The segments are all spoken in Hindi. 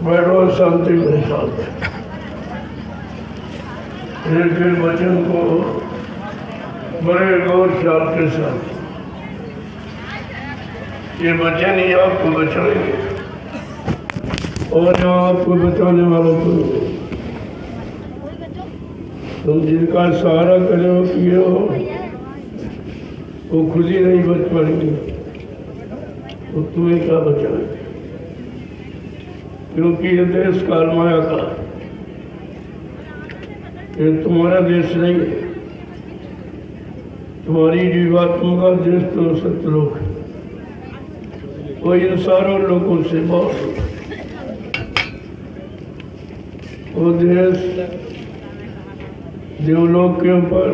बैठो शांति के साथ। एक वचन को बड़े गौर ख्याल के साथ, ये वचन ही आपको बचाएंगे और आपको बचाने वालों को तुम जिनका सहारा करे हो किए हो वो खुद ही नहीं बच पाएंगे, तो तुम्हें क्या बचाएंगे? क्योंकि ये देश काल माया का, ये तुम्हारा देश नहीं है। तुम्हारी जीवात्मा का देश तो सत्यलोक है, वो इन सारों लोगों से बहुत वो देश देवलोक के ऊपर,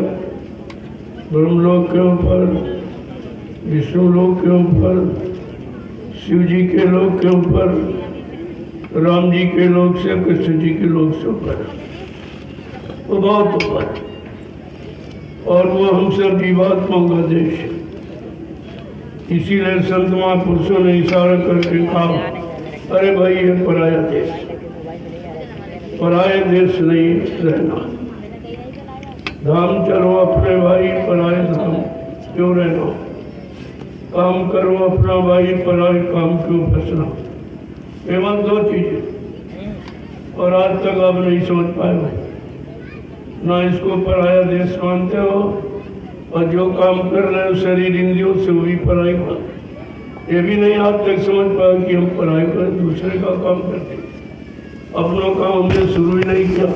ब्रह्मलोक के ऊपर, विष्णु लोक के ऊपर, शिव जी के लोक के ऊपर, राम जी के लोक से, कृष्ण जी के लोक से ऊपर, वो बहुत ऊपर, और वो हम सब जीवात्माओं का देश है। इसीलिए संत महापुरुषों ने इशारा करके कहा, अरे भाई ये पराया देश, पराये देश नहीं रहना, धाम चलो अपने भाई, पराये धाम क्यों रहना, काम करो अपना भाई, पराये काम क्यों फंसना। केवल दो चीजें, और आज तक आप नहीं सोच पाए भाई, ना इसको पराया देश मानते हो, और जो काम कर रहे हो शरीर इंद्रियों से वही पराई बात। ये भी नहीं आज तक समझ पाए कि हम पराई पर दूसरे का काम करते, अपनों काम हमने शुरू ही नहीं किया,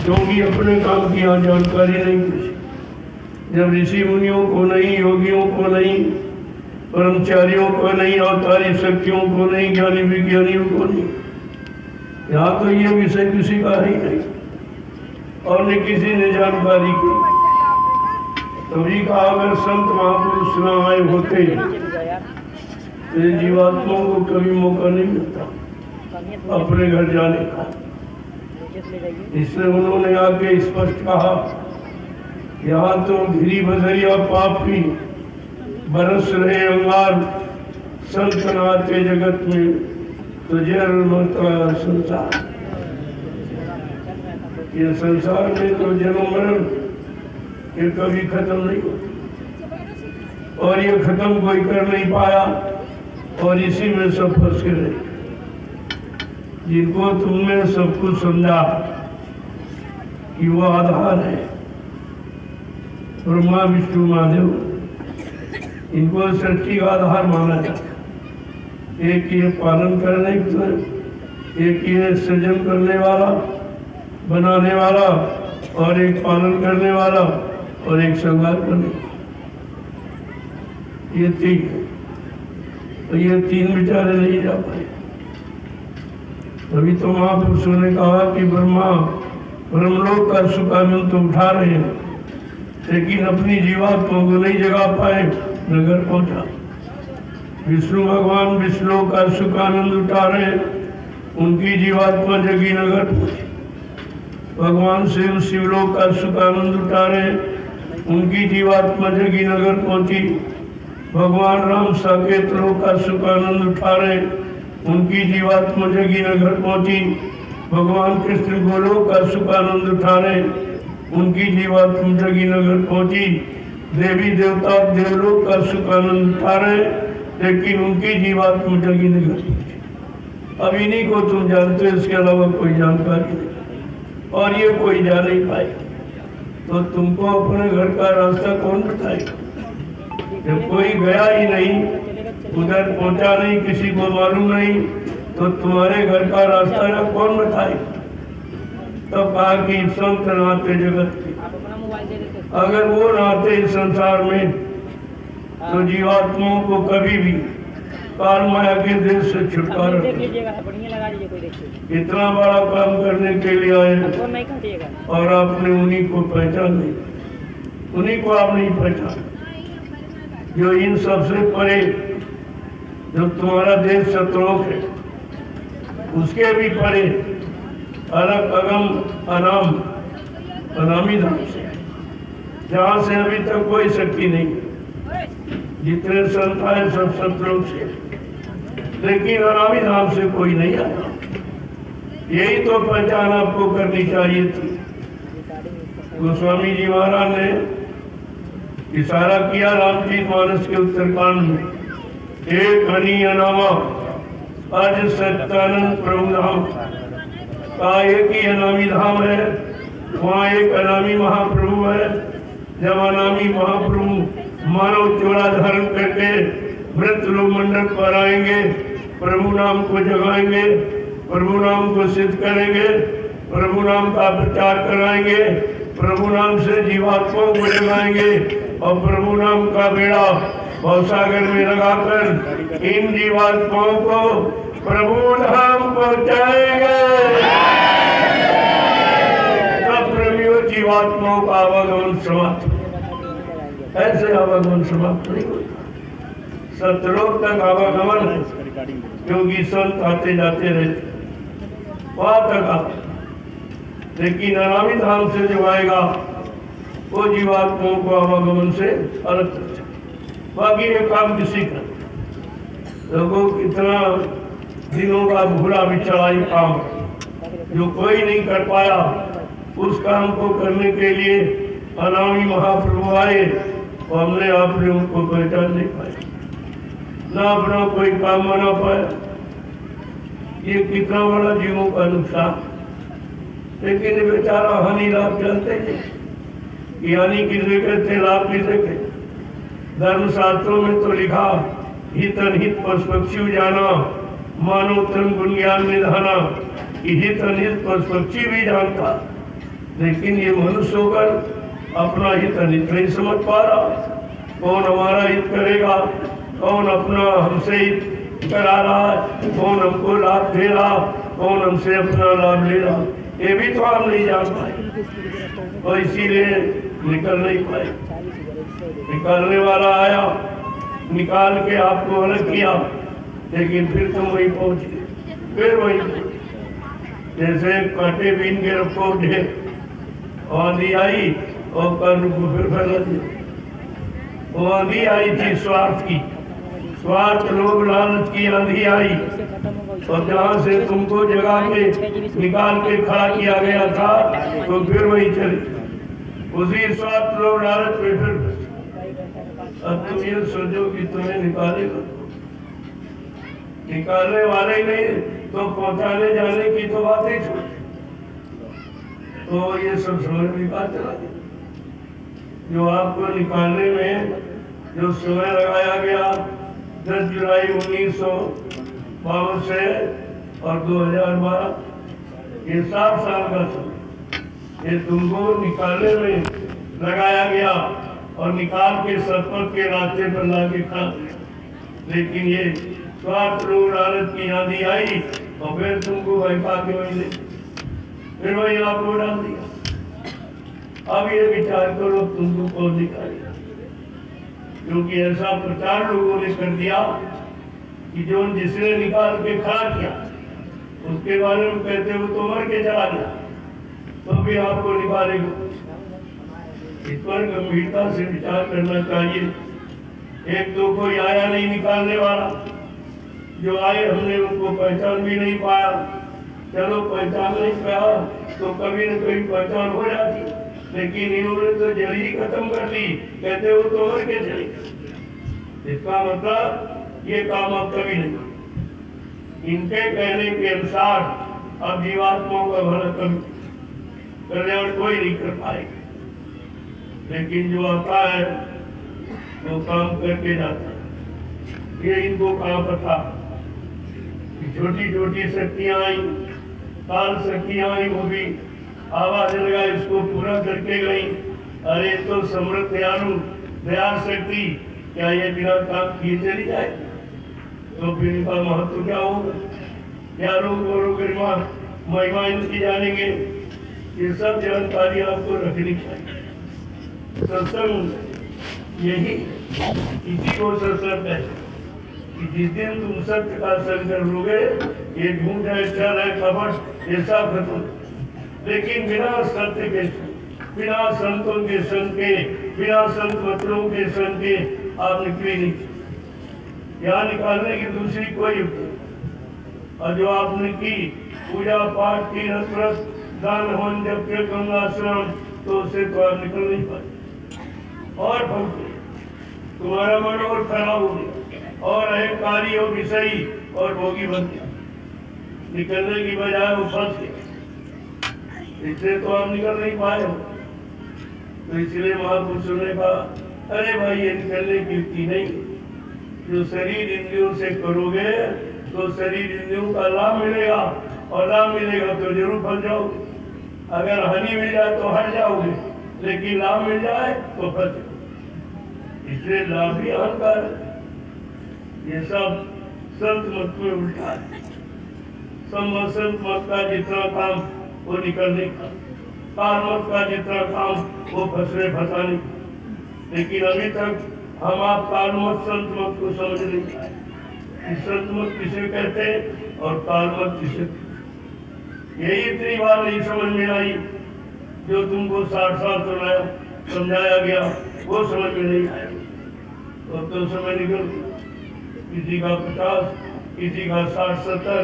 क्योंकि अपने काम की यहाँ जानकारी नहीं थी। जब ऋषि मुनियों को नहीं, योगियों को नहीं, कर्मचारियों को नहीं, अवतारी शक्तियों को नहीं, ज्ञानी विज्ञानियों को नहीं, यहाँ तो ये विषय किसी का ही नहीं, और न किसी ने जानकारी की। तभी कहा अगर संत महापुरुष न आए होते तो जीवात्माओं को कभी मौका नहीं मिलता अपने घर जाने का। इसलिए उन्होंने आगे स्पष्ट कहा, यहाँ तो घिरी बजरिया पाप की बरस रहे अंगार, संत नाते जगत में तो जर मरता संसार। ये संसार में तो जन्म मरण ये कभी खत्म नहीं होता, और ये खत्म कोई कर नहीं पाया, और इसी में सब फंस के रहे। जिनको तुमने सब कुछ समझा कि वो आधार है, ब्रह्मा विष्णु महादेव, इनको सृष्टि का आधार माना जाता। एक ये पालन करने, एक ये सृजन करने वाला, बनाने वाला, और एक पालन करने वाला, और एक संहार करने वाला। ये तीन, तो ये तीन बेचारे नहीं जा पाए। तभी तो महापुरुषों ने कहा कि ब्रह्मा ब्रह्मलोक का सुख आनंद तो उठा रहे हैं, लेकिन अपनी जीवात्मा को नहीं जगा पाए, नगर पहुंचा। विष्णु भगवान विष्णु का सुख आनंद उठा रहे, उनकी जीवात्मा जगी, नगर पहुंची। भगवान शिव शिवलोक का सुख आनंद उठा रहे, उनकी जीवात्मा जगी, नगर पहुंची। भगवान राम साकेत लोक का सुख आनंद उठा रहे, उनकी जीवात्मा जगी, नगर पहुंची। भगवान कृष्ण गोलोक का सुख आनंद उठा रहे, उनकी जीवात्मा जगी, नगर पहुंची। देवी देवता देवलोक का सुख आनंद उठा रहे, लेकिन उनकी जीवात्मा जगी, नगर पहुंची। अब इन्हीं को तुम जानते हो, इसके अलावा कोई जानकारी नहीं, और ये कोई जा नहीं पाए। तो तुमको अपने घर का रास्ता कौन बताएगा? जब कोई गया ही नहीं, उधर पहुंचा नहीं, किसी को मालूम नहीं, तो तुम्हारे घर का रास्ता या कौन बताएगा? तब कहा कि संत नाते जगत के, अगर वो नाते इस संसार में, तो जीवात्माओं को कभी भी काल माया के देश से छुटकारा। इतना बड़ा काम करने के लिए आए, और आपने उन्हीं को पहचान नहीं, उन्हीं को आप नहीं पहचान, जो इन सबसे परे, जो तुम्हारा देश सतलोक है, उसके भी परे अलग अगम अनाम अनामी धाम से, जहाँ से अभी तक कोई शक्ति नहीं, जितने संत आए सब संतों से, लेकिन अनामी धाम से कोई नहीं आया। यही तो पहचान आपको करनी चाहिए थी। गोस्वामी जी महाराज ने इशारा किया रामचरितमानस के उत्तरकांड में, एक हनी अनामा आज सत्यानंद प्रभु धाम का एक ही अनामी धाम है, वहाँ एक अनामी महाप्रभु है। जब अनामी महाप्रभु मानव चोला धारण करके व्रत लोग मंडप पर आएंगे, प्रभु नाम को जगाएंगे, प्रभु नाम को सिद्ध करेंगे, प्रभु नाम का प्रचार कराएंगे, प्रभु नाम से जीवात्माओं को जगाएंगे और प्रभु नाम का बेड़ा भवसागर में लगाकर इन जीवात्माओं को प्रभु धाम पहुंचाएंगे। तब प्रेमियों जीवात्माओं का आवागमन समाप्त, ऐसे आवागमन समाप्त नहीं होता। सतलोक तक आवागमन, क्योंकि संत आते जाते रहते वहां तक आप, लेकिन अनामी धाम से जो आएगा वो जीवात्माओं को आवागमन से अलग करते। बाकी ये काम किसी का, लोगों कितना दिनों का भूला बिछड़ाई काम जो कोई नहीं कर पाया, उस काम को करने के लिए अनामी महाप्रभु आए और हमने आपने उनको पहचान नहीं पाया, ना अपना कोई काम बना पाया। ये कितना बड़ा जीवों का नुकसान। लेकिन बेचारा हानि लाभ चलते थे, हानि किसे कहते, लाभ किसे कहते। धर्मशास्त्रों में तो लिखा, हित अनहित पशु पक्षी जाना, मानव तन गुण ज्ञान निधाना, हित अनहित पशु पक्षी भी जानता। लेकिन ये मनुष्य होकर अपना हित अनित नहीं समझ पा रहा। कौन हमारा हित करेगा, कौन अपना हमसे हित करा रहा है, कौन हमको लाभ दे रहा, कौन हमसे अपना लाभ ले रहा, ये भी तो हम नहीं जान पाए और इसीलिए निकल नहीं पाए। निकालने वाला आया, निकाल के आपको अलग किया, लेकिन फिर तुम वहीं पहुंच गए, फिर वहीं जैसे कांटे बीन के रखो ढेर, आंधी आई और कर्ण को फिर फैला दिया। वो आंधी आई थी स्वार्थ की, स्वार्थ लोभ लालच की आंधी आई, और जहाँ से तुमको जगा के निकाल के खड़ा किया गया था तो फिर वही चले उसी स्वार्थ लोभ लालच में फिर। अब तुम ये सोचो कि तुम्हें निकालेगा, निकालने वाले नहीं तो पहुंचाने जाने की तो बात ही छोड़। तो ये सब समझ में बात चला गया। जो आपको निकालने में जो समय लगाया गया 10 जुलाई 1952 से और 2012, ये 7 साल का समय, ये तुमको निकालने में लगाया गया और निकाल के सतपथ के रास्ते पर लाके खा। लेकिन ये स्वार्थ लोभ लालच की आंधी आई और फिर तुमको बहका के वही ले, फिर वही आपको डाल दिया। अब ये विचार करो तुमको कौन निकालेगा, क्योंकि ऐसा प्रचार लोगों ने कर दिया कि जो जिसने निकाल के खड़ा किया उसके बारे में कहते वो तो मर के चला गया, तो भी आपको निकालेगा। इस पर गंभीरता से विचार करना चाहिए। एक दो कोई आया नहीं निकालने वाला, जो आए हमने उनको पहचान भी नहीं पाया। चलो पहचान नहीं पाया तो कभी न कभी पहचान हो जाती, लेकिन इन्होंने तो जल्दी ही खत्म कर दी, कहते वो तो मर के चले। इसका मतलब ये काम अब कभी नहीं। इनके कहने के अनुसार अब जीवात्माओं का भला कल्याण कोई नहीं कर पाएगा, लेकिन जो आता है वो काम करके जाता है। ये इनको कहाँ पता, छोटी छोटी शक्तियां आई, काल शक्तियां आई, वो भी आवाज लगा इसको पूरा करके गई। अरे तो समृद्ध दयालु दया शक्ति, क्या ये बिना काम किए चली जाए? तो फिर इनका महत्व क्या होगा? क्या लोग गौरव गरिमा महिमा इनकी जानेंगे? ये सब जानकारी आपको रखनी चाहिए। सत्संग यही, इसी को सत्संग है कि जिस दिन तुम सत्य का संग कर लोगे, ये झूठ है, छल है, कपट, ये सब खत्म। लेकिन बिना सत्य के, बिना संतों के संग के, बिना संत वचनों के संग के आप निकली नहीं, यहाँ निकालने की दूसरी कोई युक्ति। और जो आपने की पूजा पाठ की व्रत दान हवन जब के गंगा स्नान, तो उससे तो आप निकल नहीं पाए और फंस तुम्हारा मन और खराब हो गया और अहंकारी और विषयी और भोगी बन गया। निकलने की बजाय वो फंस गया, इससे तो आप निकल नहीं पाए हो। तो इसलिए महापुरुषों ने कहा अरे भाई ये निकलने की युक्ति नहीं, जो शरीर इंद्रियों से करोगे तो शरीर इंद्रियों का लाभ मिलेगा और लाभ मिलेगा तो जरूर फंस जाओगे। अगर हानि मिल जाए तो हट जाओगे, लेकिन लाभ मिल जाए तो फंस जाओगे। इसलिए लाभ भी अहंकार है। ये सब संत मत में उल्टा है। संत मत का जितना काम वो निकलने का, काल मत का जितना काम वो फंसने फंसाने का। लेकिन अभी तक हम आप काल मत संत मत को समझ नहीं पाए। संत मत किसे कहते हैं और काल मत किसे, यही इतनी बार नहीं समझ में आई। जो तुमको 60 साल समझाया गया वो समझ में नहीं आया। तो समय निकल गया, किसी का 50, किसी का 60-70,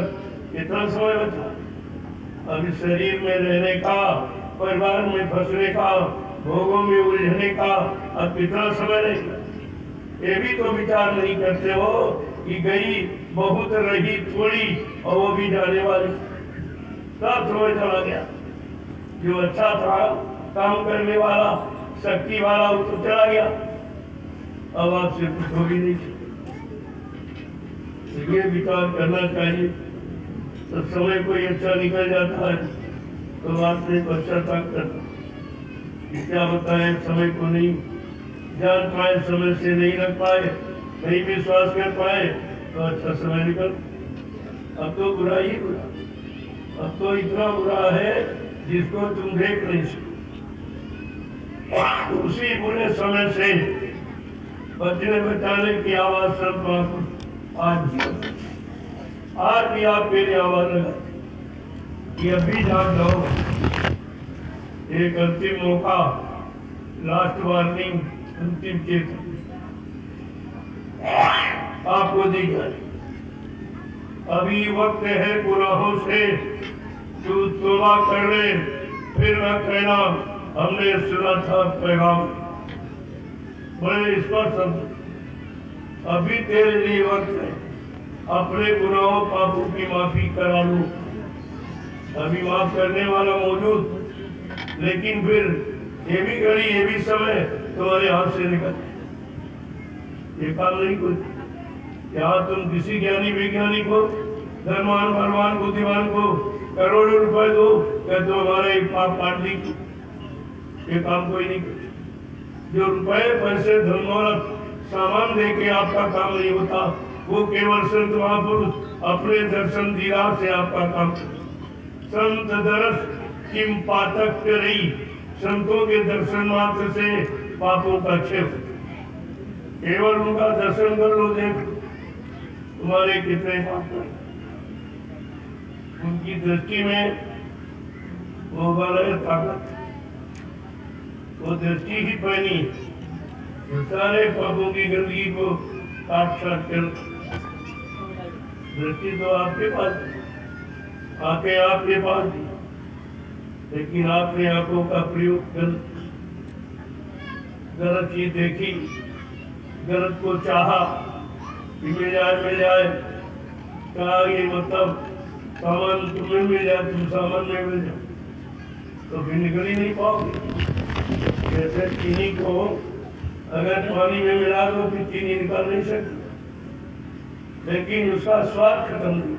इतना समय बचा। अभी शरीर में रहने का, परिवार में फंसने का, भोगों में उलझने का अब कितना समय रहेगा। ये भी तो विचार नहीं करते हो कि गई बहुत रही थोड़ी और वो भी जाने वाली। सब समय चला गया। जो अच्छा था, काम करने वाला, शक्ति वाला, वो तो चला गया। अब आपसे कुछ हो भी नहीं। ये विचार करना चाहिए। तो समय कोई अच्छा निकल जाता है तो बात में पश्चाताप करना, क्या बताए समय को नहीं जान पाए, समय से नहीं रख पाए, नहीं विश्वास कर पाए तो अच्छा समय निकल। अब तो बुरा ही बुरा, अब तो इतना बुरा है जिसको तुम देख नहीं सकते। उसी बुरे समय से बचने बचाने की आवाज सब आज भी आप मेरी आवाज लगा कि अभी जान जाओ। एक अंतिम मौका, लास्ट वार्निंग, अंतिम चेतावनी आपको दी जाए। अभी वक्त है गुनाहों से तू तौबा कर ले, फिर न कहना हमने सुना था पैगाम। बड़े स्पष्ट शब्द। अभी तेरे लिए वक्त है, अपने गुनाहों पापों की माफी करा लो। अभी माफ करने वाला मौजूद, लेकिन फिर ये भी घड़ी, ये भी समय तुम्हारे हाथ से निकल। ये काम नहीं कुछ। यहाँ तुम किसी ज्ञानी वैज्ञानिक को, धनवान बलवान बुद्धिमान को करोड़ों रुपए दो या तो हमारे पाप काट दी। ये काम कोई नहीं कर। जो रुपए पैसे धन सामान दे के आपका काम नहीं होता, वो केवल संत महापुरुष अपने दर्शन दीदार से आपका काम। संत दर्श किम पातक रही, संतों के दर्शन मात्र से पापों का क्षय। केवल उनका दर्शन कर लो, देख तुम्हारे कितने पाप हैं। उनकी दृष्टि में वो बल ताकत, वो दृष्टि ही पहनी सारे पापों की गंदगी को काट काट कर। दृष्टि तो आपके पास, आंखें आपके पास, लेकिन आपने आंखों का प्रयोग गलत चीज देखी, गलत को चाहा कि मिल जाए। कहा ये मतलब सामान तुम्हें मिल जाए, तुम सामान में मिल जाओ, तो फिर निकल ही नहीं पाओगे। जैसे चीनी को अगर पानी में मिला दो फिर चीनी निकाल नहीं सकती, लेकिन उसका स्वाद खत्म नहीं।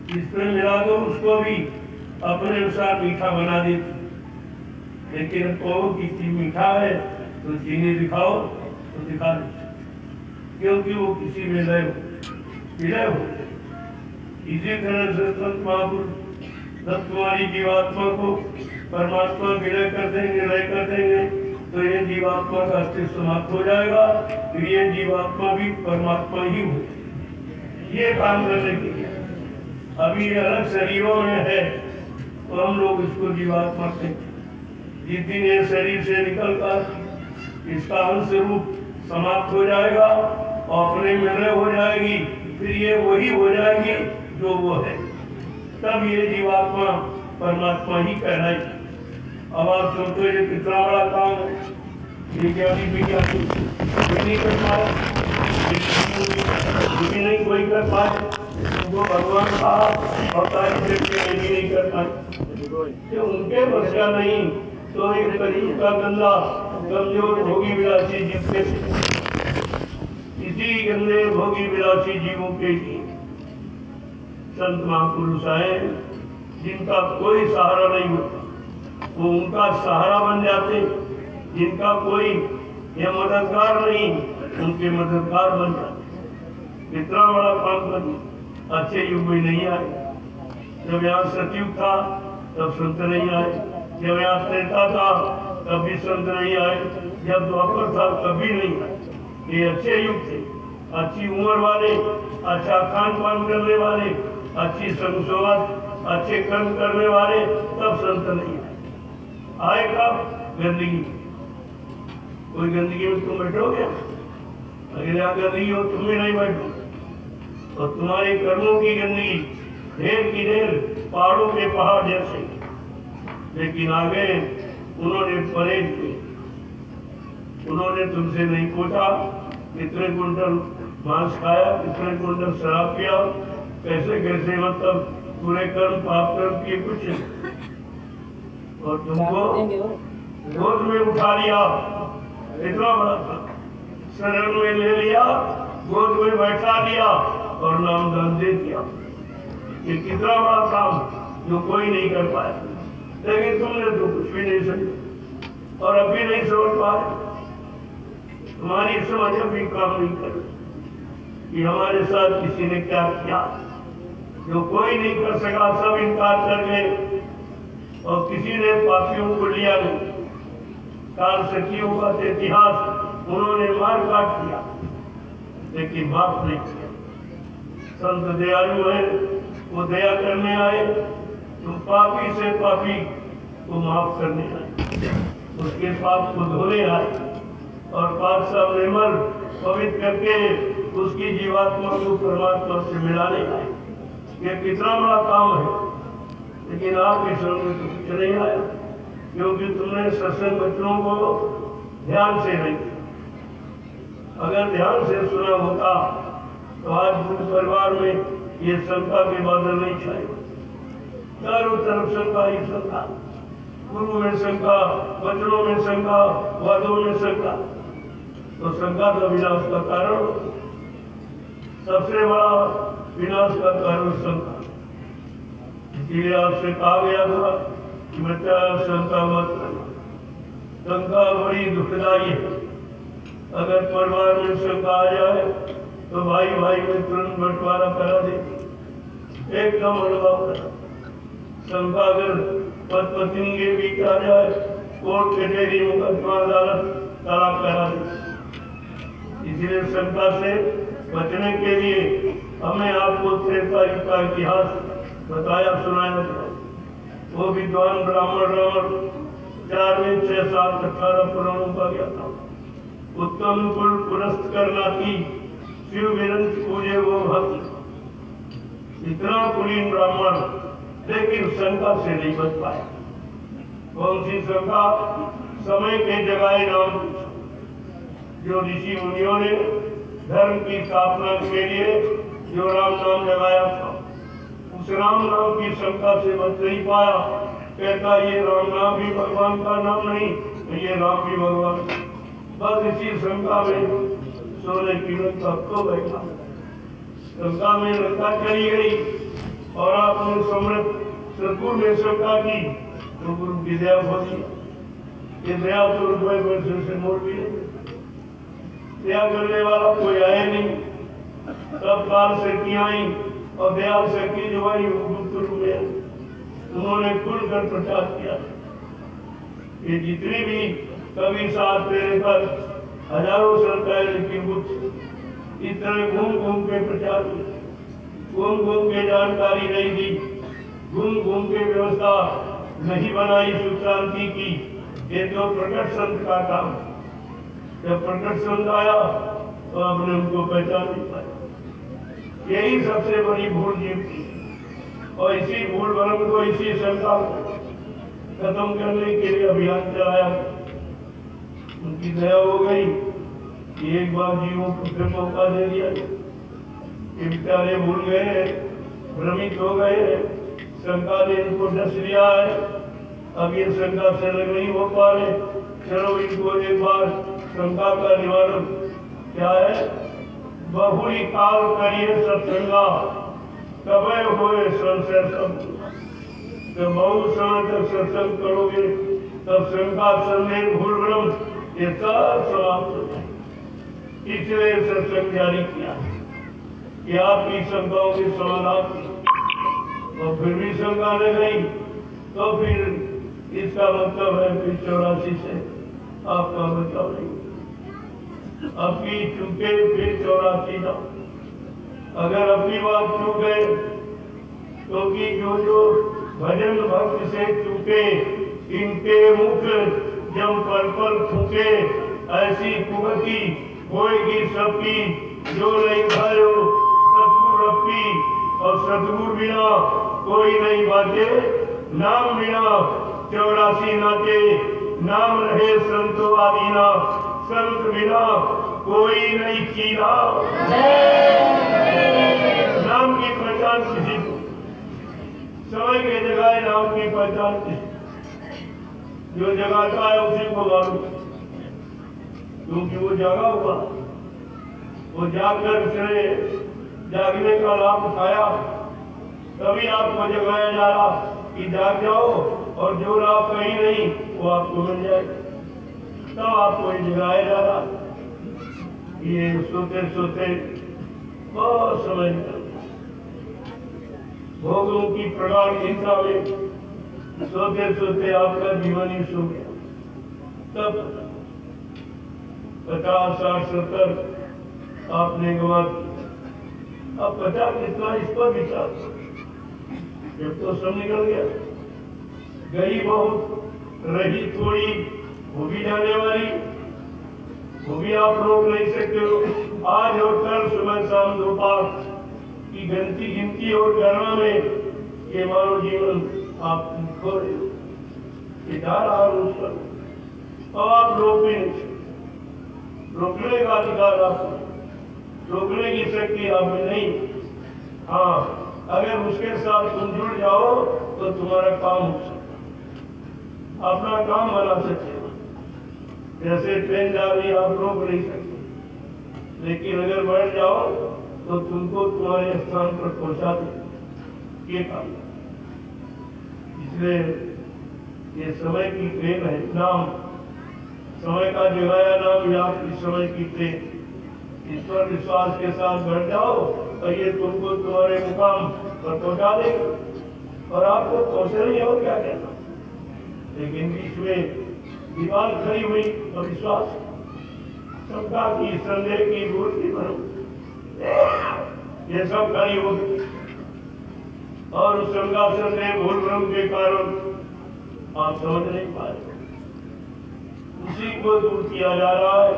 जिसमें मिला दो उसको भी अपने अनुसार मीठा बना देती। लेकिन कहो कि मीठा है तो चीनी दिखाओ तो दिखा दे, क्योंकि वो किसी में विलय हो। इसी तरह से संत महापुरुष जब तुम्हारी जीवात्मा को परमात्मा विलय कर देंगे, लय कर देंगे, तो ये जीवात्मा का अस्तित्व समाप्त हो जाएगा। फिर ये जीवात्मा भी परमात्मा ही हो। ये काम करने के लिए अभी अलग शरीरों में है तो हम लोग इसको जीवात्मा कहते हैं। जिस दिन ये शरीर से निकलकर इसका अंश रूप समाप्त हो जाएगा और अपने में हो जाएगी, फिर ये वही हो जाएगी जो वो है। तब ये जीवात्मा परमात्मा ही कहलाएगी। अब आप सोचो ये कितना बड़ा काम है, ये क्या कोई नहीं कर पाया, नहीं कोई कर पाए, वो भगवान का अवतारी नहीं कर पाए, उनके बस का नहीं। तो एक कलयुग का गंदा कमजोर भोगी विलासी जीव के इसी गंदे भोगी विलासी जीवों के लिए संत महापुरुष आए जिनका कोई सहारा नहीं होता, वो उनका सहारा बन जाते। जिनका कोई ये मददगार नहीं, उनके मददगार बन जाते। इतना बड़ा काम कर अच्छे युग में नहीं आए। जब यहाँ सतयुग था तब संत नहीं आए, जब यहाँ त्रेता था तब भी संत नहीं आए, जब द्वापर था कभी नहीं आए। ये अच्छे युग थे, अच्छी उम्र वाले, अच्छा खान पान करने वाले, अच्छी संसोवत, अच्छे कर्म करने वाले, तब संत नहीं आए। आए कब? गंदगी। कोई गंदगी में तुम बैठोगे? अगर यहाँ गंदगी हो तुम भी नहीं बैठो, और तुम्हारे कर्मों की गंदगी ढेर की ढेर, पहाड़ों के पहाड़ जैसे। लेकिन आगे उन्होंने परहेज किए, उन्होंने तुमसे नहीं पूछा कितने कुंटल मांस खाया, कितने कुंटल शराब पिया, कैसे कैसे, मतलब पूरे कर्म पाप कर्म किए कुछ नहीं। और तुमको गोद में उठा लिया, इतना बड़ा था, शरण में ले लिया, गोद में बैठा दिया और नाम दान दे दिया। ये कितना बड़ा काम जो कोई नहीं कर पाया। लेकिन तुमने तो कुछ भी नहीं समझा और अभी नहीं समझ पाए। तुम्हारी समझ अभी काम नहीं कर कि हमारे साथ किसी ने क्या किया, जो कोई नहीं कर सका, सब इनकार कर गए। और किसी ने पापियों को लिया नहीं, काल सखियों का इतिहास उन्होंने मार काट दिया, लेकिन माफ नहीं किया। संत दयालु है, वो दया करने आए, तुम पापी से पापी को माफ करने आए, उसके पाप को धोने आए और पाप सब निर्मल पवित्र करके उसकी जीवात्मा को परमात्मा से मिलाने आए। ये कितना बड़ा काम है। लेकिन आपके समझ में तो कुछ नहीं आया, क्योंकि तुमने सत्संग बच्चों को ध्यान से नहीं किया। अगर ध्यान से सुना होता तो आज गुरु परिवार में ये शंका के बादल नहीं छाए। चारों तरफ शंका ही शंका, गुरु में शंका, वचनों में शंका, वादों में शंका। तो शंका का विनाश का कारण, सबसे बड़ा विनाश का कारण शंका। इसलिए आपसे कहा गया था कि बच्चा शंका मत करना। शंका बड़ी दुखदायी है। अगर परिवार में शंका आ जाए तो भाई भाई में तुरंत बंटवारा करा दे, एकदम अनुभव करा। शंका अगर पत्नी के बीच आ जाए, कोर्ट कचहरी मुकदमा अदालत तलाक करा दे। इसलिए शंका से बचने के लिए हमें आपको त्रेता युग का इतिहास बताया सुनाया गया। वो विद्वान ब्राह्मण रावण 4 में 6 7 18 पुराणों का गया था। उत्तम कुल पुरस्त करना की शिव विरंत पूजे वो भक्त। इतना कुलीन ब्राह्मण, लेकिन शंका से नहीं बच पाया। कौन सी शंका? समय के जगाए नाम जो ऋषि मुनियों ने धर्म की स्थापना के लिए जो राम नाम लगाया था, उस राम नाम की शंका से बच नहीं पाया। कहता ये राम नाम भी भगवान का नाम नहीं, ये राम भी भगवान। बस इसी शंका में सोने की लंका खो बैठा। शंका में लंका चली गई और आपने समृद्ध सदगुरु में शंका की तो गुरु की दया होती। ये दया तो रुपये पैसे से मोड़ भी नहीं, दया करने वाला कोई आए नहीं। सब काल से की आई और दयाल से की जो आई गुरु में उन्होंने खुलकर प्रचार किया। ये जितनी भी कवि साथ मेरे पर हजारों संताएं, लेकिन कुछ इस तरह घूम घूम के प्रचार किया, घूम घूम के जानकारी नहीं दी, घूम घूम के व्यवस्था नहीं बनाई सुख शांति की। ये तो प्रकट संत का काम। जब प्रकट संत आया तो आपने उनको पहचान नहीं पाया। यही सबसे बड़ी भूल जीव की, और इसी भूल भ्रम को, इसी शंका को खत्म करने के लिए अभियान चलाया। उनकी दया हो गई कि एक बार जीवों को फिर मौका दे दिया। ये बेचारे भूल गए, भ्रमित हो गए, शंका ने इनको डस लिया है। अब ये शंका से अलग नहीं हो पा रहे। चलो इनको एक बार शंका का निवारण क्या है, बहुरी काल करिए सत्संगा, कबे होए संशय सब। जब बहुत समय तक सत्संग करोगे तब शंका, संदेह, भूल भ्रम ये सब समाप्त हो जाए। इसलिए सत्संग जारी किया कि आपकी शंकाओं के समाधान की, और फिर भी शंका न गई तो फिर इसका मतलब है फिर 84 से आपका बचाव नहीं। अपनी चूके फिर 84 ना। अगर अपनी बात चूक गए तो कि जो भजन भक्त से चूके, इनके मुख जब पल पल फूके, ऐसी कुगति होएगी सबकी, जो नहीं भयो सतगुरु अपी, और सतगुरु बिना कोई नहीं बाजे, नाम बिना 84 नाचे, नाम रहे संतो आदीना, संत बिना कोई नहीं चीना। नाम की पहचान किसी को, समय के जगह नाम की पहचान किसी, जो जगाता है उसी को मालूम, क्योंकि वो जागा हुआ, वो जागकर से जागने का लाभ उठाया, तभी आपको जगाया जा रहा कि जाग जाओ, और जो लाभ कहीं नहीं वो आपको मिल जाए। तब आपको जगाया जा रहा। ये सोते सोते बहुत समय निकल गया, भोगों की प्रगाढ़ चिंता में सोते सोते आपका जीवन ही सो गया। तब 50, 60, 70 आपने गवा दिया। अब 50 कितना, इस पर विचार, जब तो सब निकल गया। गई बहुत, रही थोड़ी, वो भी जाने वाली, वो भी आप रोक नहीं सकते हो। आज और कल, सुबह शाम दोपहर की गिनती और गणना में ये मानव जीवन आप खो रहे हो, ये जा रहा है उस पर। अब आप रोक भी नहीं सकते, रोकने का अधिकार आपको, रोकने की शक्ति आप में नहीं। हाँ, अगर उसके साथ तुम जुड़ जाओ तो तुम्हारा काम हो सकता, अपना काम बना सकते हो। जैसे ट्रेन जा रही, आप रोक नहीं सकते, लेकिन अगर बैठ जाओ तो तुमको तुम्हारे स्थान पर पहुंचा दे, ये काम। इसलिए ये समय की ट्रेन है, नाम समय का जगाया नाम, या आपकी समय की ट्रेन। ईश्वर विश्वास के साथ बैठ जाओ तो ये तुमको तुम्हारे मुकाम पर पहुंचा देगा, और आपको पहुंचे नहीं और क्या कहना। लेकिन बीच में दीवार खड़ी हुई तो विश्वास, शंका की, संदेह की, भूल की भ्रम, ये सब खड़ी होगी, और उस शंका, संदेह, भूल भ्रम के कारण आप समझ नहीं पाए। उसी को दूर किया जा रहा है,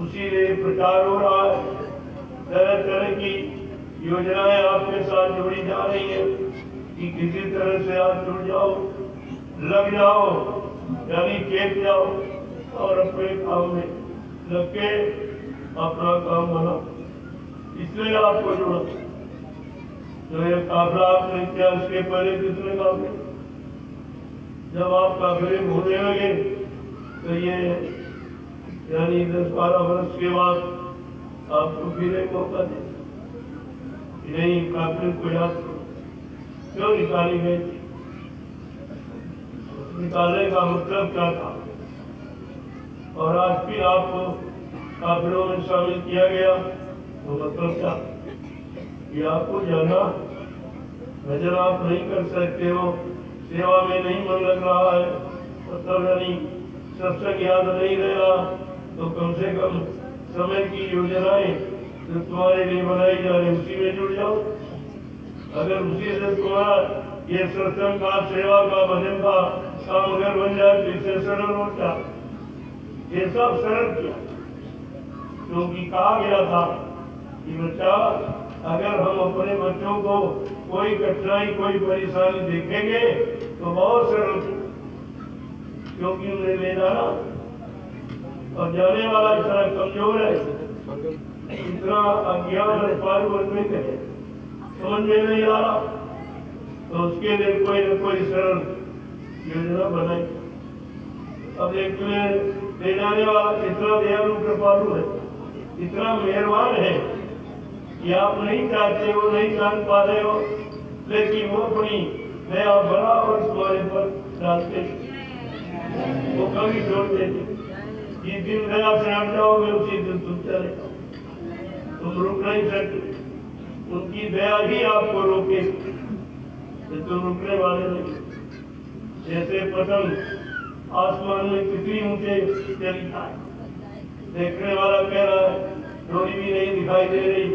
उसी लिए प्रचार हो रहा है। तरह तरह की योजनाएं आपके साथ जोड़ी जा रही है कि किसी तरह से आप जुड़ जाओ, लग जाओ, यानी खेत जाओ, और अपने काम में लग के अपना काम बनाओ। इसलिए आपको जोड़ा। तो ये काफिला आपने किया, इसके पहले कितने काफिले, जब आप काफिले होने लगे तो ये यानी 10-12 वर्ष के बाद आपको फिर एक मौका दे, नहीं काफिले को याद क्यों निकाली गई थी, निकालने का मतलब क्या था, और आज फिर आपको काफिलों में शामिल किया गया तो मतलब क्या, ये आपको जाना, भजन आप नहीं कर सकते हो, सेवा में नहीं मन लग रहा है, मतलब यानी सत्संग याद नहीं रहा, तो कम से कम समय की योजनाएं जो तुम्हारे लिए बनाई जा रही उसी में जुड़ जाओ। अगर उसी से तुम्हारा ये सत्संग का, सेवा का, भजन का काम अगर बन जाए तो इससे सरल हो क्या, ये सब सरल किया, क्योंकि कहा गया था कि बच्चा अगर हम अपने बच्चों को कोई कठिनाई कोई परेशानी देखेंगे तो बहुत सरल, क्योंकि उन्हें ले जाना और जाने वाला इतना कमजोर है, इतना अज्ञान और पारगुणित है, समझ में नहीं आ रहा, तो उसके लिए कोई न कोई सरल योजना बनाई। अब देखिए ले जाने वाला इतना दयालु कृपालु है, इतना मेहरबान है कि आप नहीं चाहते हो, नहीं जान पा रहे हो, लेकिन वो अपनी दया बराबर तुम्हारे पर डालते, वो कभी छोड़ते नहीं। जिस दिन दया से हट जाओगे उसी दिन तुम चले, तुम रुक नहीं सकते, उनकी दया ही आपको रोके, तुम रुकने वाले नहीं। जैसे पतंग आसमान में कितनी ऊंचे चली जाए, देखने वाला कह रहा है डोरी भी नहीं दिखाई दे रही,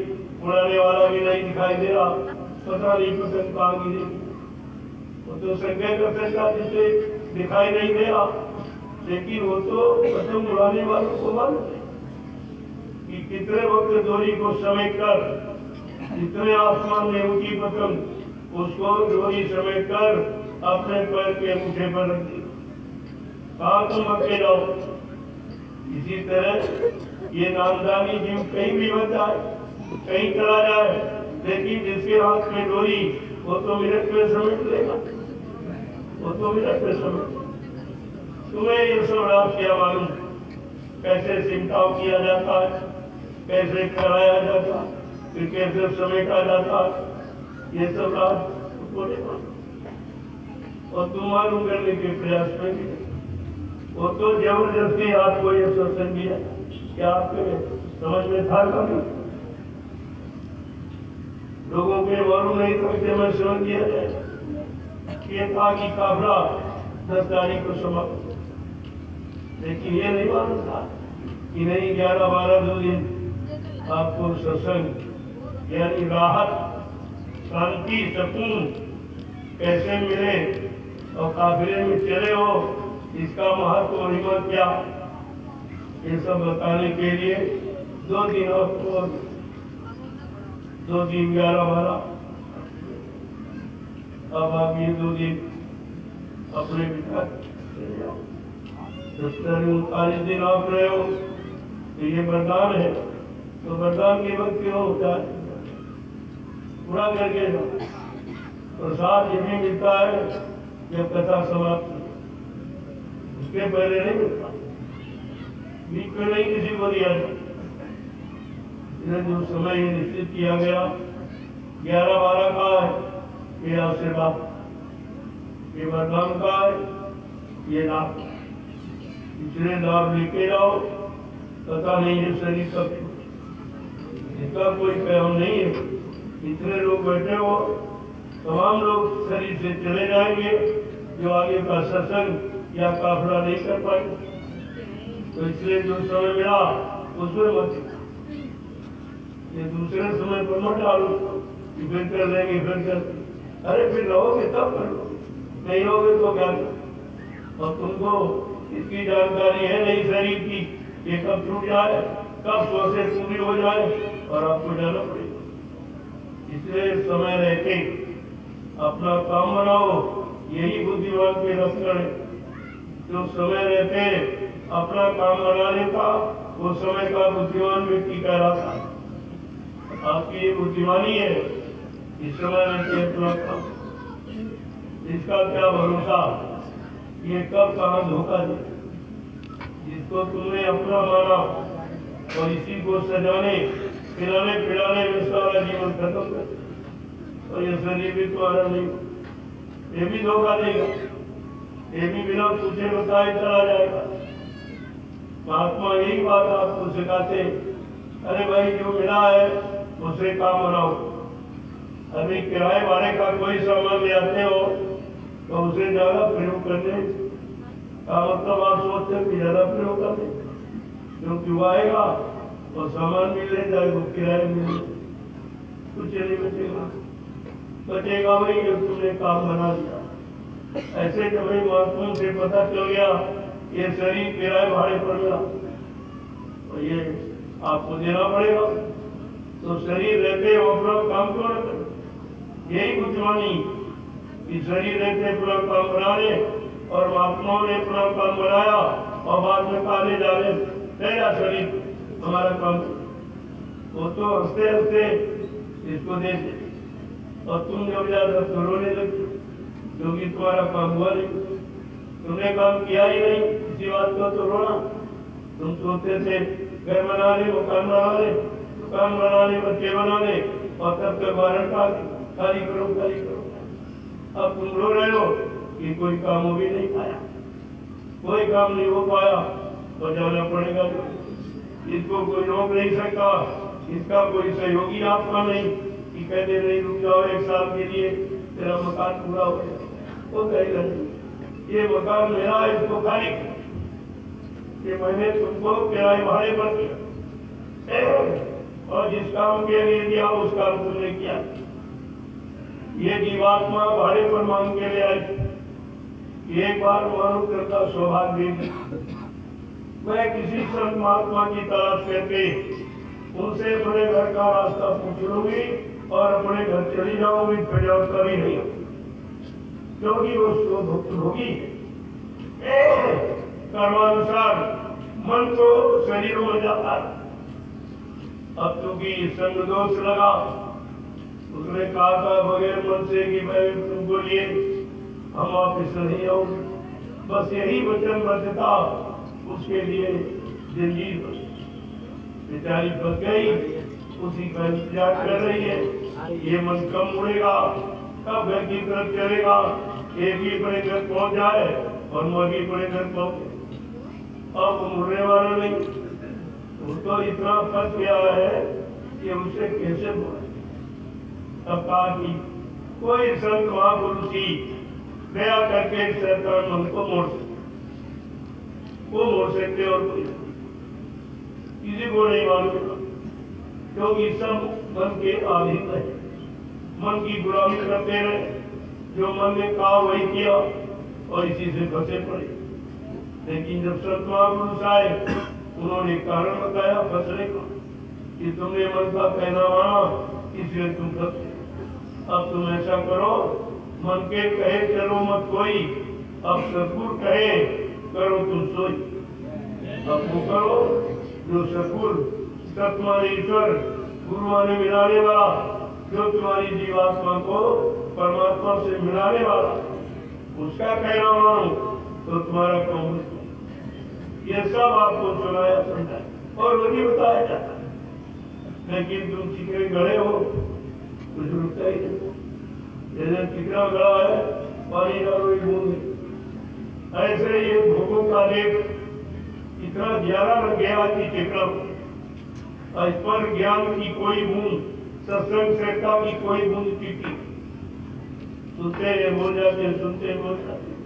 उड़ाने वाला भी नहीं दिखाई दे रहा, पता नहीं पतंग कहाँ गिरेगी। वो तो संज्ञा का संज्ञा जिसे दिखाई नहीं दे रहा, लेकिन वो तो पतंग उड़ाने वालों को मालूम है कि कितने वक्त डोरी को समेट कर, जितने आसमान में ऊंची पतंग उसको डोरी समेट कर अपने पैर के अंगूठे पर रख दी, कहा तुम अकेले जाओ। इसी तरह ये नामदानी जीव कहीं भी बच जाए, कहीं चला जाए, लेकिन जिसके हाथ में डोरी वो तो मिनट में समेट लेगा, वो तो मिनट में समेट। तुम्हें ये सब रात क्या मालूम कैसे सिमटाव किया जाता है, कैसे कराया जाता, फिर कैसे समेटा जाता, ये सब रात बोले और तुम मालूम करने के प्रयास में भी वो तो जबरदस्ती आपको ये सत्संग दिया कि आपके समझ में था कभी, लोगों के मालूम नहीं था मैं समझ दिया जाए कि था कि काफला 10 तारीख को समाप्त, लेकिन ये नहीं मालूम था कि नहीं 11-12 2 दिन आपको सत्संग यानी राहत शांति सुकून कैसे मिले और काफिले में चले हो, इसका महत्व और हिम्मत क्या, ये सब बताने के लिए 2 दिन और 2 दिन 11-12, अब आप ये 2 दिन अपने पिता 40 दिन आप रहे हो, तो ये वरदान है, तो वरदान के वक्त क्यों होता है, पूरा करके प्रसाद ये भी मिलता है जब कथा समाप्त, उसके पहले नहीं मिलता, बीच में नहीं किसी को दिया जाता। जो समय ये निश्चित किया गया 11-12 का है, ये आशीर्वाद, ये वरदान का है, ये लाभ, इसलिए लाभ लेके जाओ, पता नहीं है शरीर कब, इसका कोई काम नहीं है। इतने लोग बैठे हो, तमाम लोग शरीर से चले जाएंगे जो आगे का सत्संग या काफला नहीं कर पाएंगे, तो इसलिए जो समय मिला उसमें मत, ये दूसरे समय पर मत डालो कि फिर कर लेंगे फिर कर, अरे फिर रहोगे तब कर लो, नहीं होगे तो क्या करो। और तुमको इसकी जानकारी है नहीं शरीर की, ये कब छूट जाए, कब श्वासें पूरी हो जाए और आपको जाना पड़ेगा। इसलिए समय रहते अपना काम बनाओ, यही बुद्धिमान के लक्षण है। जो समय रहते अपना काम बना लेता वो समय का बुद्धिमान व्यक्ति कहलाता। आपकी ये बुद्धिमानी है, इस समय रहते अपना काम, इसका क्या भरोसा ये कब कहाँ धोखा दे, जिसको तुमने अपना माना और इसी को सजाने खिलाने पिलाने में सारा जीवन खत्म कर, और ये शरीर भी तुम्हारा नहीं, ये भी धोखा देगा, ये भी बिना पूछे बताए चला जाएगा। महात्मा यही बात आपको सिखाते, अरे भाई जो मिला है उससे काम बनाओ। अभी किराए भाड़े का कोई सामान ले आते हो तो उसे ज्यादा प्रयोग करने का मतलब आप सोचते हैं कि ज्यादा प्रयोग करने, क्योंकि वो आएगा और सामान भी ले जाएगा, किराए मिले कुछ नहीं बचेगा, बचेगा वही जब तुमने काम बना दिया। ऐसे जब महात्मा से पता चल गया ये शरीर किराए भाड़े पर मिला और ये आपको देना पड़ेगा, तो शरीर रहते वो अपना काम क्यों न करे? यही बुद्धिमानी कि शरीर रहते अपना काम बना ले और महात्माओं ने अपना काम बनाया और बाद में काले डाले पहला शरीर हमारा काम, वो तो हंसते हंसते इसको दे दे और तुम जब ज्यादा तो रोने लगे क्योंकि तुम्हारा काम हुआ नहीं, तुमने काम किया ही नहीं, इसी बात को तो रोना। तुम सोचते थे घर बना ले, मकान बना ले, दुकान बना ले, बच्चे बना ले और तब तक वारंट खाली करो खाली करो। अब तुम रो रहे हो कि कोई काम हो भी नहीं पाया, कोई काम नहीं हो पाया तो जाना पड़ेगा। इसको कोई रोक नहीं सकता, इसका कोई सहयोगी आपका नहीं कि कहते नहीं रुक जाओ 1 साल के लिए तेरा मकान पूरा हो जाए, तो कहेगा ये मकान मेरा है, इसको खाली कि मैंने तुमको किराए भाड़े पर दिया और जिस काम के लिए दिया उस काम तुमने किया। ये जीवात्मा भाड़े पर मांग के ले आई, एक बार मानो करता सौभाग्य मैं किसी संत महात्मा की तलाश करके उनसे अपने घर का रास्ता पूछ लूंगी और अपने घर चली जाऊंगी, फिर और कभी नहीं क्योंकि वो स्वभक्त होगी। कर्मानुसार मन तो शरीर में जाता है। अब चूंकि संग दोष लगा, उसने कहा था बगैर मन से कि मैं तुमको लिए हम वापिस नहीं आऊंगे, बस यही वचन बचता उसके लिए जिंदगी बेचारी फंस गई, उसी का इंतजार कर रही है। ये मन कब मुड़ेगा, कब घर की तरफ चलेगा, एक ही बड़े घर पहुंच जाए और मुर्गी बड़े घर पहुंचे। अब मुड़ने वाला नहीं, वो तो इतना फंस गया है कि उसे कैसे बोले। अब कहा कि कोई संत महापुरुषी दया करके सरकार मन को मोड़ सकते, वो मोड़ सकते और कोई किसी को नहीं मालूम, क्योंकि सब मन के अधीन है, मन की गुलामी करते रहे, जो मन ने कहा वही किया और इसी से फंसे पड़े। लेकिन जब संत महापुरुष आए उन्होंने कारण बताया फंसने का कि तुमने मन का कहना माना इसलिए तुम फंसे। अब तुम ऐसा करो, मन के कहे चलो मत कोई, अब सतगुरु कहे करो तुम सोई। अब वो करो जो सतगुरु सत माने ईश्वर, गुरु माने मिलाने वाला, जो तुम्हारी जीवात्मा को परमात्मा से मिलाने वाला, उसका कहना मानो तो तुम्हारा काम। ये सब आपको सुनाया समझाया और वही बताया जाता है, लेकिन तुम चिकरे गड़े हो कुछ रुकता ही नहीं। जैसे चिकरा गड़ा है पानी डालो एक बूंद, ऐसे ये भोगों का लेप इतना ज्यादा लग गया कि चिकरा इस पर ज्ञान की कोई बूंद, सत्संग श्रद्धा की कोई बूंद टिकी, सुनते बोल जाते, सुनते बोल जाते,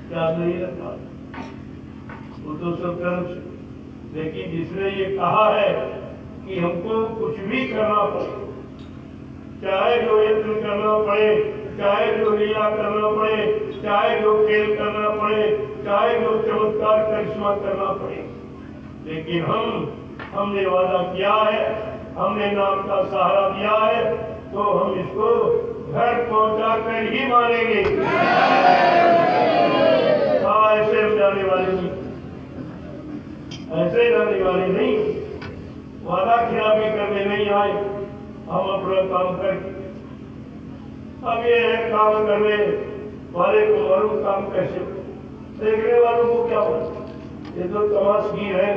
क्या नहीं रखा वो तो सब तरफ से। लेकिन जिसने ये कहा है कि हमको कुछ भी करना पड़े, चाहे जो यत्न करना पड़े, चाहे जो लीला करना पड़े, चाहे जो खेल करना पड़े, चाहे जो चमत्कार करिश्मा करना पड़े, लेकिन हमने वादा किया है, हमने नाम का सहारा दिया है, तो हम इसको घर पहुंचा कर ही मानेंगे। ऐसे जाने वाले नहीं, ऐसे जाने वाले नहीं, वादा खिलाफी करने नहीं आए, हम अपना काम करके। अब ये है काम करने वाले को मालूम काम कैसे, देखने वालों को क्या बोलते, ये तो तमाशगीर है,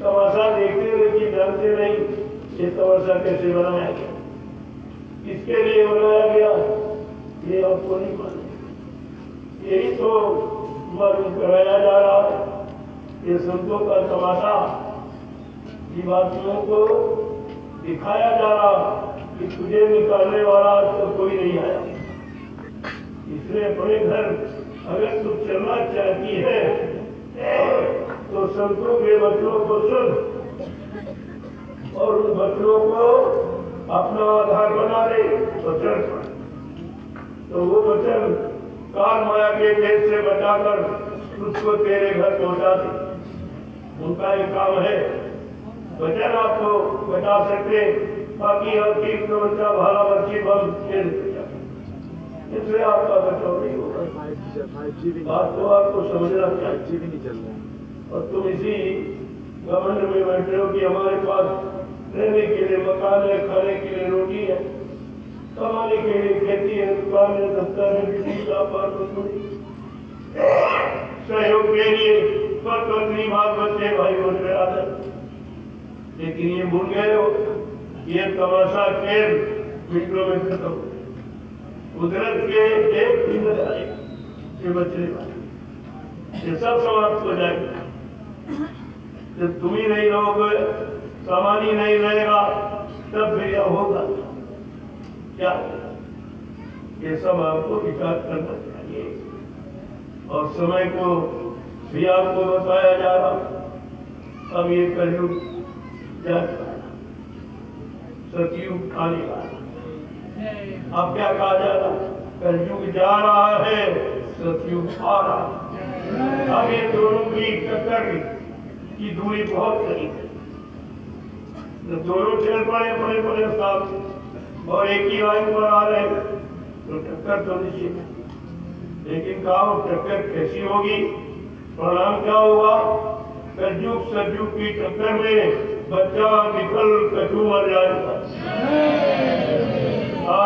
तमाशा देखते लेकिन जानते नहीं ये तमाशा कैसे बनाया गया, किसके लिए बनाया गया, ये आपको नहीं मालूम। यही तो मालूम कराया जा रहा है। ये संतों का तमाशा जीवात्माओं को दिखाया जा रहा कि तुझे निकालने वाला तो कोई नहीं आया, इसलिए अपने घर अगर तू चलना चाहती है तो संतों के वचनों को सुन और उन वचनों को अपना आधार बना ले तो चल पड़। तो वो वचन काल माया के भेद से बचाकर उसको तेरे घर पहुंचा दे। उनका ये काम है। वचन आपको बता सकते, बाकी हर चीज का बच्चा भाला बच्ची बम खेल, इसलिए आपका बचाव नहीं होगा। बात को आपको समझना चाहिए। और तुम इसी घमंड में बैठे हो कि हमारे पास रहने के लिए मकान है, खाने के लिए रोटी है, कमाने के लिए खेती है, दुकान है, दफ्तर है, बिजली का सहयोग के लिए पत्नी बात बच्चे भाई बहन आदत। लेकिन ये भूल गए हो, ये तमाशा खेल मिनटों में खत्म। कुदरत के एक दिन ये बचने वाले, ये सब समाप्त हो जाएगा। जब तुम ही नहीं रहोगे, सामान ही नहीं रहेगा, तब फिर यह होगा क्या? ये सब आपको विचार करना चाहिए। और समय को भी आपको बताया जा रहा। अब ये कलयुग जा रहा, सतयुग आने वाला। अब क्या कहा जा रहा? कलयुग जा रहा है, सतयुग आ रहा है। अब ये दोनों की टक्कर की दूरी बहुत करीब है। जब दोनों चल पड़े बड़े बड़े साथ और एक ही लाइन पर आ रहे तो टक्कर तो निश्चित है। लेकिन कहा टक्कर कैसी होगी, परिणाम क्या होगा? कलयुग सतयुग की टक्कर में बच्चा निकल कचू मर जाएगा।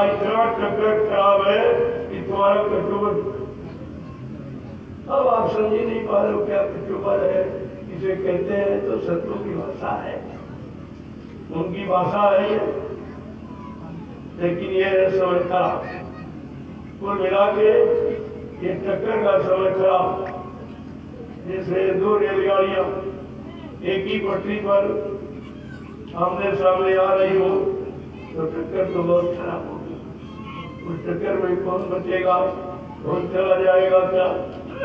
इतना टक्कर खराब है कि तुम्हारा कचू। अब आप समझ नहीं पा रहे हो क्या कचूबर है, इसे कहते हैं। तो शत्रु की भाषा है, उनकी भाषा है ये। लेकिन ये है समय खराब। कुल मिला के ये टक्कर का समय खराब। जैसे दो रेलगाड़ियां एक ही पटरी पर आमने सामने आ रही हो तो टक्कर तो बहुत खराब होगी। उस टक्कर में कौन बचेगा, कौन चला जाएगा क्या,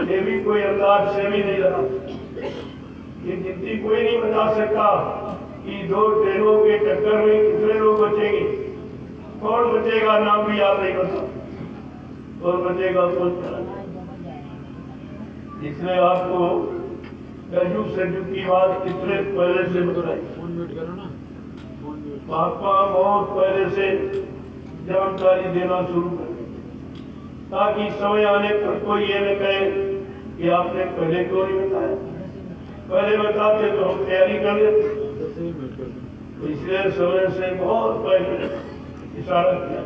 ये भी कोई अंदाज से भी नहीं रहा। ये गिनती कोई नहीं बता सकता कि दो ट्रेनों के टक्कर में कितने लोग बचेंगे, कौन बचेगा, नाम भी याद नहीं करता। कौन बचेगा, कौन चला जाएगा। इसलिए आपको कलयुग सतयुग की बात कितने पहले से बताई। महात्मा बहुत पहले से जानकारी देना शुरू कर, ताकि समय आने पर कोई ये न कहे कि आपने पहले क्यों नहीं बताया। पहले बताते तो हम तैयारी कर लेते। इसलिए समय से बहुत पहले इशारा किया,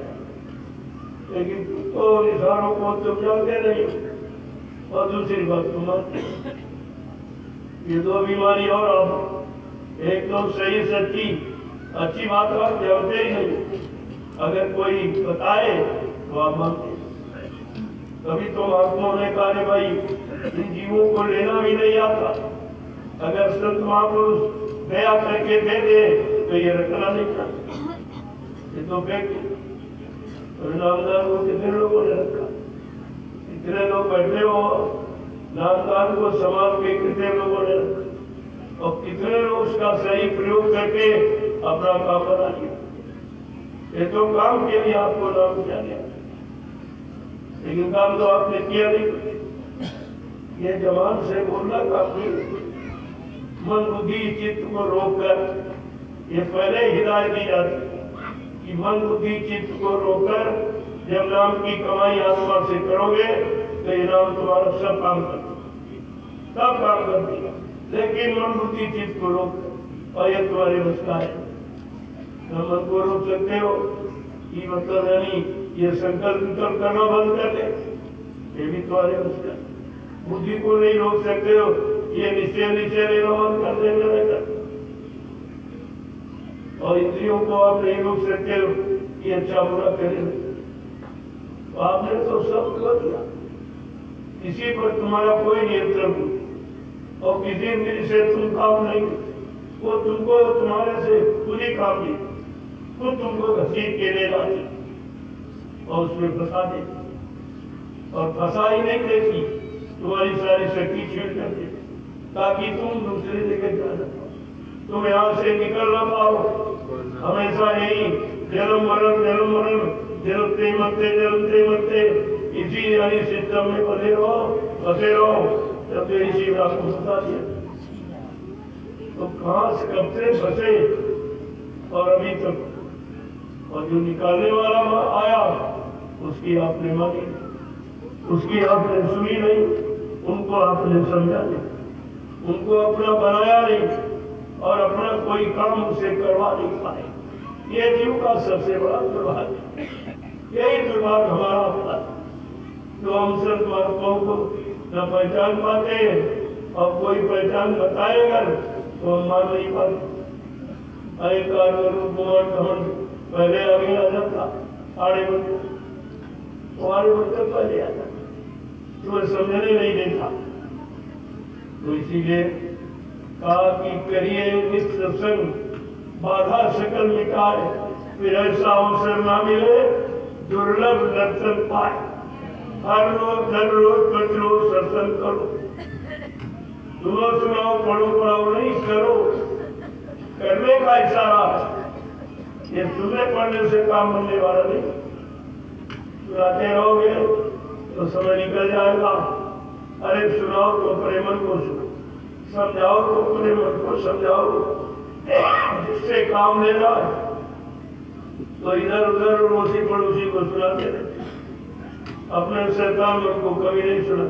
लेकिन तो इशारों को तुम जानते नहीं। और दूसरी बात तुम ये दो बीमारी और आप एक तो सही सच्ची अच्छी बात आप जानते ही नहीं। अगर कोई बताए तो आप मानते। कभी तो महात्माओं ने कहा भाई इन जीवों को लेना भी नहीं आता, अगर संत महापुरुष दया करके दे दे तो ये रखना नहीं चाहते, ये तो फेंक। नामदान को कितने लोगों ने रखा, इतने लोग बैठे हो, नामदान को संभाल के कितने लोगों ने रखा, और कितने लोग उसका सही प्रयोग करके अपना काम बना लिया। ये तो काम के लिए आपको नाम किया गया, लेकिन काम तो आपने किया नहीं। ये जवान से बोलना काम नहीं। मन बुद्धि चित्त को रोककर, ये पहले हिदायत दी जाती कि मन बुद्धि चित्त को रोककर जब नाम की कमाई आत्मा से करोगे तो ये नाम तुम्हारा सब काम कर देगा। लेकिन मन बुद्धि चित्त को रोक, और ये तुम्हारे बस का है। न मन को रोक सकते हो, ये मतलब नहीं ये संकल्प करना बंद कर दे, ये भी तुम्हारे बस का। बुद्धि को नहीं रोक सकते हो, ये निश्चय लेना बंद कर देगा। और इंद्रियों को आप नहीं रोक सकते हो, ये अच्छा बुरा करेगा। तो आपने तो सब कर दिया, किसी पर तुम्हारा कोई नियंत्रण नहीं, और किसी इंद्रिय से तुम काम नहीं, वो तुमको तुम्हारे से खुद ही काम नहीं, खुद तुमको घसीट के ले जाती और उसमें फंसा देती, और फंसा ही नहीं देती, तुम्हारी सारी शक्ति छीन कर देती, ताकि तुम दूसरे जगह जा पाओ, तुम यहाँ से निकल ना पाओ। हमेशा यही जन्म मरण जन्मते मरते इसी यानी सिस्टम में बने रहो, फंसे रहो। जब मेरी शिवराज को बता दिया तो कहां से कब से फंसे और अभी तक, और जो निकालने वाला आया उसकी आपने मानी, उसकी आपने सुनी नहीं, उनको आपने समझा नहीं, उनको अपना बनाया नहीं और अपना कोई काम उसे करवा नहीं पाए। ये जीव का सबसे बड़ा दुर्भाग्य, यही दुर्भाग्य हमारा होता है। तो हम संत महात्माओं को न पहचान पाते और कोई पहचान बताएगा तो हम मान नहीं पाते। अहंकार कुमार घमंड पहले आगे आ जाता, आड़े बनते तुम्हारे मतलब पहले आ जाता, तुम्हें समझने नहीं देता। तो इसीलिए कहा कि करिए नित्य सत्संग, बाधा सकल मिटाए, फिर ऐसा अवसर ना मिले दुर्लभ दर्शन पाए। हर रोज हर रोज रोज सत्संग करो, सुनो सुनाओ पढ़ो पढ़ाओ नहीं करो, करने का इशारा है। ये सुनने पढ़ने से काम बनने वाला नहीं। सुनाते रहोगे तो समय निकल जाएगा। अरे सुनाओ तो अपने मन को सुनो, समझाओ तो अपने मन को समझाओ, जिससे काम लेना है। तो इधर उधर रोसी पड़ोसी को सुनाते रहे, अपने शैतान मन को कभी नहीं सुना।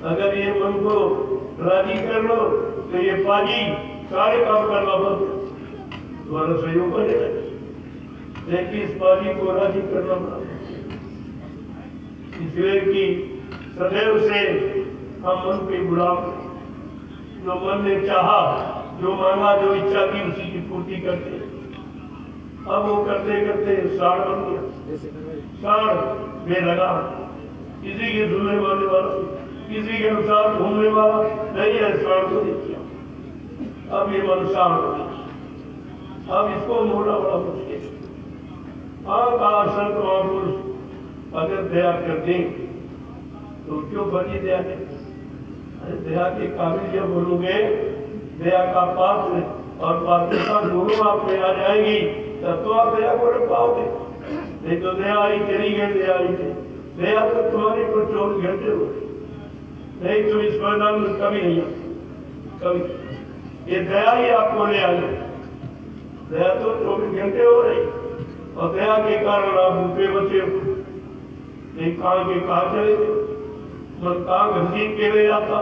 अगर ये मन को राजी कर लो तो ये पाजी सारे काम करना बंद, तुम्हारा सहयोग करेगा, लेकिन इस पाजी को राजी करना पड़ा। इसलिए कि सदैव से हम मन के गुलाम, जो मन ने चाहा, जो मांगा, जो इच्छा की उसी की पूर्ति करते। अब वो करते करते साड़ बन गया, साड़ बेलगा, किसी के सुनने वाले वाला, किसी के अनुसार घूमने वाला नहीं है। साड़ को देखिए, अब ये मन साड़ हो गया, अब इसको मोड़ना बड़ा मुश्किल। संत महापुरुष अगर दया कर दे तो क्यों बची दया ने? अरे दया के काबिल जब बोलोगे, दया का पात्र और पात्रता दोनों आप में आ जाएगी, तब तो आप दया को रख पाओगे। नहीं तो दया आई चली गई, दया आई थी, दया तो तुम्हारी पर 24 घंटे हो गई। नहीं तुम इस मैदान में कभी नहीं आते, कभी। ये दया ही आपको ले आई, दया तो 24 घंटे हो रही, और दया के कारण आप भूखे बचे हो। नहीं कहाँ के कहाँ चले गए, मन कहाँ घसीट के ले जाता,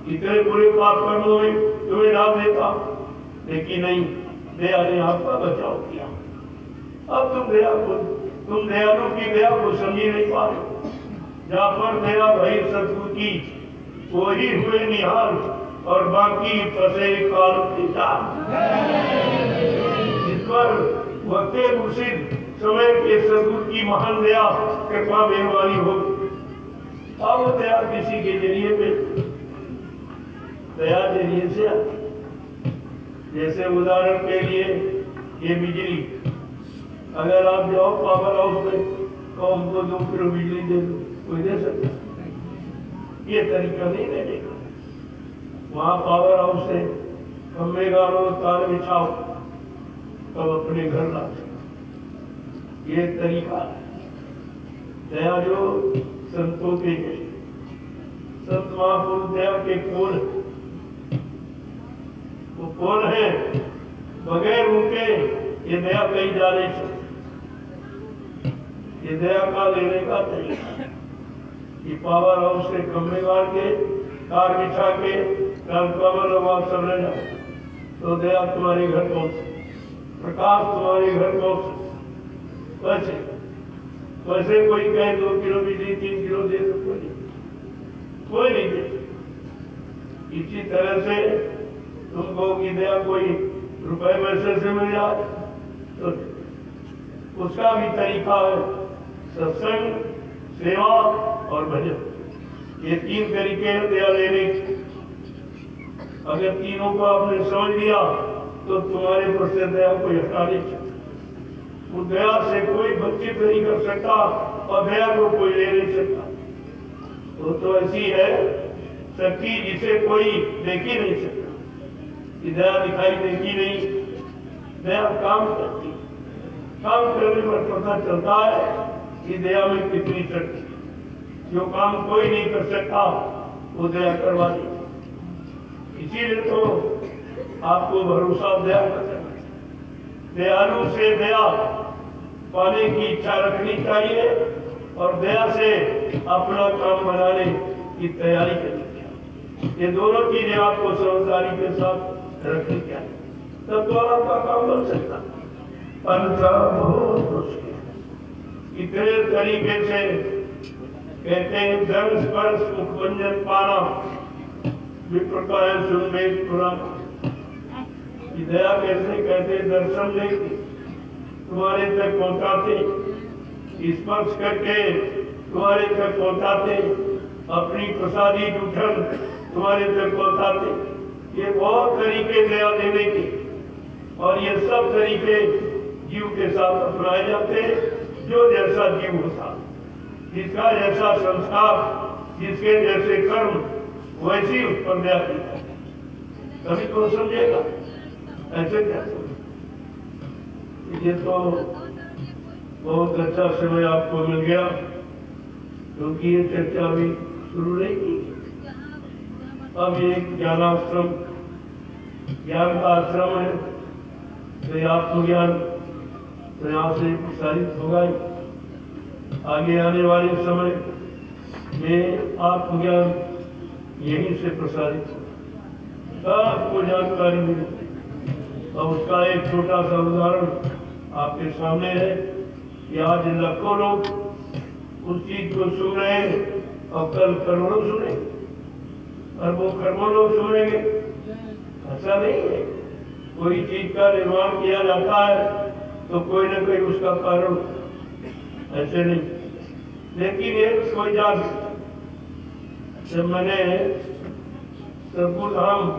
इतने बुरे पाप कर्मों में तुम्हें डाल देता, लेकिन नहीं, दया ने आपका बचाव किया। अब तुम दयालु की दया को समझ नहीं पा रहे। जहाँ पर दया भई सतगुरु की, वही हुए निहाल और बाकी फंसे काल के जाल। इस पर वक्ते मुर्शिद समय के सतगुरु की महान दया कृपा मेहरबानी होगी। अब दया किसी के जरिए में, दया जरिए से आती। जैसे उदाहरण के लिए ये बिजली, अगर आप जाओ पावर हाउस में तो हमको 2 किलो बिजली दे दो, कोई दे सकता? ये तरीका नहीं देगा। वहां पावर हाउस से खंबे गाड़ो, तार बिछाओ, तब अपने घर ला। ये तरीका दया जो संतों के गए, संत महापुरुष दया के कौन, वो कौन है? बगैर उनके ये दया कहीं जा नहीं सकती। ये दया का लेने का तरीका, ये पावर हाउस से खंबे गाड़ के, तार बिछा के, ट्रांसफार्मर लगा सब ले जाओ तो दया तुम्हारे घर पहुंचे, प्रकाश तुम्हारे घर पहुंचे। वैसे कोई कहे 2 किलो बिजली 3 किलो दे दो, कोई नहीं दे। इसी तरह से तुमको की दया कोई रुपए पैसे से मिल जाए तो उसका भी तरीका है सत्संग, सेवा और भजन। ये 3 तरीके हैं दया लेने के। अगर तीनों को आपने समझ लिया तो तुम्हारे पर से दया कोई हटा नहीं सकता। वो दया से कोई वंचित नहीं कर सकता और दया को कोई ले नहीं सकता। वो तो ऐसी है शक्ति जिसे कोई देख ही नहीं सकता। दया दिखाई देती नहीं, दया काम करती। काम करने पर पता चलता है कि दया में कितनी शक्ति। जो काम कोई नहीं कर सकता वो दया करवा दी। इसीलिए तो आपको भरोसा दया करना, दयालु से दया पाने की इच्छा रखनी चाहिए और दया से अपना काम बनाने की तैयारी करनी चाहिए। ये दोनों चीजें आपको समझदारी के साथ रखनी चाहिए, तब तो आपका काम बन सकता। अन्यथा बहुत मुश्किल। इतने तरीके से कहते हैं धर्म स्पर्श मुखभंजन पाना विप्रकाय सुनवेद पुराना। दया कैसे कहते दर्शन लेके तुम्हारे तक पहुंचाते, स्पर्श करके तुम्हारे तक पहुंचाते, अपनी प्रसादी जूठन तुम्हारे तक पहुंचाते। ये बहुत तरीके दया देने के, और ये सब तरीके जीव के साथ अपनाए जाते हैं। जो जैसा जीव होता, जिसका जैसा संस्कार, जिसके जैसे कर्म, वैसी उस पर दया की जाती। कभी तो समझेगा ऐसे कैसे। ये तो बहुत अच्छा समय आपको मिल गया, क्योंकि ये चर्चा भी शुरू नहीं की। अब ये ज्ञानाश्रम, ज्ञान का आश्रम है, तो आत्मज्ञान तो यहाँ से प्रसारित होगा ही। आगे आने वाले समय में आत्मज्ञान यहीं से प्रसारित होगा, सबको जानकारी मिलेगी। और उसका एक छोटा सा उदाहरण आपके सामने है कि आज लाखों लोग उस चीज को सुन रहे हैं और कल करोड़ों सुनेंगे, और वो करोड़ों लोग सुनेंगे। ऐसा नहीं है, कोई चीज का निर्माण किया जाता है तो कोई ना कोई उसका कारण, ऐसे नहीं। लेकिन एक कोई जान, जब मैंने सरपुर धाम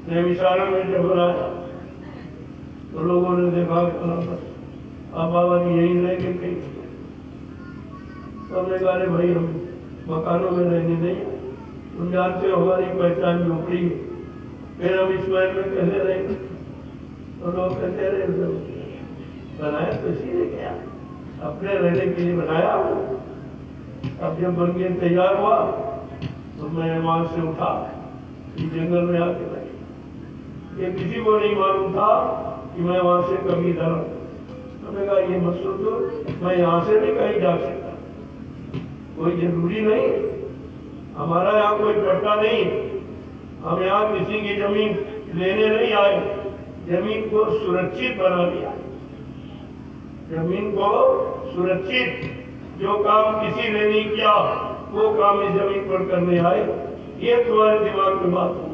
देवीशारण में जब बनाया तो लोगों ने देखा अब बाबा जी यही रहेंगे कहीं। सबने कहा भाई हम मकानों में रहने नहीं, तुम जानते हो हमारी पहचान झोपड़ी है, फिर हम इस महल में कैसे रहेंगे। तो लोग कहते रहे बनाया तो इसीलिए क्या, अपने रहने के लिए बनाया हो। अब जब बन के तैयार हुआ तो मैं वहां से उठा, जंगल में आके बैठा। ये किसी को नहीं मालूम था कि मैं वहां से कभी इधर। मैंने कहा ये मत सोचो, मैं यहाँ से भी कहीं जा सकता, कोई जरूरी नहीं। हमारा यहाँ कोई पट्टा नहीं, हम यहाँ किसी की जमीन लेने नहीं आए, जमीन को सुरक्षित बना दिया। जमीन को सुरक्षित, जो काम किसी ने नहीं किया वो काम इस जमीन पर करने आए। ये तुम्हारे दिमाग में बात हो,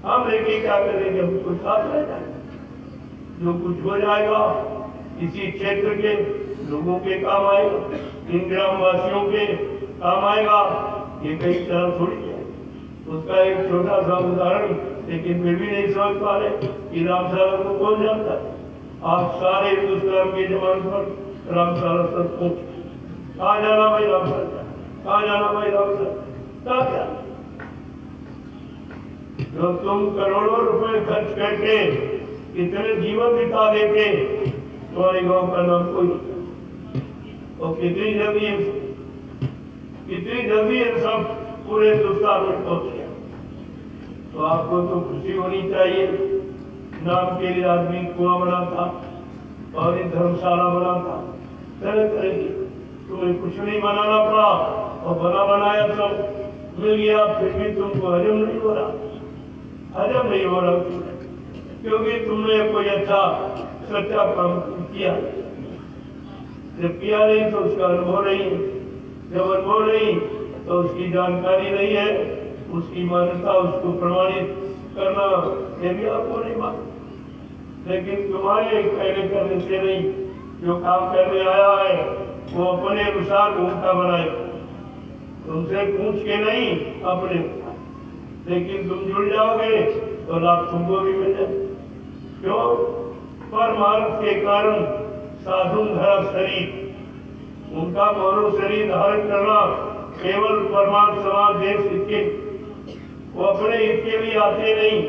हम लेके क्या करेंगे, हम कुछ साथ रह जाएंगे। जो कुछ हो जाएगा इसी क्षेत्र के लोगों के काम आएगा, इन ग्रामवासियों के काम आएगा, ये कई तरह थोड़ी है। उसका एक छोटा सा उदाहरण, लेकिन वे भी नहीं समझ पा रहे कि रामशाला को कौन जानता है। आप सारे हिंदुस्तान के जवान पर रामशाला सर पहुंच, कहाँ जाना भाई रामशाला, कहाँ जाना भाई रामशाला, क्या जो तुम करोड़ों रुपए खर्च करके इतने जीवन बिता देते, तुम्हारे गांव का नाम कोई, और कितनी जल्दी ये सब पूरे हिंदुस्तान में पहुंच गया। तो आपको तो खुशी होनी चाहिए। नाम के लिए आदमी कुआं बना था और एक धर्मशाला बना था, तरह तरह की, तुम्हें कुछ नहीं बनाना पड़ा और बना बनाया सब मिल गया, फिर भी तुमको हजम नहीं हो रहा, हजम नहीं हो रहा, क्योंकि तुमने कोई अच्छा सच्चा काम किया। जब किया नहीं तो उसका अनुभव नहीं, जब अनुभव नहीं तो उसकी जानकारी नहीं है, उसकी मान्यता, उसको प्रमाणित करना ये भी आपको नहीं मालूम। लेकिन तुम्हारे कहने करने से नहीं, जो काम करने आया है वो अपने अनुसार उनका बनाए, तुमसे पूछ के नहीं, अपने। लेकिन तुम जुड़ जाओगे तो लाभ तुमको भी मिल जाए। क्यों? परमार्थ के कारण साधु धरा शरीर, उनका मानव शरीर धारण करना केवल परमार्थ समाज देश हित के, वो अपने हित के लिए आते नहीं,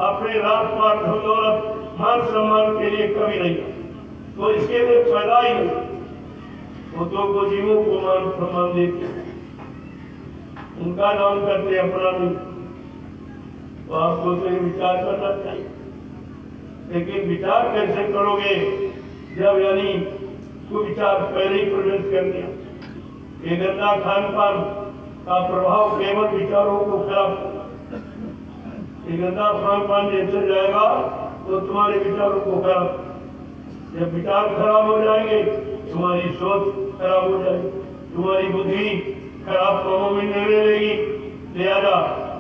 अपने रात पात धन दौलत मान सम्मान के लिए कभी नहीं, तो इसके लिए फायदा ही नहीं। वो तो जीवों को मान सम्मान देते, उनका नाम करते अपना नहीं, तो आपको तो ये विचार करना चाहिए। लेकिन विचार कैसे करोगे जब यानी कुविचार पहले ही प्रवेश कर दिया। ये गंदा खान पान का प्रभाव केवल विचारों को खराब, ये गंदा खान पान जैसे जाएगा तो तुम्हारे विचारों को खराब, जब विचार खराब हो जाएंगे तुम्हारी सोच खराब हो जाएगी, तुम्हारी बुद्धि खराब कामों में निर्णय लेगी, लिहाजा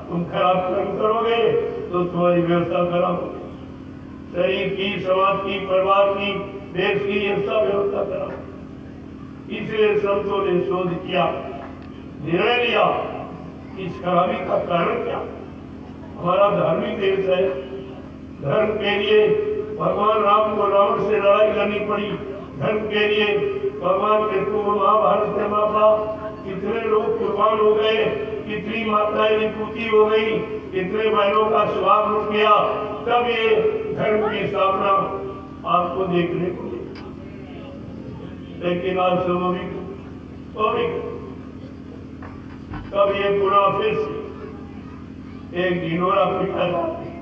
तुम खराब कर्म करोगे तो तुम्हारी व्यवस्था खराब होगी, शरीर की, समाज की, परिवार की, देश की ये सब व्यवस्था खराब। इसलिए संतों ने शोध किया, निर्णय लिया इस खराबी का कारण क्या। हमारा धार्मिक देश है, धर्म के लिए भगवान राम को रावण से लड़ाई करनी पड़ी, धर्म के लिए भगवान कृष्ण को महाभारत में मारा, कितने लोग कुर्बान हो गए, कितनी माताएं विभूति हो गई, कितने बहनों का स्वाब लुट गया, तब ये धर्म की स्थापना आपको देखने को मिली। लेकिन आज स्वाभाविक तब ये पुनः फिर से एक ढिंढोरा पीटा जाता है,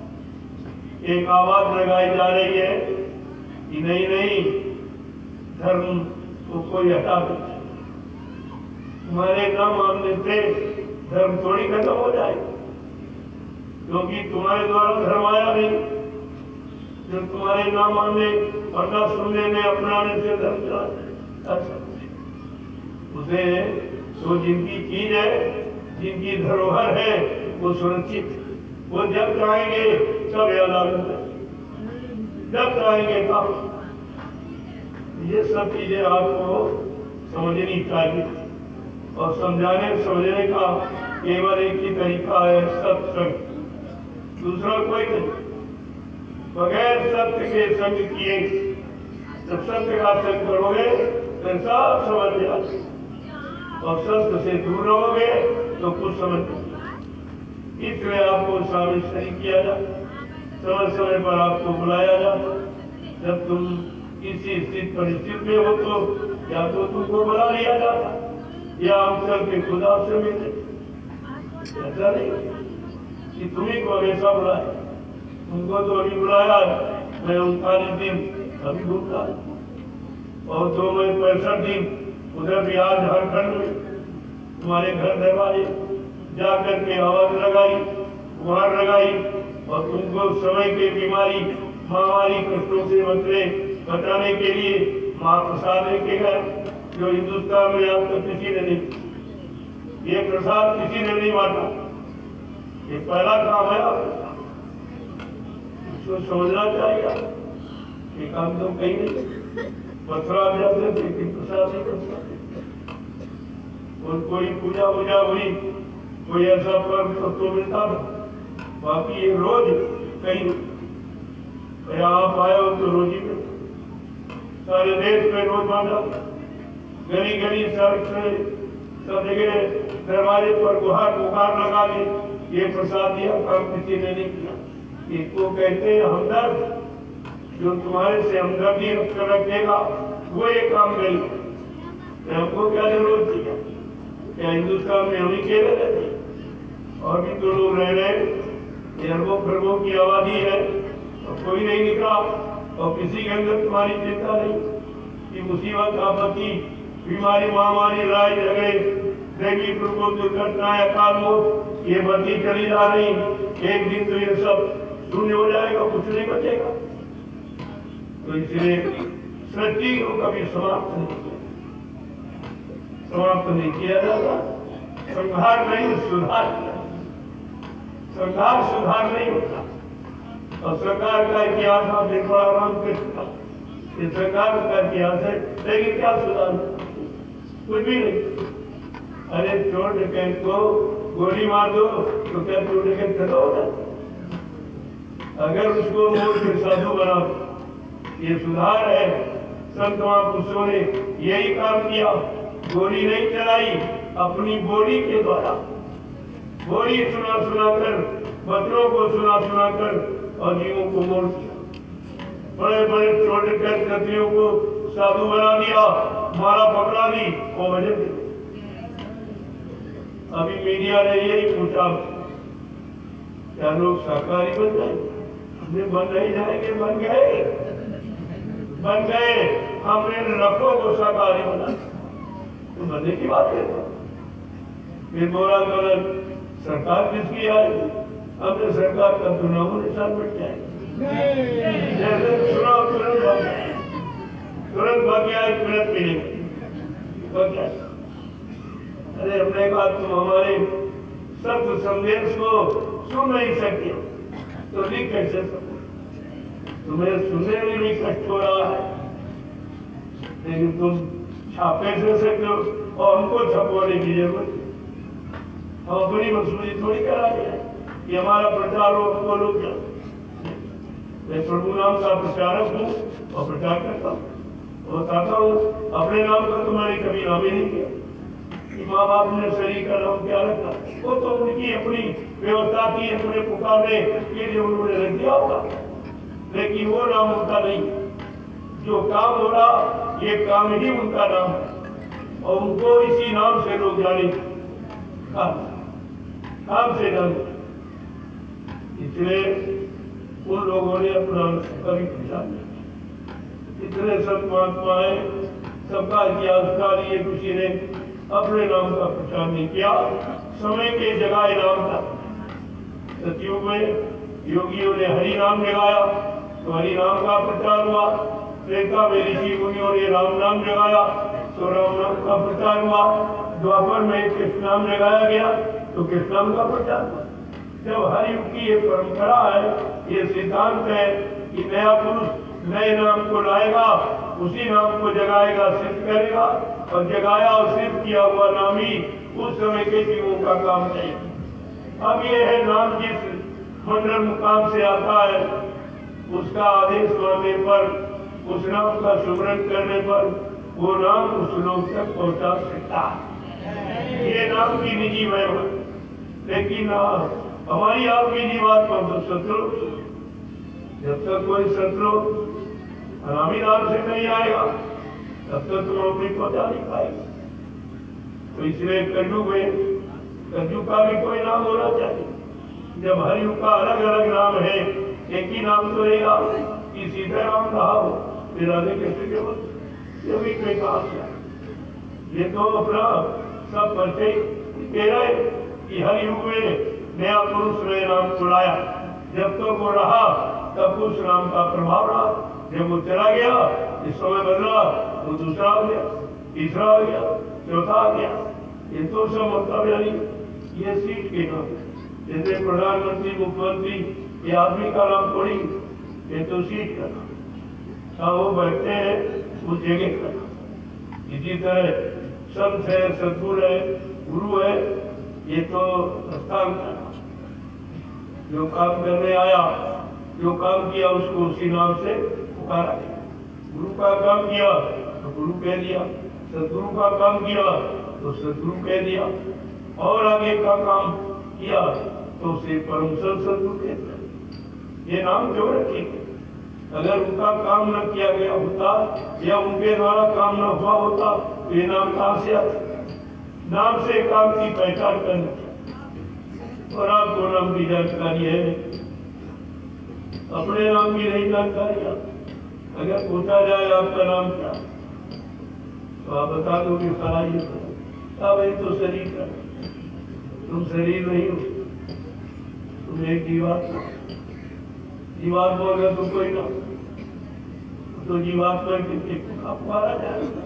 एक आवाज लगाई जा रही है कि नहीं नहीं धर्म को कोई हटा दे, तुम्हारे नाम मानने से धर्म थोड़ी खत्म हो जाएगा, क्योंकि तुम्हारे द्वारा धर्म आया नहीं, जो तुम्हारे नाम मानने और न सुनने में अपनाने से धर्म चला उसे तो जिनकी चीज है, जिनकी धरोहर है वो सुरक्षित, वो जब चाहेंगे तब याद आएंगे, जब चाहेंगे तब। ये सब चीजें आपको समझनी चाहिए और समझने का केवल एक ही तरीका है सत्संग, दूसरा कोई नहीं। बगैर सत्य के संग किए, जब सत्य का संग करोगे तो सब समझ जाओगे, और सत्य से दूर रहोगे तो कुछ समझ नहीं। इसलिए आपको शामिल नहीं किया जाए, समय समय पर आपको बुलाया जाए, जब तुम किसी स्थिति परिस्थिति में हो तो या तो तुमको बुला लिया जाता या हम चल के खुदा से मिले, ऐसा नहीं कि तुम्ही को हमेशा बुलाए, तुमको तो अभी बुलाया, मैं 39 दिन अभी घूमता और तो मैं 65 दिन उधर बिहार झारखंड में तुम्हारे घर दरवाजे जाकर के आवाज लगाई, गुहार लगाई और तुमको समय के बीमारी महामारी कष्टों से बचाने के लिए महाप्रसाद लेके गए, जो हिंदुस्तान में अब तक किसी ने नहीं, ये प्रसाद किसी ने नहीं बांटा, ये पहला काम है आपका, इसको समझना चाहिए। ये काम तो कहीं नहीं, मथुरा जाते थे कि प्रसाद नहीं कर सकते, और कोई पूजा वूजा हुई, कोई ऐसा पर्व तो मिलता था, बाकी ये रोज कहीं आप आए हो तो रोज ही में सारे देश में रोज बांधा, गली गली सड़क से सब जगह दरवाजे पर गुहार पुकार लगा के ये प्रसाद दिया, काम किसी ने नहीं किया। इसको कहते हैं हमदर्द, जो तुम्हारे से हमदर्दी रखेगा वो ये काम करी, हमको क्या जरूरत थी, क्या हिंदुस्तान में हम ही खेले रहते, और भी तो लोग रह रहे, अरबों खरबों की आबादी है और कोई नहीं निकला, और किसी के अंदर तुम्हारी चिंता नहीं कि मुसीबत आपत्ति बीमारी महामारी लड़ाई झगड़े दैवी प्रकोप दुर्घटनाएं अकाल मौत ये बढ़ती चली जा रही, एक दिन तो ये सब शून्य हो जाएगा, कुछ नहीं बचेगा। तो इसलिए सृष्टि को कभी समाप्त नहीं किया जाता, संहार नहीं सुधार, संहार सुधार नहीं होता। और सरकार का इतिहास आप देखो आराम से, ये सरकार का इतिहास है, लेकिन क्या सुधार, कुछ भी नहीं। अरे चोर डकैत को गोली मार दो तो क्या चोर डकैत खत्म हो जाता, अगर उसको मूर्ख साधु बना दो, ये सुधार है। संत महापुरुषों ने यही काम किया, गोली नहीं चलाई, अपनी बोली के द्वारा बोली सुना कर, बच्चों को सुना कर और जीवों को मोड़ दिया, बड़े बड़े चोर डकैत कतियों को साधु बना दिया, माला पकड़ा दी और वजह दी। अभी मीडिया ने यही पूछा, क्या लोग शाकाहारी बन गए? हमने बन नहीं जाएंगे, बन गए। हमने रखो को शाकाहारी बना, तो बनने की बात है। फिर बोला गलत, सरकार किसकी आएगी? हमने सरकार का चुनाव निशान मिट जाएगा। जैसे चुनाव तुरंत भाग गया, तुरंत मिलेंगे। अरे हमने कहा तुम हमारे सत्य संदेश को सुन नहीं सकते तो लिख कैसे सकते? तुम्हें सुनने में भी कष्ट हो रहा है, लेकिन तुम छापे से सकते हो और हमको छपवाने की जरूरत। हम अपनी मसूरी थोड़ी करा गया कि हमारा प्रचार हो, हमको लोग क्या? मैं प्रभु नाम का प्रचारक हूँ और प्रचार करता हूँ, बताता हूँ। अपने नाम का तुम्हारी कभी नाम ही नहीं किया कि माँ बाप ने शरीर का नाम क्या रखा, वो तो उनकी अपनी व्यवस्था थी, अपने पुकारने के लिए उन्होंने रख दिया होगा, लेकिन वो नाम उनका नहीं। जो काम हो रहा ये काम ही उनका नाम है और उनको इसी नाम से लोग जाने, काम से जाने। इसलिए उन लोगों ने अपना कभी पहचान नहीं। इतने संत महात्मा है, सबका इतिहासकार ये किसी ने अपने नाम का प्रचार नहीं किया। समय के जगह नाम था। सतयुग में योगियों ने हरि नाम जगाया तो हरि नाम का प्रचार हुआ। त्रेता में ऋषि मुनियों ने राम नाम जगाया तो राम नाम का प्रचार हुआ। द्वापर में कृष्ण नाम जगाया गया तो कृष्ण नाम का प्रचार हुआ। जब हर युग की ये परंपरा है, ये सिद्धांत है कि नया पुरुष नए नाम को लाएगा, उसी नाम को जगाएगा, सिद्ध करेगा, और जगाया और सिद्ध किया हुआ नाम ही उस समय के जीवों का काम चाहिए। अब ये है नाम जिस मंडल मुकाम से आता है, उसका आदेश मानने पर, उस नाम का सुमरन करने पर वो नाम उस लोग तक पहुंचा सकता है। ये नाम की निजी महिमा। लेकिन हमारी आपकी जीवात्मा तो सतलोक, जब तक कोई सतलोक हरामी नाम से नहीं आएगा तब तक तुम अपनी पहुंचा नहीं पाएगा। तो इसलिए कलयुग का भी कोई नाम होना चाहिए। जब हर युग का अलग अलग नाम है, एक ही नाम तो रहेगा कि सीधे नाम कहा हो, फिर आगे कैसे केवल ये भी कोई काम है। ये तो अपना सब परिचय कह रहे कि हर युग में नया पुरुष नए नाम को लाया। जब तो वो रहा तब उस नाम का प्रभाव रहा। जब वो चला गया, इस समय बदला, वो दूसरा आ गया, तीसरा आ गया, चौथा आ गया। ये तो सब मतलब यानी ये सीट के नाम, जैसे प्रधानमंत्री, मुख्यमंत्री, ये आदमी का नाम थोड़ी, ये तो सीट का नाम। हाँ, वो बैठते हैं उस जगह का नाम। इसी तरह संत है, सदगुरु है, गुरु है, ये तो स्थान का नाम। जो काम करने आया, जो काम किया, उसको उसी नाम से पुकारा गया। गुरु का काम किया तो गुरु कह दिया, सदगुरु का काम किया तो सदगुरु कह दिया, और आगे का काम किया तो उसे परम सदगुरु कह दिया। ये नाम क्यों रखे? अगर उनका काम न किया गया होता या उनके द्वारा काम न हुआ होता तो ये नाम कहाँ से आता? नाम से काम की पहचान करनी। और आपको नाम की जानकारी है, अपने नाम की नहीं जानकारी। अगर पूछा जाए आपका नाम क्या, तो आप बता दो कि ये तो शरीर का, तुम शरीर नहीं हो, तुम एक जीवात्मा। जीवात्मा अगर तुम कोई ना, तो जीवात्मा कितने पुकारा जाएगा?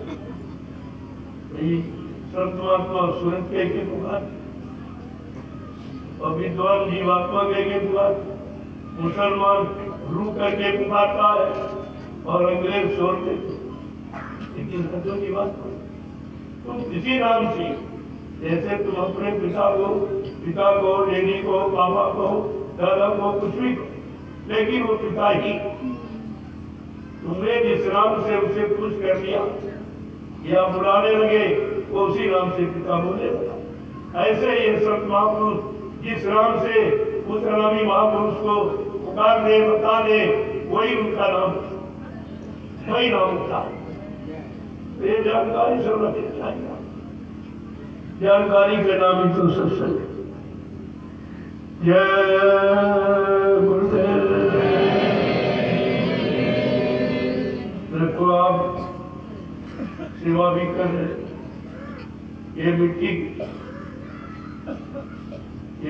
सर्वत्मा सूरत कह के पुकार, और विद्वान जीवात्मा कह के पुकार, मुसलमान रूह करके पुकारता है और अंग्रेज शोर के। लेकिन सचो जीवात्मा तुम किसी नाम से, जैसे तुम अपने पिता को, लेनी को, पापा को, दादा को, कुछ भी, लेकिन वो पिता ही। तुमने जिस नाम से उसे खुश कर दिया या बुलाने लगे, वो उसी नाम से पिता बोले लगा। ऐसे ये सब महापुरुष जिस नाम से उस नामी महापुरुष को पुकार दे, बता दे, वही उनका नाम, वही नाम था। ये जानकारी सब रखनी चाहिए। जानकारी का नाम ही तो सत्संग है। जय गुरुदेव। देखो आप सेवा भी कर रहे, ये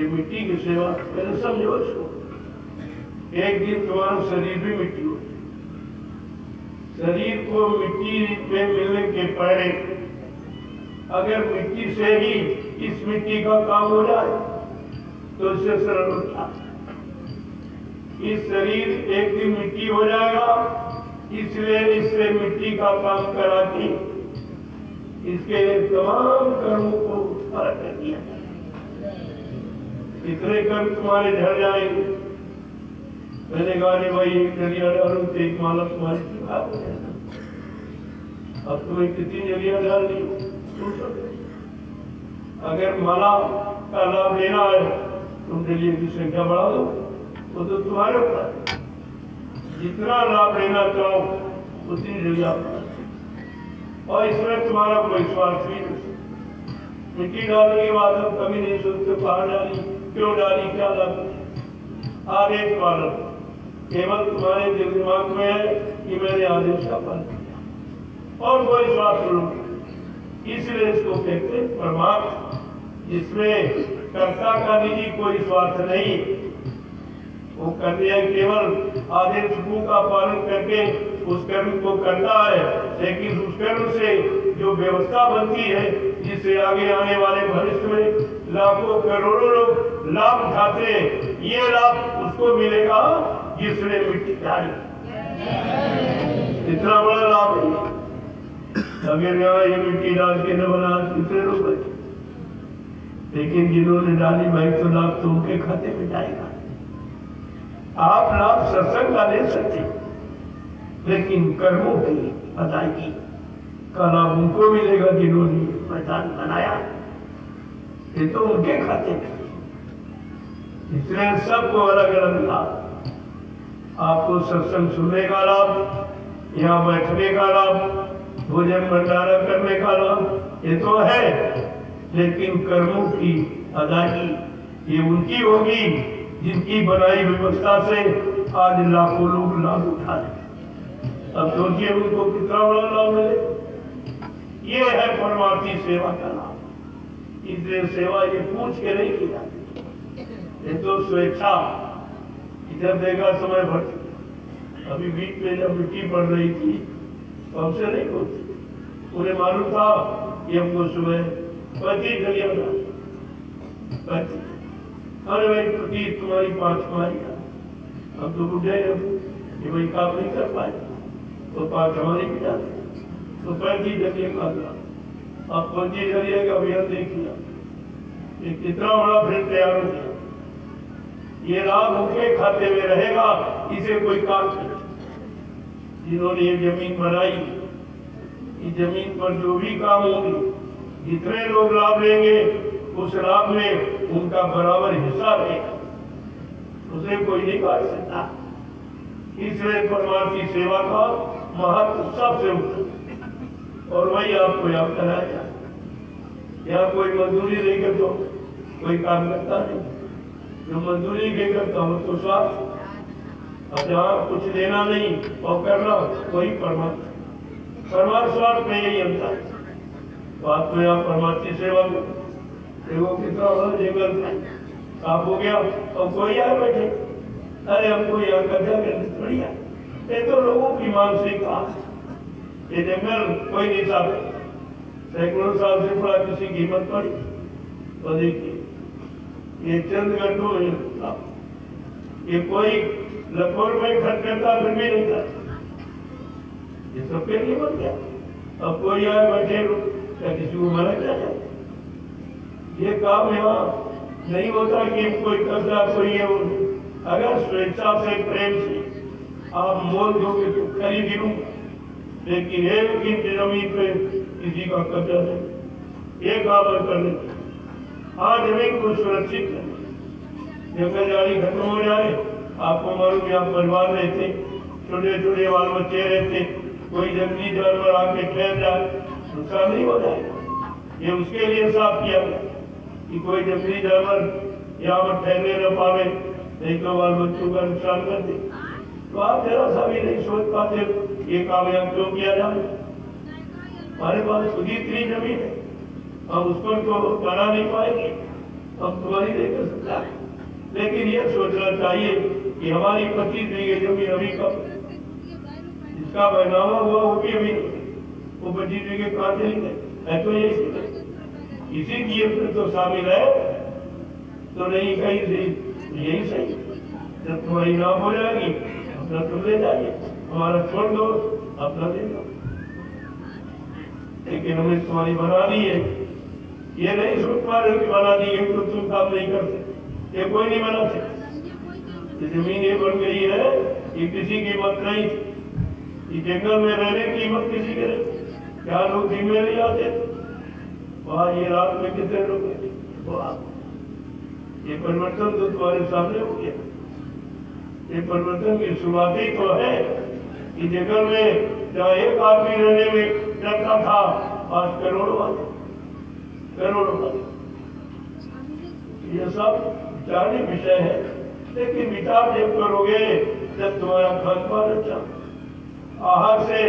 मिट्टी की सेवा पहले समझो इसको। एक दिन तुम्हारा शरीर भी मिट्टी हो, शरीर को मिट्टी में मिलने के पहले अगर मिट्टी से ही इस मिट्टी का काम हो जाए तो इससे सरल होता। इस शरीर एक दिन मिट्टी हो जाएगा, इसलिए इससे मिट्टी का काम करा के इसके तमाम कर्मों को फर्क कर दिया। इतने कर्म तुम्हारे झड़ जाएंगे। मैंने कहा नहीं भाई, एक जरिया डालू तो एक माला तुम्हारी स्वीकार हो जाएगा। अब तुम्हें कितनी जरिया डाल दी, अगर माला का लाभ लेना है तुम जरिए की संख्या बढ़ा दो, वो तो तुम्हारे ऊपर। जितना लाभ लेना चाहो उतनी जरिया, और इसमें तुम्हारा कोई स्वार्थ भी नहीं। मिट्टी डालने के बाद हम कभी नहीं सोचते बाहर डाली, क्यों डाली, क्या लाभ। आदेश पालन केवल तुम्हारे दिल दिमाग में है कि मैंने आदेश का पालन किया, और कोई स्वार्थ नहीं। इसलिए इसको कहते हैं परमार्थ, जिसमें कर्ता का निजी कोई स्वार्थ नहीं। वो करते हैं केवल आदेशों का पालन करके उस कर्म को करता है, लेकिन उस कर्म से जो व्यवस्था बनती है, जिससे आगे आने वाले भविष्य में लाखों करोड़ों लोग लाभ उठाते हैं, ये लाभ उसको मिलेगा जिसने मिट्टी डाली। इतना बड़ा लाभ है। अगर यहाँ ये मिट्टी डाल के न बना कितने लोग बचे, लेकिन जिन्होंने डाली भाई तो लाभ तो उनके खाते में जाएगा। आप लाभ सत्संग का ले सकते, लेकिन कर्मों की अदायगी का लाभ उनको मिलेगा जिन्होंने मैदान बनाया, ये तो उनके खाते में। इसलिए सबको अलग अलग लाभ। आपको सत्संग सुनने का लाभ, यहाँ बैठने का लाभ, भोजन भंडारा करने का लाभ, ये तो है, लेकिन कर्मों की अदायगी ये उनकी होगी जिनकी बनाई व्यवस्था से आज लाखों लोग लाभ उठा रहे। अब सोचिए उनको कितना बड़ा लाभ मिले। ये है परमार्थी सेवा का लाभ। इसलिए सेवा ये पूछ के नहीं की जाती, ये तो स्वेच्छा। इधर देखा समय भर, अभी बीच में जब मिट्टी पड़ रही थी तो हमसे नहीं होती। उन्हें मालूम था कि हमको सुबह 25 घड़िया अरे भाई प्रति तुम्हारी 5 हमारी, हम तो बुढ़े ये भाई काम नहीं कर पाए तो 5 हमारी भी जाते, तो 35 घड़िया का अब 25 घड़िया का अभियान देख लिया, ये कितना बड़ा फिर तैयार हो गया। ये लाभ उनके खाते में रहेगा, इसे कोई काम नहीं। जिन्होंने ये जमीन बनाई, इस जमीन पर जो भी काम होंगे, जितने लोग लाभ लेंगे उस लाभ में उनका बराबर हिस्सा रहेगा, उसे कोई नहीं काट सकता। इसलिए परमार्थी सेवा का महत्व सबसे ऊपर, और वही आपको याद कराया। यहाँ कोई मजदूरी देकर तो कोई काम करता नहीं, जो मजदूरी के करता हो तो स्वार्थ। अब जहाँ कुछ लेना नहीं और करना, वही परमात्मा। परमात्मा स्वार्थ में यही अंतर। बात में आप परमार्थी सेवा को देखो कितना बड़ा जंगल साफ हो गया और कोई आए बैठे, अरे हमको यहाँ कब्जा करने थोड़ी है। ये तो लोगों की मानसिक बात। ये जंगल कोई नहीं साफ, सैकड़ों साल से पड़ा, किसी की हिम्मत पड़ी तो देखिए ये चंद घंटों में ये कोई लाखों रुपए खर्च करता फिर भी नहीं करता, ये सबके लिए बन गया। अब कोई आए बैठे क्या किसी को मना किया जाए? ये काम यहाँ नहीं होता कि कोई कब्जा कोई है। अगर स्वेच्छा से प्रेम से आप मोल दोगे तो खरीद लूंगा, लेकिन एक इंच जमीन पे किसी का कब्जा नहीं। ये काम करने आज जमीन को सुरक्षित करना। जंगल जारी खत्म हो जाए, आपको मालूम यहाँ परिवार रहते, छोटे छोटे बाल बच्चे रहते, कोई जंगली जानवर आके ठहर जाए, नुकसान नहीं हो जाएगा। ये उसके लिए साफ किया कि कोई जंगली जानवर यहाँ पर ठहरने न पावे, नहीं तो बाल बच्चों का नुकसान कर दे। तो आप जरा सा भी नहीं सोच पाते ये काम यहाँ क्यों किया जाए। हमारे पास खुद ही इतनी जमीन है, हम उस पर तो बना नहीं पाएंगे, हम तुम्हारी नहीं कर सकता। लेकिन ये सोचना चाहिए कि हमारी 25 बीघे जमीन अभी कब इसका पहनावा हुआ वो भी अभी वो 25 बीघे कहाँ चली गए। तो ये इसी की तो शामिल है, तो नहीं कहीं से यही सही। जब तुम्हारी नाम हो जाएगी अपना तुम ले जाइए, हमारा छोड़ दो अपना दे दो। लेकिन हमने तुम्हारी बना दी है, ये नहीं सोच पा रहे कि बना दी है तो तुम काम नहीं कर सकते। ये कोई नहीं बना सकते। जमीन ये बन गई है, ये किसी की मत नहीं। ये जंगल में रहने की मत किसी के नहीं। क्या लोग दिन में नहीं आते वहां, ये रात में कितने लोग ये परिवर्तन तो तुम्हारे सामने हो गया। ये परिवर्तन की शुरुआत ही तो है कि जंगल में जहाँ एक आदमी रहने में डरता था, आज करोड़ों वाले ये सब विचारने विषय है। लेकिन विचार जब करोगे जब तुम्हारा खान पान अच्छा, आहार से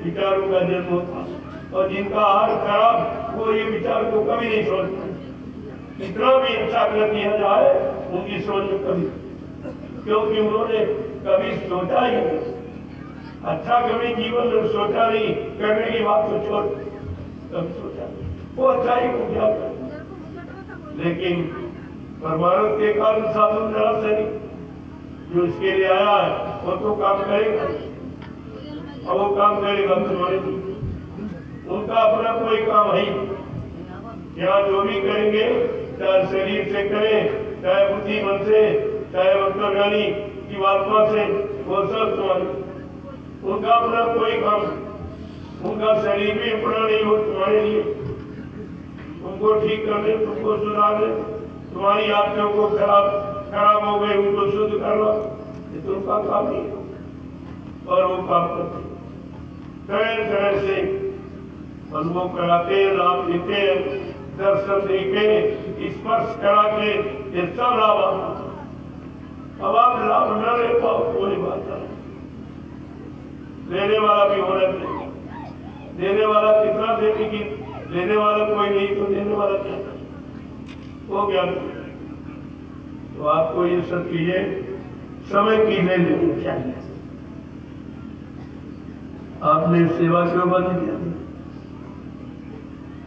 विचारों का जन्म होता, और जिनका आहार खराब वो ये विचार को कभी नहीं सोचते। कितना भी अच्छा कर दिया जाए उनकी सोच में कभी, क्योंकि उन्होंने कभी सोचा ही नहीं। अच्छा कभी जीवन में सोचा नहीं, करने की बात तो छोड़, कभी सोचा वो अच्छा ही को क्या कर। लेकिन परमाणु के कारण साधन जरा से जो इसके लिए आया है वो तो काम करेगा, और वो काम करेगा तुम्हारे लिए। उनका अपना कोई काम है, यहाँ जो भी करेंगे चाहे शरीर से करें, चाहे बुद्धि मन से, चाहे अंतर्ज्ञानी की आत्मा से, वो सब तुम्हारे। उनका अपना कोई काम, उनका शरीर भी अपना नहीं हो तुम्हारे लिए। तुमको ठीक करने, तुमको सुधारने, तुम्हारी आत्मा को खराब हो गए उनको शुद्ध करना, ये तो उनका काम नहीं है। और वो काम करते तरह तरह से अनुभव कराते, लाभ देते, दर्शन देके, स्पर्श करा के, ये सब लाभ आता। अब आप लाभ न ले पाओ कोई बात नहीं, लेने वाला भी होना चाहिए। देने वाला कितना देने की, लेने वाला कोई नहीं तो देने वाला क्या वो क्या। तो आपको ये सब चीजें समय की ले लेनी चाहिए। आपने सेवा क्यों बंद किया?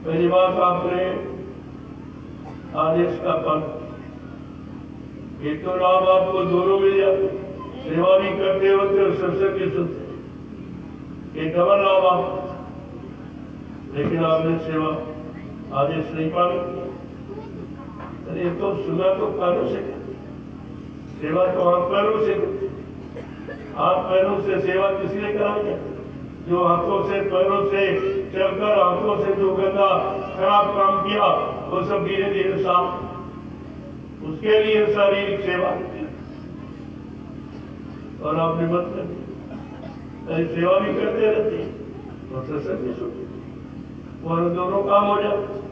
पहली बात आपने आदेश का पालन, एक तो लाभ आपको दोनों मिल जाते, सेवा भी करते होते और सत्संग भी सुनते, ये डबल लाभ आप। लेकिन आपने सेवा आदेश नहीं पालन। अरे तो सुना तो कानों से, सेवा तो हाथ पैरों से, हाथ पैरों से सेवा किसलिए कराएंगे? जो हाथों से पैरों से चलकर हाथों से जो गंदा खराब काम किया वो सब धीरे धीरे साफ, उसके लिए शारीरिक सेवा। और आपने मत कर सेवा भी करते रहते और सत्संग भी सुनते, और दोनों काम हो जाते।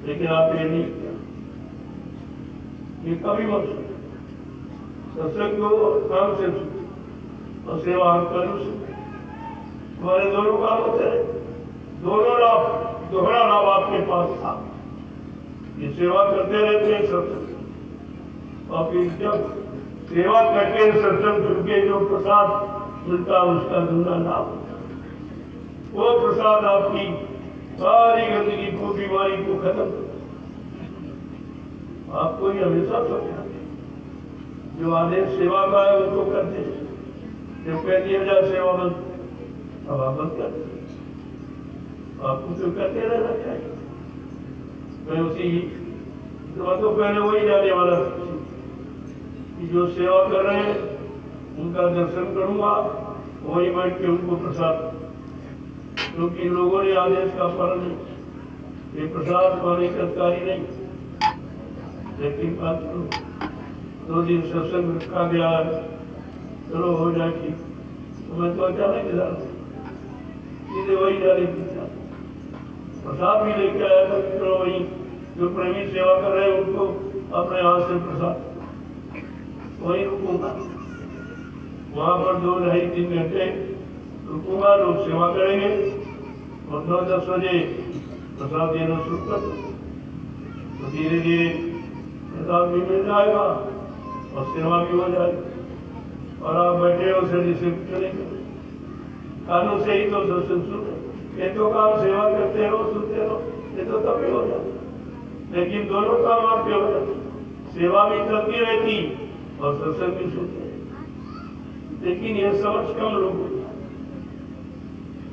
लेकिन आप ये नहीं किया, ये कभी मत सुने। सत्संग को काम से सुने और सेवा हम करूँ सुने, तुम्हारे दोनों काम होते हैं। दोनों लाभ, दोहरा लाभ आपके पास था। ये सेवा करते रहते हैं सत्संग, और फिर जब सेवा करके सत्संग सुन के जो प्रसाद मिलता उसका दूसरा लाभ, वो प्रसाद आपकी सारी गंदगी को, बीमारी को खत्म कर। आपको ये हमेशा सोचना, जो आदेश सेवा का है उसको करते हैं। जब कह दिया जाए सेवा बंद, अब आप बंद कर, आपको तो करते रहना चाहिए। मैं उसी तो पहले वही जाने वाला कि जो सेवा कर रहे हैं उनका दर्शन करूंगा, वही बैठ के उनको प्रसाद, क्योंकि लोगों ने आदेश का पालन नहीं, ये प्रसाद पाने का कार्य नहीं। लेकिन बात करो 2 दिन सत्संग रखा गया है, चलो हो जाएगी, तो मैं तो अचानक सीधे वही जाने की प्रसाद भी लेके आया था मित्रों, वही जो प्रेमी सेवा कर रहे हैं उनको अपने हाथ से प्रसाद, वही रुकूंगा वहां पर 2-2.5-3 घंटे रुकूंगा, लोग सेवा करेंगे और 9-10 बजे प्रसाद देना शुरू कर दो, तो धीरे धीरे प्रसाद भी मिल जाएगा और सेवा भी हो जाएगी और आप बैठे हो से रिसीव करेंगे। कानों से ही तो सत्संग सुनो, ये तो काम सेवा करते रहो सुनते रहो, ये तो तभी हो जाता, लेकिन दोनों काम आपके हो जाते, सेवा भी चलती रहती और सत्संग भी सुनते, लेकिन ये समझ कम लोग होते हैं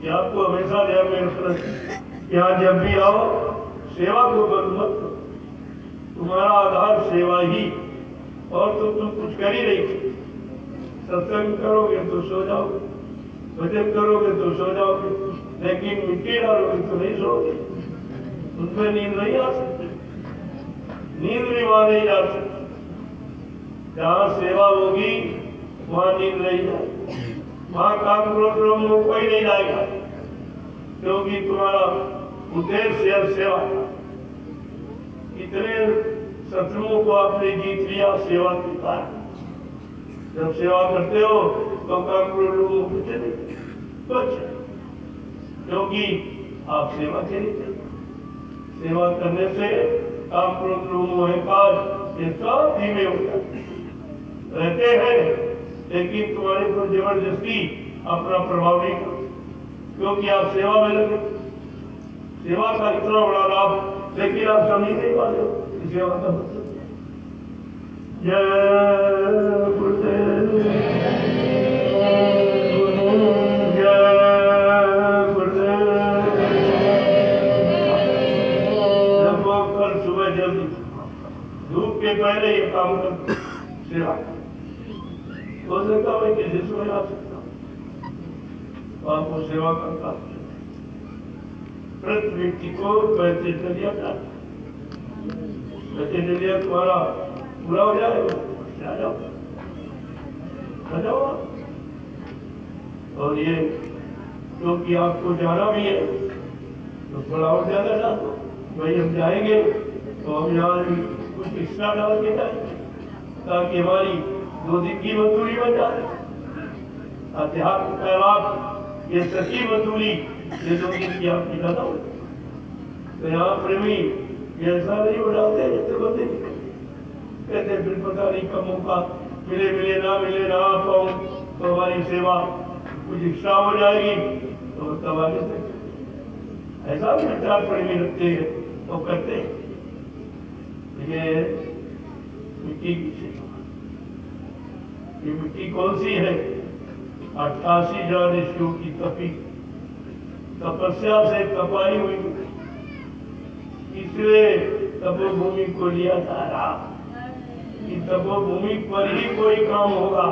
कि आपको हमेशा ध्यान में रखना चाहिए, यहाँ जब भी आओ सेवा को बंद मत करो, तुम्हारा आधार सेवा ही, और तो तुम कुछ कर ही नहीं, सत्संग करोगे तो सो जाओगे, भजन करोगे तो सो जाओगे, लेकिन मिट्टी डालोगे तो नहीं सोओगे, उनमें नींद नहीं आ सकती, नींद भी वहां नहीं जा सकती, जहाँ सेवा होगी वहां नींद नहीं जाएगी, वहां काम क्रोध लोग कोई नहीं जाएगा, क्योंकि तुम्हारा उद्देश्य है सेवा। इतने शत्रुओं को आपने जीत लिया सेवा के कारण, जब सेवा करते हो तो काम क्रोध लोगों को कुछ, क्योंकि आप सेवा के लिए, सेवा करने से काम क्रोध लोगों अहंकार ये सब धीमे हो जाते रहते हैं, लेकिन तुम्हारे पर जबरदस्ती अपना प्रभाव नहीं करो, क्योंकि आप सेवा में लगे, सेवा का इतना बड़ा लाभ, लेकिन आप समझ नहीं पाते हो सेवा का मतलब। जय गुरुदेव, जय गुरुदेव। लगभग कल सुबह जल्दी धूप के पहले ये काम कर सेवा, हो सकता मैं किसी समय आ सकता हूँ, आपको सेवा करता, प्रति व्यक्ति को पैसे चलिया तुम्हारा पूरा हो जाएगा, आ जाओ। और ये क्योंकि आपको जाना भी है तो थोड़ा और ज्यादा डाल दो, भाई हम जाएंगे तो हम यहाँ कुछ एक्स्ट्रा डाल के जाएंगे, ताकि हमारी 2 दिन की मजदूरी बन जाए, अध्यात्म का लाभ ये सच्ची मजदूरी, ये 2 दिन की आपकी ज्यादा हो। तो यहाँ प्रेमी ऐसा नहीं उड़ाते जैसे बंदे कहते फिर पता नहीं कब मौका मिले ना आ पाऊँ तो हमारी सेवा कुछ एक्स्ट्रा हो जाएगी, तो तब आगे तक ऐसा भी विचार प्रेमी रखते हैं तो करते हैं। ये मिट्टी की सेवा, ये मिट्टी कौन सी है? 88,000 ऋषियों की तपस्या से तपाई हुई, इसलिए तपोभूमि को लिया जा रहा कि तपोभूमि पर ही कोई काम होगा।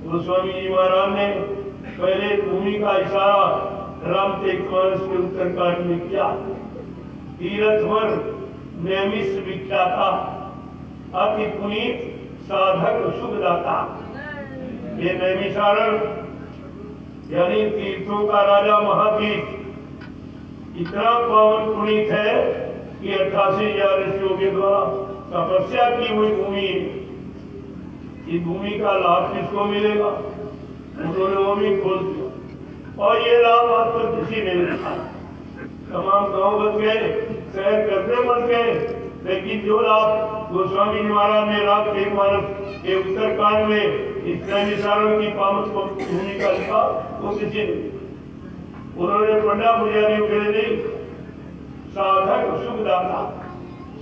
गोस्वामी जी महाराज ने पहले भूमि का इशारा राम तेगमानस के उत्तरकांड में किया। तीर्थवर नैमिष विख्याता अति पुनीत साधक सुखदाता, ये नैमिषारण यानी तीर्थों का राजा महातीर्थ इतना पावन पुनीत है कि 88,000 ऋषियों के द्वारा तपस्या की हुई भूमि, इस भूमि का लाभ किसको मिलेगा? उन्होंने वो भी खोल दिया और ये लाभ आज तक किसी ने नहीं खाया। तमाम गांव बच गए, शहर करते बच गए, लेकिन जो लाभ गोस्वामी जी महाराज ने राम तेगमानस के उत्तरकांड में इस नैमिषारण की पावन भूमि का लिखा वो किसी ने, उन्होंने पंडा पुजारियों के लिए नहीं, साधक सुखदाता,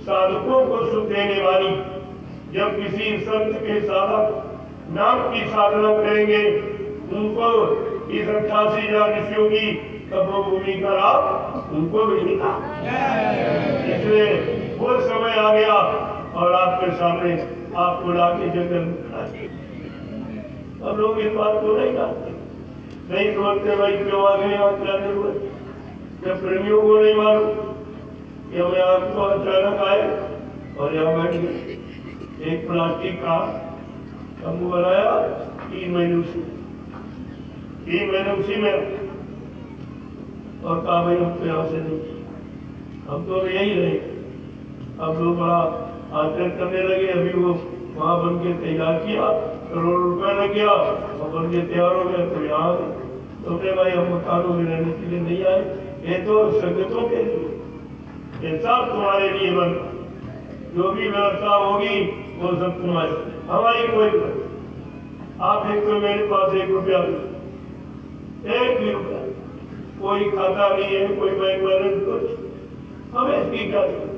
साधकों को सुख देने वाली, जब किसी संत के साधक नाम की साधना करेंगे उनको इस 88,000 ऋषियों की तपोभूमि का लाभ उनको भी मिला। इसलिए वो समय आ गया और आपके सामने आपको लाके जंगल में खड़ा किया। अब लोग इस बात को नहीं जानते, नहीं समझते भाई क्यों आ गए यहाँ जाने हुए, जब प्रेमियों को नहीं मालूम कि हमें आपको अचानक आए और यहाँ बैठ गए। एक प्लास्टिक का तंबू बनाया 3 महीने उसी में और कहा भाई हम यहाँ से नहीं, हम तो यही रहे। अब लोग बड़ा आश्चर्य करने लगे। अभी वो वहां बन के तैयार किया, करोड़ रुपए लग गया और बन के तैयार हो गया। तो यहाँ तुमने भाई हम मकानों में रहने के लिए नहीं आए, ये तो संगतों के लिए, ये सब तुम्हारे लिए बन, जो भी व्यवस्था होगी वो सब तुम्हारी, हमारी कोई। आप एक तो मेरे पास 1 रुपया, 1 भी रुपया, कोई खाता नहीं है, कोई बैंक बैलेंस, कुछ। हमें इसकी क्या जरूरत?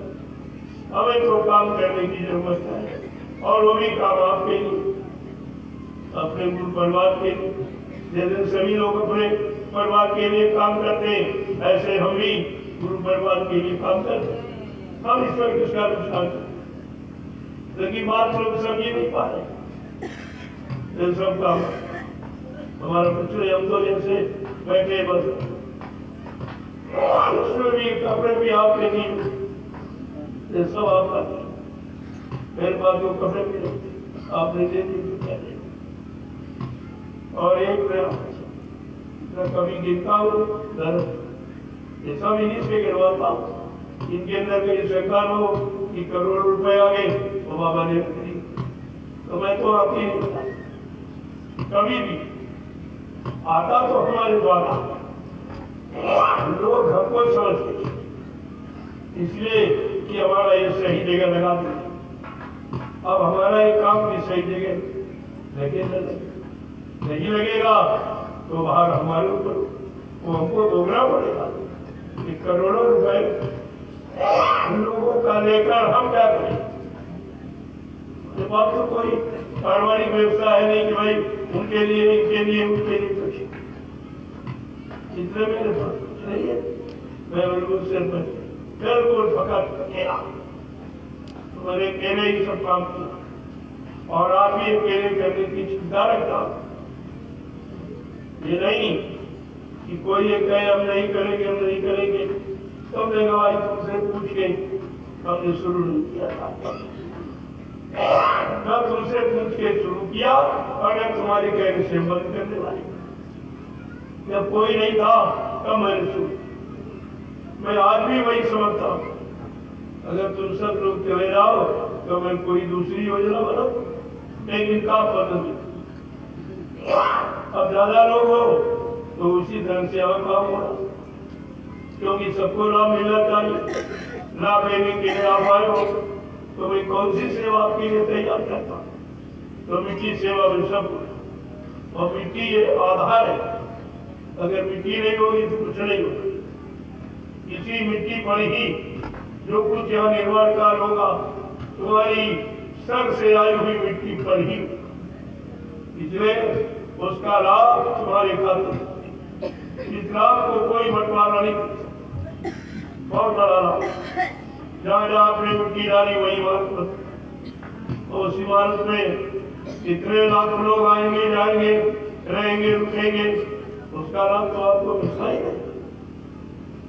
हमें तो काम करने की जरूरत है, और वो भी काम आपके लिए, अपने गुरु परिवार के लिए। जैसे सभी लोग अपने परिवार के लिए काम करते हैं, ऐसे हम भी गुरु परिवार के लिए काम करते हैं। हम ईश्वर किसका नुकसान करते, लेकिन बात लोग समझ नहीं पा रहे। ये सब काम हमारा बच्चे, हम तो जैसे बैठे बस, उसमें भी कपड़े भी आपके नहीं, ये सब आपका। मेरे पास जो कपड़े भी नहीं, आपने दे दिए। और एक कभी गिरता हूँ, ये सब इन्हीं से गिरवाता हूँ। इनके अंदर कहीं शंका हो कि करोड़ रुपए आ गए तो बाबा ने खरीद, तो मैं तो आती नहीं, कभी भी आता तो हमारे द्वारा, लोग हमको समझते इसलिए कि हमारा ये सही जगह लगा दे। अब हमारा ये काम भी सही जगह लगे, नहीं लगेगा तो बाहर हमारे ऊपर वो हमको भोगना पड़ेगा। कि करोड़ों रुपए लोगों का लेकर हम क्या करें? बात तो कोई पारिवारिक व्यवस्था है नहीं कि भाई उनके लिए, इनके लिए, उनके लिए कुछ, इतने मेरे पास कुछ नहीं है। मैं बिल्कुल सिर पर बिल्कुल फकत अकेला, मैंने अकेले ही सब काम किया, और आप भी अकेले करने की चिंता रखता। ये नहीं कि कोई ये कहे हम नहीं करेंगे, हम नहीं करेंगे। तुमने गवाही तुमसे पूछ के हमने शुरू नहीं किया था, जब तुमसे पूछ के शुरू किया और जब तुम्हारे कहने से बंद करने वाली, जब कोई नहीं था तब मैंने शुरू। मैं आज भी वही समझता हूँ, अगर तुम सब लोग चले जाओ तो मैं कोई दूसरी योजना बनाऊं, लेकिन का पता। अब ज्यादा लोग हो तो उसी ढंग से और काम होना, क्योंकि सबको लाभ मिलना चाहिए। लाभ लेने के लिए आप आए हो तो मैं कौन सी सेवा आपके लिए तैयार करता हूँ? तो मिट्टी सेवा में सब, और मिट्टी ये आधार है। अगर मिट्टी नहीं होगी तो कुछ नहीं होगा। इसी मिट्टी पर ही जो कुछ यहाँ निर्माण कार्य होगा तुम्हारी सर से आई हुई मिट्टी पर ही, इसलिए उसका लाभ तुम्हारे खाते। इस लाभ को कोई बंटवारा नहीं कर सकता, बहुत बड़ा लाभ। जहाँ जहाँ आपने मिट्टी डाली वही इमारत, और उस इमारत में इतने लाख लोग आएंगे, जाएंगे, रहेंगे, रुकेंगे, उसका लाभ तो आपको मिलता ही नहीं।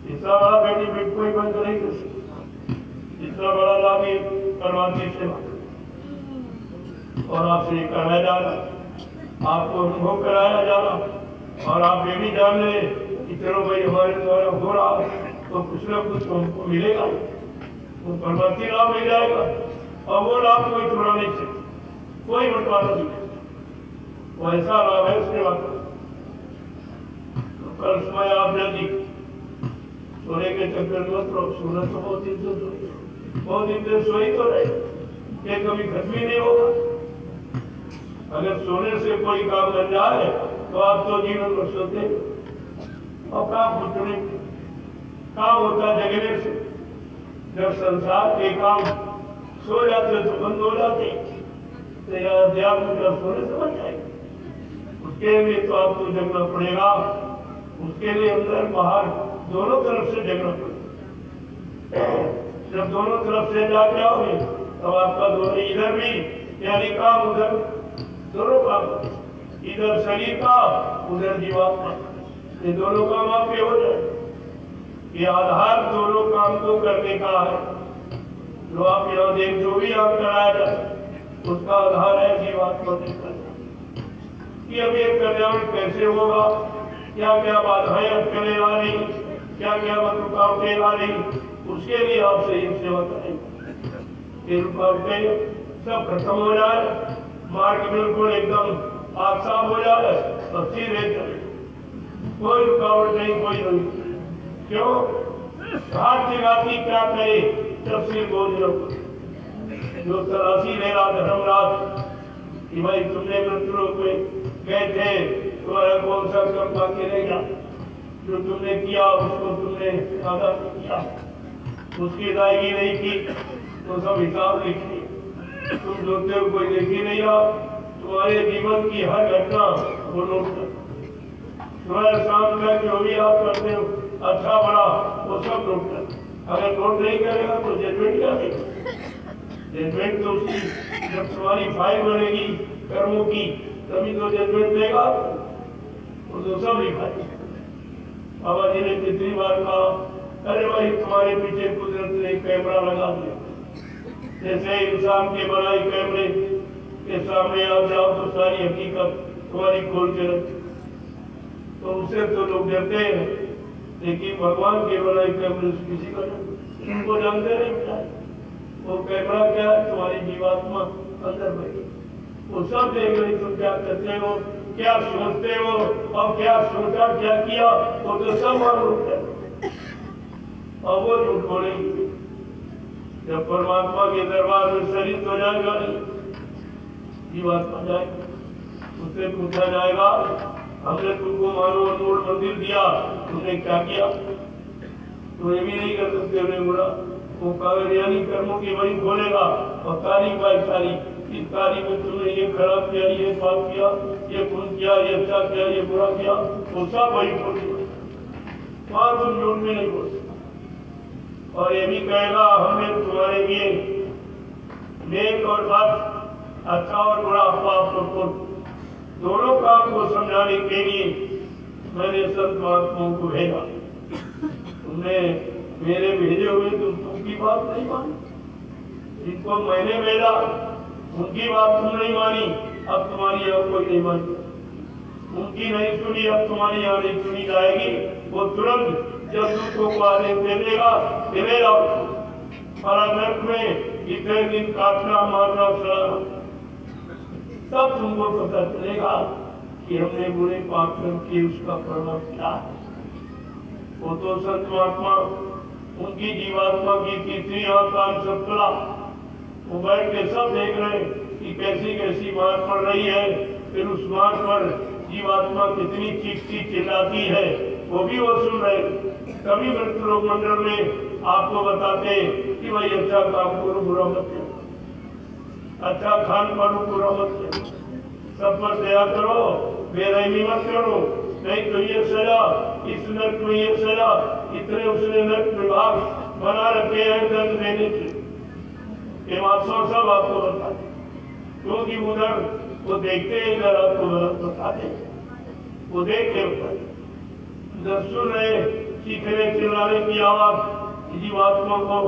इतना बड़ा बेनिफिट कोई बंद नहीं कर सकता, इतना बड़ा लाभ ये परमात्मा सेवा और आपसे कराया जा रहा, आपको अनुभव कराया जा रहा। और आप ये भी जान ले कि चलो भाई हमारे द्वारा हो रहा तो कुछ ना कुछ हमको मिलेगा, वो परमात्मा लाभ मिल जाएगा। और वो लाभ कोई चुरा नहीं सकता, कोई बंटवारा नहीं सकता, वो ऐसा लाभ है उसके बाद। तो कल समय आप जल्दी सोने के चक्कर मत रहो, सोना तो बहुत दिन से बहुत दिन से सोई तो रहे, ये कभी खत्म ही नहीं होगा। अगर सोने से कोई काम बन जाए तो आप तो जीवन भर सोते, और काम उठने काम होता जगने से। जब संसार के काम सो जाते तो बंद हो जाते, तो अध्यात्म का सोने से बन जाएगा। उसके लिए तो आपको जगना पड़ेगा, उसके लिए अंदर बाहर दोनों तरफ से जगना पड़ेगा। जब दोनों तरफ से जा जाओगे तब आपका दोनों, इधर भी यानी काम, उधर दोनों काम, इधर शरीर का, उधर जीवात्मा, ये दोनों काम आपके हो जाए। ये आधार दोनों काम को करने का है। जो आप यहाँ देख, जो भी आप कराया जाए उसका आधार है जीवात्मा के कल्याण। कि अब ये कल्याण कैसे होगा, क्या क्या बाधाएं अटकलें आ रही, क्या क्या रुकावटें आ रही, उसके लिए आप सही सेवा करेंगे। ये रुकावटें सब खत्म हो जाए, मार्ग बिल्कुल एकदम आप साफ हो जाए तो सीधे चले, कोई रुकावट नहीं, कोई नहीं। क्यों? घाट जगाती क्या करे तफसील बोझ जो 83 लेला धर्मराज कि भाई तुमने मृत्यु में गए थे, तुम्हारा कौन सा कर्म बाकी रह गया? जो तुमने किया उसको तुमने अदा किया, उसकी अदायगी नहीं की तो सब हिसाब लिखिए। तुम जोते हो कोई देख ही नहीं रहा, तुम्हारे जीवन की हर घटना वो नोट कर, तुम्हारे सामने जो भी आप करते हो अच्छा बड़ा वो सब नोट कर। अगर नोट नहीं करेगा तो जजमेंट क्या देगा? जजमेंट तो उसकी जब तुम्हारी फाइल बनेगी कर्मों की तभी तो जजमेंट देगा, तो सब लिखा है। बाबा जी ने कितनी बार कहा, अरे भाई तुम्हारे पीछे कुदरत ने कैमरा लगा दिया, जैसे इंसान के बनाए कैमरे के सामने आप जाओ तो सारी हकीकत तुम्हारी खोल के रख, तो उससे तो लोग डरते हैं, लेकिन भगवान के बनाए कैमरे से किसी का उनको जानते नहीं क्या है। वो कैमरा क्या है? तुम्हारी जीवात्मा अंदर बैठी, वो सब देख रही तुम क्या करते हो, क्या सोचते हो और क्या सोचा क्या किया, वो तो सब मालूम है। और वो झूठ बोलेंगे जब परमात्मा के दरबार में शरीर हो जाएगा नहीं, जीवात्मा जाएगा, उससे पूछा जाएगा हमने तुमको मानो अनमोल मंदिर दिया, तुमने क्या किया? तो ये भी नहीं कर सकते हमने बुरा। वो कागजियानी कर्मों की वही बोलेगा और तारीख बाई तारीख, इस तारीख में तुमने ये खराब किया, ये पाप किया, ये पुण्य किया, ये अच्छा किया, ये बुरा किया, वो सब वही बोलेगा, वहां तुम झूठ में नहीं बोल सकते। और ये भी कहेगा हमने तुम्हारे लिए नेक और बद, अच्छा और बुरा, पाप और पुण्य दोनों काम को समझाने के लिए मैंने संत महात्माओं को भेजा। तुमने मेरे भेजे हुए तुमकी बात नहीं मानी, जिनको मैंने भेजा उनकी बात तुम नहीं मानी, अब तुम्हारी यहाँ कोई नहीं मानी, उनकी नहीं सुनी, अब तुम्हारी यहाँ नहीं सुनी जाएगी। वो तुरंत जब दूतों को आदेश दे देगा कि ले जाओ नरक में इतने दिन काटना मारना सड़ाना, तब तुमको पता चलेगा कि हमने बुरे पाप कर्म किए, उसका परिणाम क्या है। वो तो संत महात्मा उनकी जीवात्मा की तीसरी आत्मा सब खुला, वो बैठ के सब देख रहे कि कैसी कैसी बात पड़ रही है, फिर उस बात पर जीवात्मा कितनी चीखती चिल्लाती है वो भी वो सुन रहे। कभी मृत्यु लोक मंडल में आपको बताते कि भाई अच्छा काम करो बुरा मत करो, अच्छा खान पानो बुरा मत करो, सब पर दया करो, बेरहमी मत करो, नहीं तो ये सजा, इस नरक में ये सजा, इतने उसने नरक विभाग बना रखे हैं दंड देने के, ये बात सब आपको बता दें, क्योंकि उधर वो देखते हैं, इधर आपको बता दें, वो देख के उधर सुन रहे चीखने चिल्लाने की आवाज जीवात्मा को,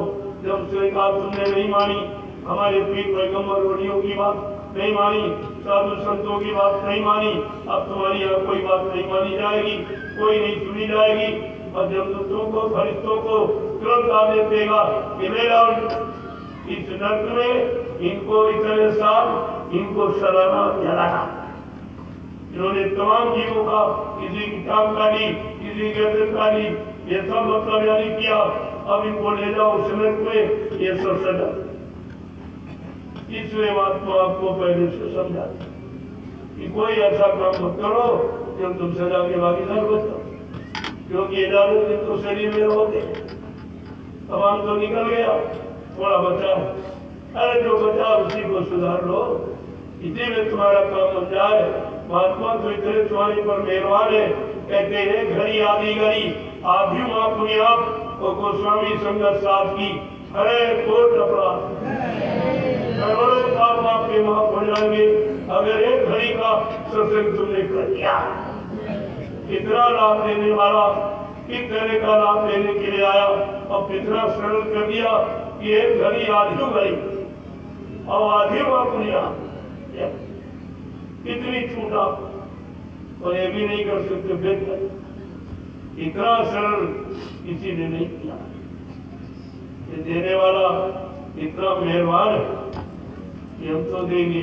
जब से कहा तुमने नहीं मानी, हमारे पीर पैगंबर वलियों की बात नहीं मानी, साधु संतों की बात नहीं मानी, अब तुम्हारी यहाँ कोई बात नहीं मानी जाएगी, कोई नहीं सुनी जाएगी। और जब दूतों को फरिश्तों को तुरंत आदेश देगा कि ले जाओ इस नरक में, इनको इतने साल इनको सलाना जलाना, इन्होंने तमाम जीवों का किसी की टांग काटी, किसी गर्दन काटी, ये सब मतलब यानी किया, अब इनको ले जाओ उस नरक में, ये सब सजा। इसलिए महात्मा आपको पहले से समझा कि कोई ऐसा काम मत करो जो तुम सजा के भागीदार बनो, क्योंकि 11 दिन तो शरीर में रहोगे, तमाम तो निकल गया, थोड़ा बचा है, अरे जो बचा उसी को सुधार लो, इसी में तुम्हारा काम बन जाए। महात्मा तो इतने तुम्हारे पर मेहरबान है, कहते हैं घड़ी आदि घड़ी आधी अपने आप को गोस्वामी संगत साथ की, अरे कोट अपराध करोड़ों पाप आपके माफ हो जाएंगे अगर एक घड़ी का सत्संग तुमने कर लिया। कितना लाभ देने वाला, किस तरह का लाभ देने के लिए आया और कितना सरल कर दिया कि एक घड़ी आधी घड़ी और आधी अपने कितनी छूटा, और ये भी नहीं कर सकते फिर इतना सरल किसी ने नहीं किया। ये देने वाला इतना मेहरबान है कि हम तो देंगे,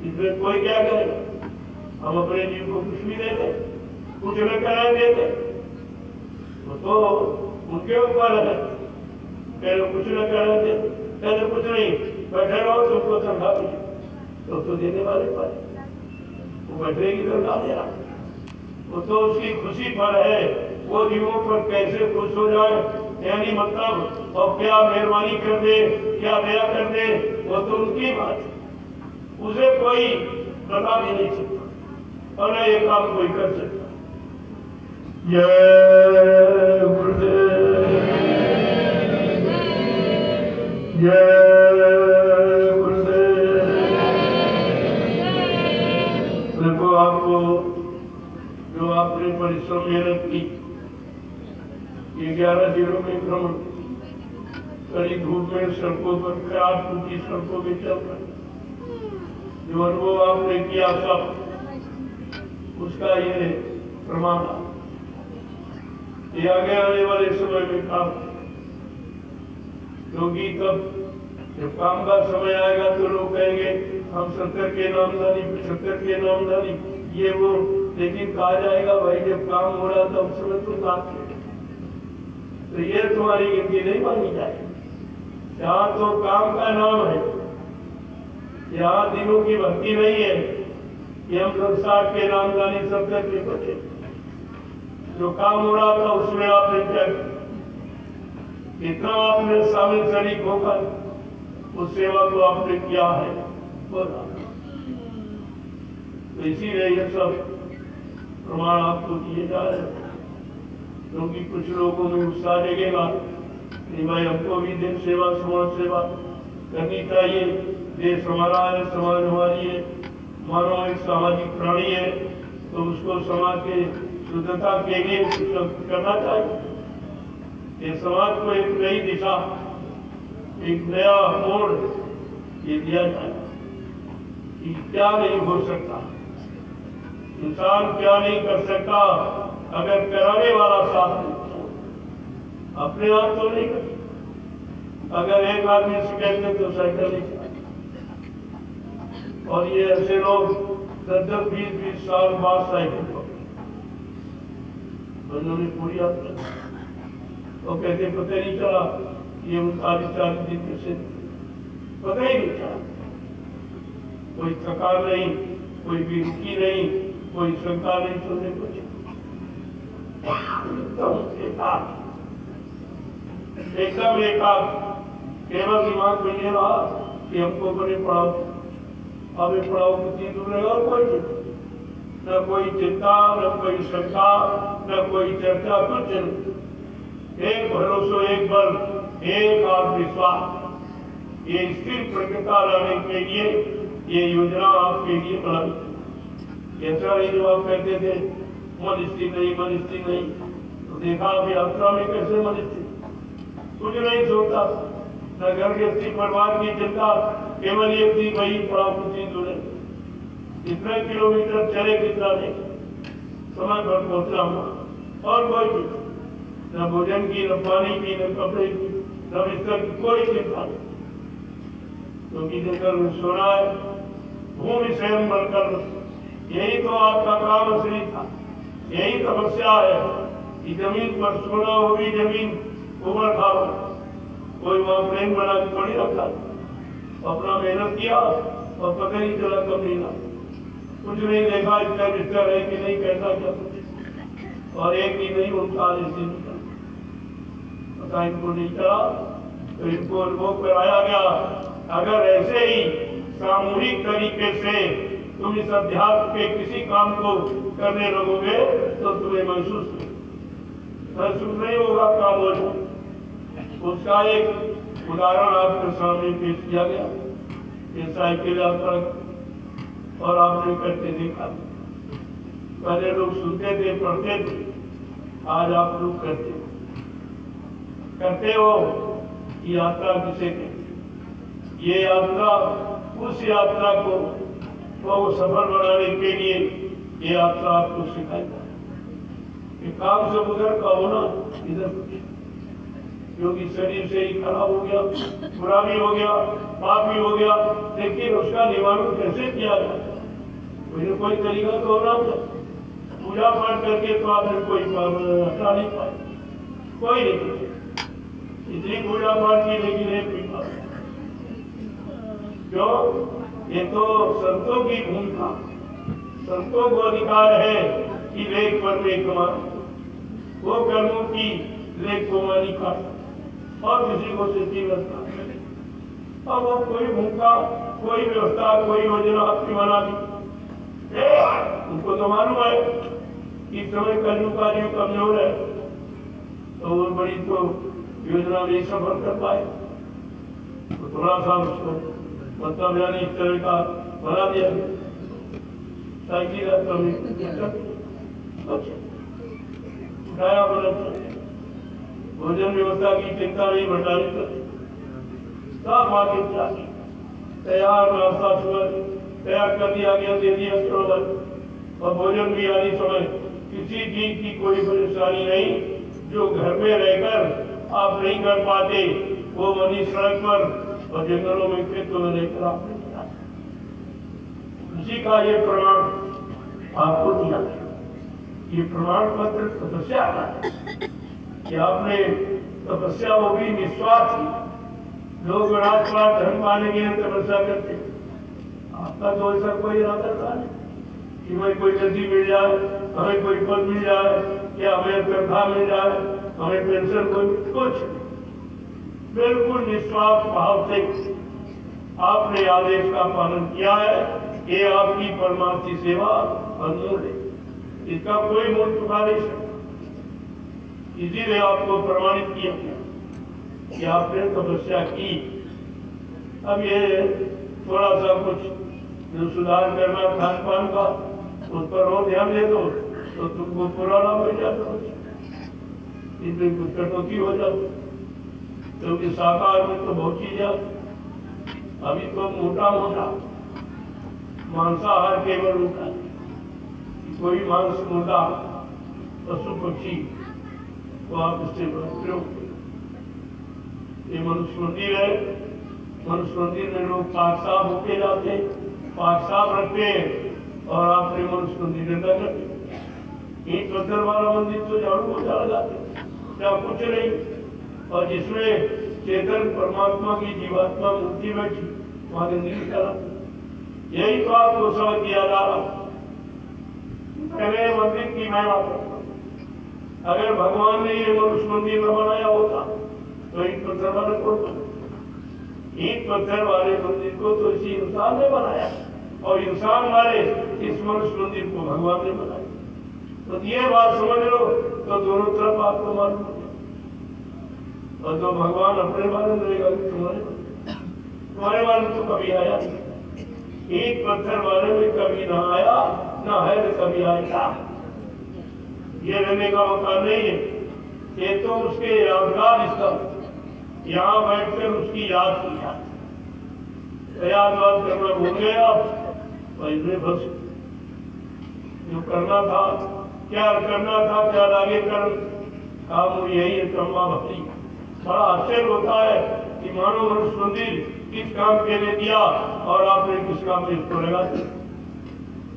इसमें कोई क्या करे। हम अपने जीव को कुछ भी दे दे, कुछ न करा देते तो उनके ऊपर है। पहले कुछ न करा दे, पहले कुछ नहीं, बैठे रहो, तुमको तनखा मिले तो देने वाले पर वो बैठेगी तनखा दे रहा, वो तो उसकी खुशी पर है। वो जीवों पर कैसे खुश हो जाए, यानी मतलब और क्या मेहरबानी कर दे, क्या दया कर दे, वो तो उनकी बात है, उसे कोई बता भी नहीं सकता और न ये काम कोई कर सकता। जय गुरुदेव, जय गुरुदेव। देखो आपको जो आपने परिश्रम मेहनत की, ये 11 दिनों में भ्रमण, कड़ी धूप में सड़कों पर, खराब टूटी सड़कों में चल रहे, जो अनुभव आपने किया सब, उसका ये प्रमाण। ये आगे आने वाले समय में काम, क्योंकि तब जब काम का समय आएगा तो लोग कहेंगे हम 70 के नामधारी, 75 के नामधारी, ये वो, लेकिन कहा जाएगा भाई जब काम हो रहा था उस समय तो काम किया, तो ये तुम्हारी गिनती नहीं मानी जाएगी। यहाँ तो काम का नाम है, यहाँ दिनों की भक्ति नहीं है कि हम 60 के नामधारी 70 के बचे। जो काम हो रहा था उसमें आपने क्या कितना आपने शामिल शरीक होकर उस सेवा को आपने किया है, तो इसीलिए ये सब प्रमाण आपको दिए जा रहे हैं। क्योंकि कुछ लोगों में उत्साह जगेगा कि भाई हमको भी देश सेवा, समाज सेवा करनी चाहिए, देश हमारा है, समाज हमारी है, मानव एक सामाजिक प्राणी है, तो उसको समाज के शुद्धता के लिए कुछ करना चाहिए। ये समाज को एक नई दिशा, एक नया मोड़ ये दिया जाए कि क्या नहीं हो सकता, इंसान क्या नहीं कर सकता अगर कराने वाला साथ नहीं, अपने आप तो नहीं कर सकता। अगर एक आदमी से कहते तो साइकिल नहीं चलाते, और ये ऐसे लोग 10-10, 20-20 साल बाद साइकिल उन्होंने पूरी यात्रा तो कहते पता नहीं चला, ये 39 दिन में से पता ही नहीं चला, कोई थकान नहीं, कोई बेरुखी नहीं, कोई शंका नहीं, सोने कुछ एकदम एकाग्र, केवल दिमाग में ये रहा कि हमको बने पढ़ाओ, हमें पढ़ाओ कितनी दूर रहेगा, और कोई चिंता न, कोई चिंता न कोई शंका न कोई चर्चा, कुछ नहीं। एक भरोसा, एक बल, एक आत्मविश्वास, ये स्थिर प्रकृता लाने के लिए ये योजना आपके लिए बनाई। ऐसा नहीं जो आप कहते थे मन स्थिर नहीं, मन स्थिर नहीं, तो देखा अभी यात्रा में कैसे मन स्थिर, कुछ नहीं सोचता, न घर के स्थिर परिवार की चिंता, केवल ये थी वही पड़ा कितनी दूर है, इतने किलोमीटर चले कितना नहीं, समय पर पहुंचा हुआ, और कोई चिंता न भोजन की, न पानी की, न कपड़े की, न बिस्तर की, कोई चिंता नहीं। क्योंकि देकर सोना है, भूमि स्वयं बनकर, यही तो आपका काम असली था, यही तपस्या है कि जमीन पर सोना, वो भी जमीन उबड़ खाबड़, कोई वहां प्रेम बना के थोड़ी रखा, अपना मेहनत किया और पता नहीं चला कब नहीं ना, कुछ नहीं देखा इसका बिस्तर है कि नहीं, कैसा क्या कुछ, और एक ही नहीं 39 दिन पता इनको नहीं चला, तो इनको अनुभव कराया गया। अगर ऐसे ही सामूहिक तरीके से तुम इस अध्यात्म के किसी काम को करने लगोगे तो तुम्हें महसूस नहीं होगा काम हो जाए। उसका एक उदाहरण आपके सामने पेश किया गया, ये साइकिल यात्रा, और आपने करते देखा। पहले लोग सुनते थे, पढ़ते थे, आज आप लोग करते हो। यात्रा किसे कहते? ये यात्रा उस यात्रा को सफल बनाने के लिए ये यात्रा आपको सिखाएगा कि काम सब उधर का होना, इधर क्योंकि शरीर से ही खराब हो गया, बुरा भी हो गया, पाप भी हो गया, लेकिन उसका निवारण कैसे किया जाए? कोई तरीका तो होना था। पूजा पाठ करके तो आपने कोई हटा नहीं पाए, कोई नहीं। इतनी पूजा पाठ की लेकिन एक भी पाप। क्यों? ये तो संतों की भूमिका, संतों को अधिकार है कि लेख पर लेख कमाना, वो कर्मों की लेख को मानी काट और किसी को सिद्धि व्यवस्था करे। अब वो कोई भूमिका, कोई व्यवस्था, कोई योजना आपकी बना दी, उनको तो मालूम है कि समय कलयुग कमजोर है, तो वो बड़ी तो योजना नहीं सफल कर पाए, तो थोड़ा सा उसको मतलब यानी इस तरह का बना दिया। साइकिल उठाया बना, भोजन व्यवस्था की चिंता नहीं बटानी चाहिए, सब आगे चाहिए तैयार नाश्ता सुबह तैयार कर दिया गया, दे दिया तुरंत, और भोजन भी आदि समय किसी चीज की कोई परेशानी नहीं। जो घर में रहकर आप नहीं कर पाते वो मनी सड़क पर और जंगलों में खेतों में रहकर आप नहीं कर पाते। उसी का ये प्रमाण आपको दिया, ये प्रमाण पत्र तपस्या का है कि आपने तपस्या वो भी निस्वार्थ। लोग राजपाट धर्म पाने के लिए तपस्या करते, आपका तो ऐसा कोई इरादा था नहीं कि हमें कोई गद्दी मिल जाए, हमें कोई पद मिल जाए, या हमें तनख्वाह मिल जाए, हमें पेंशन कोई कुछ। बिल्कुल निस्वार्थ भाव से आपने आदेश का पालन किया है। ये आपकी परमार्थी सेवा अनमोल है, इसका कोई मूल्य चुका नहीं सकता। इसीलिए आपको प्रमाणित किया कि आपने तपस्या की। अब ये थोड़ा सा कुछ जो सुधार करना खान पान का, उस पर और ध्यान दे दो तो तुमको पुराना मिल जाता, इसमें कुछ कटौती हो जाती, क्योंकि शाकाहार में तो बहुत चीजें अभी तो मोटा मोटा मांसाहार केवल होता है, कोई मांस मोटा पशु पक्षी तो आप इससे प्रयोग। ये मनुष्य मंदिर है, मनुष्य मंदिर में लोग पाक साफ होके जाते, पाक साफ रखते और आपने मनुष्य मंदिर में करते। ईंट पत्थर वाला मंदिर तो झाड़ू को चला जाते, क्या कुछ नहीं। और जिसमें चेतन परमात्मा की जीवात्मा मूर्ति बैठी वहां गंदगी करा, यही तो आपको समझ दिया जा रहा। पहले मंदिर की मैं बात करता, अगर भगवान ने ये मनुष्य मंदिर न बनाया होता तो ईंट पत्थर वाले को, ईंट पत्थर वाले मंदिर को तो इसी इंसान ने बनाया, और इंसान वाले इस मनुष्य मंदिर को भगवान ने बनाया। तो ये बात समझ लो तो दोनों तरफ आपको मालूम हो जाए। और तो भगवान अपने बारे में रहेगा, तुम्हारे बारे में तो कभी आया नहीं। ईंट पत्थर वाले में कभी ना आया, ना है तो कभी आएगा। ये रहने का मकान नहीं है, ये तो उसके यादगार स्थल, यहाँ बैठकर उसकी याद की जाती। याद करना भूल गए आप, पहले बस जो करना था, क्या करना था, क्या आगे कर काम यही है, ब्रह्मा भक्ति। बड़ा आश्चर्य होता है कि मानो मनुष्य मंदिर किस काम के लिए दिया और आपने किस काम में इसको लगा दिया।